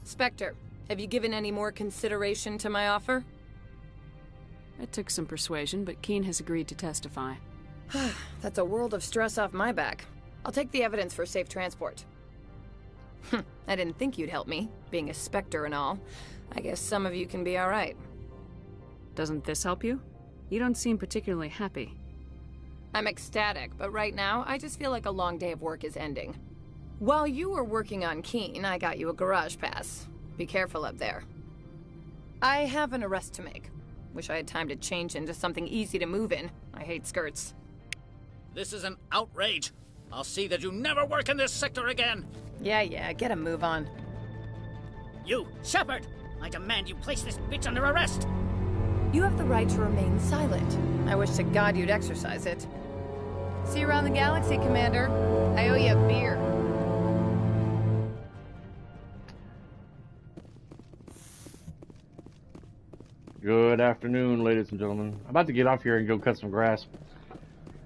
Speaker 2: Spectre, have you given any more consideration to my offer?
Speaker 6: It took some persuasion, but Keene has agreed to testify.
Speaker 2: That's a world of stress off my back. I'll take the evidence for safe transport. I didn't think you'd help me, being a Spectre and all. I guess some of you can be alright.
Speaker 6: Doesn't this help you? You don't seem particularly happy.
Speaker 2: I'm ecstatic, but right now, I just feel like a long day of work is ending. While you were working on Keene, I got you a garage pass. Be careful up there. I have an arrest to make. Wish I had time to change into something easy to move in. I hate skirts.
Speaker 21: This is an outrage. I'll see that you never work in this sector again.
Speaker 2: Yeah, get a move on.
Speaker 21: You, Sheppard! I demand you place this bitch under arrest!
Speaker 2: You have the right to remain silent. I wish to God you'd exercise it. See you around the galaxy, Commander. I owe you a beer.
Speaker 1: Good afternoon, ladies and gentlemen. I'm about to get off here and go cut some grass.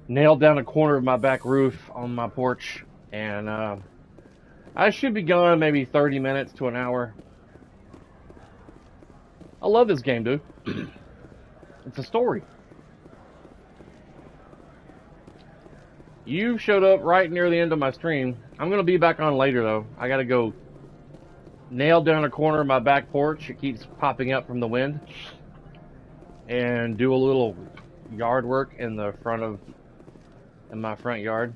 Speaker 1: Nailed down a corner of my back roof on my porch, and I should be gone maybe 30 minutes to an hour. I love this game, dude. It's a story. You showed up right near the end of my stream. I'm going to be back on later, though. I got to go nail down a corner of my back porch. It keeps popping up from the wind. And do a little yard work in the in my front yard.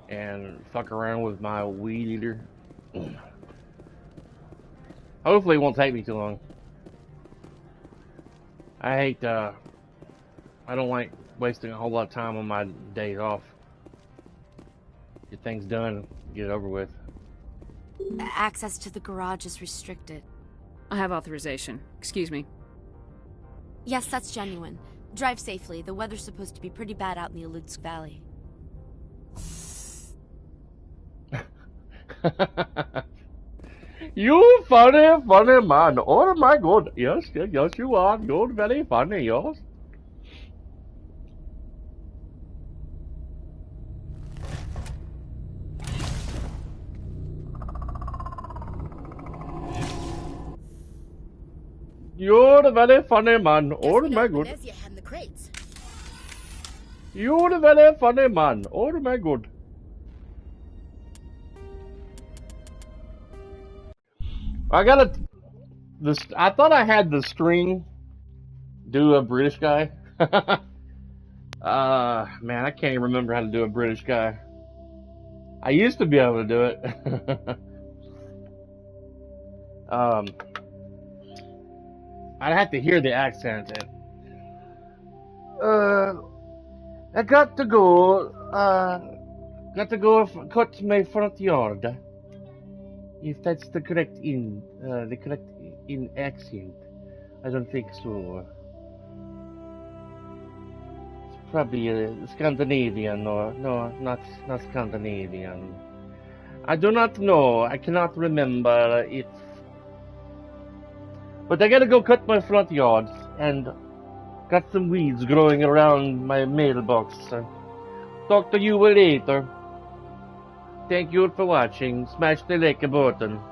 Speaker 1: And fuck around with my weed eater. Hopefully it won't take me too long. I don't like wasting a whole lot of time on my days off. Get things done, get it over with.
Speaker 13: Access to the garage is restricted.
Speaker 6: I have authorization. Excuse me.
Speaker 13: Yes, that's genuine. Drive safely. The weather's supposed to be pretty bad out in the Alutsk Valley.
Speaker 1: You funny man. Oh my god. Yes, you are. You're very funny, yes. You're a very funny man. Oh my god. You're a very funny man. Oh my god. I thought I had the string do a British guy. Man, I can't even remember how to do a British guy. I used to be able to do it. I'd have to hear the accent. I got to go cut my front yard. If that's the correct accent. I don't think so. It's probably Scandinavian or no, not Scandinavian. I do not know. I cannot remember it. But I gotta go cut my front yard and got some weeds growing around my mailbox. Talk to you later. Thank you for watching. Smash the like button.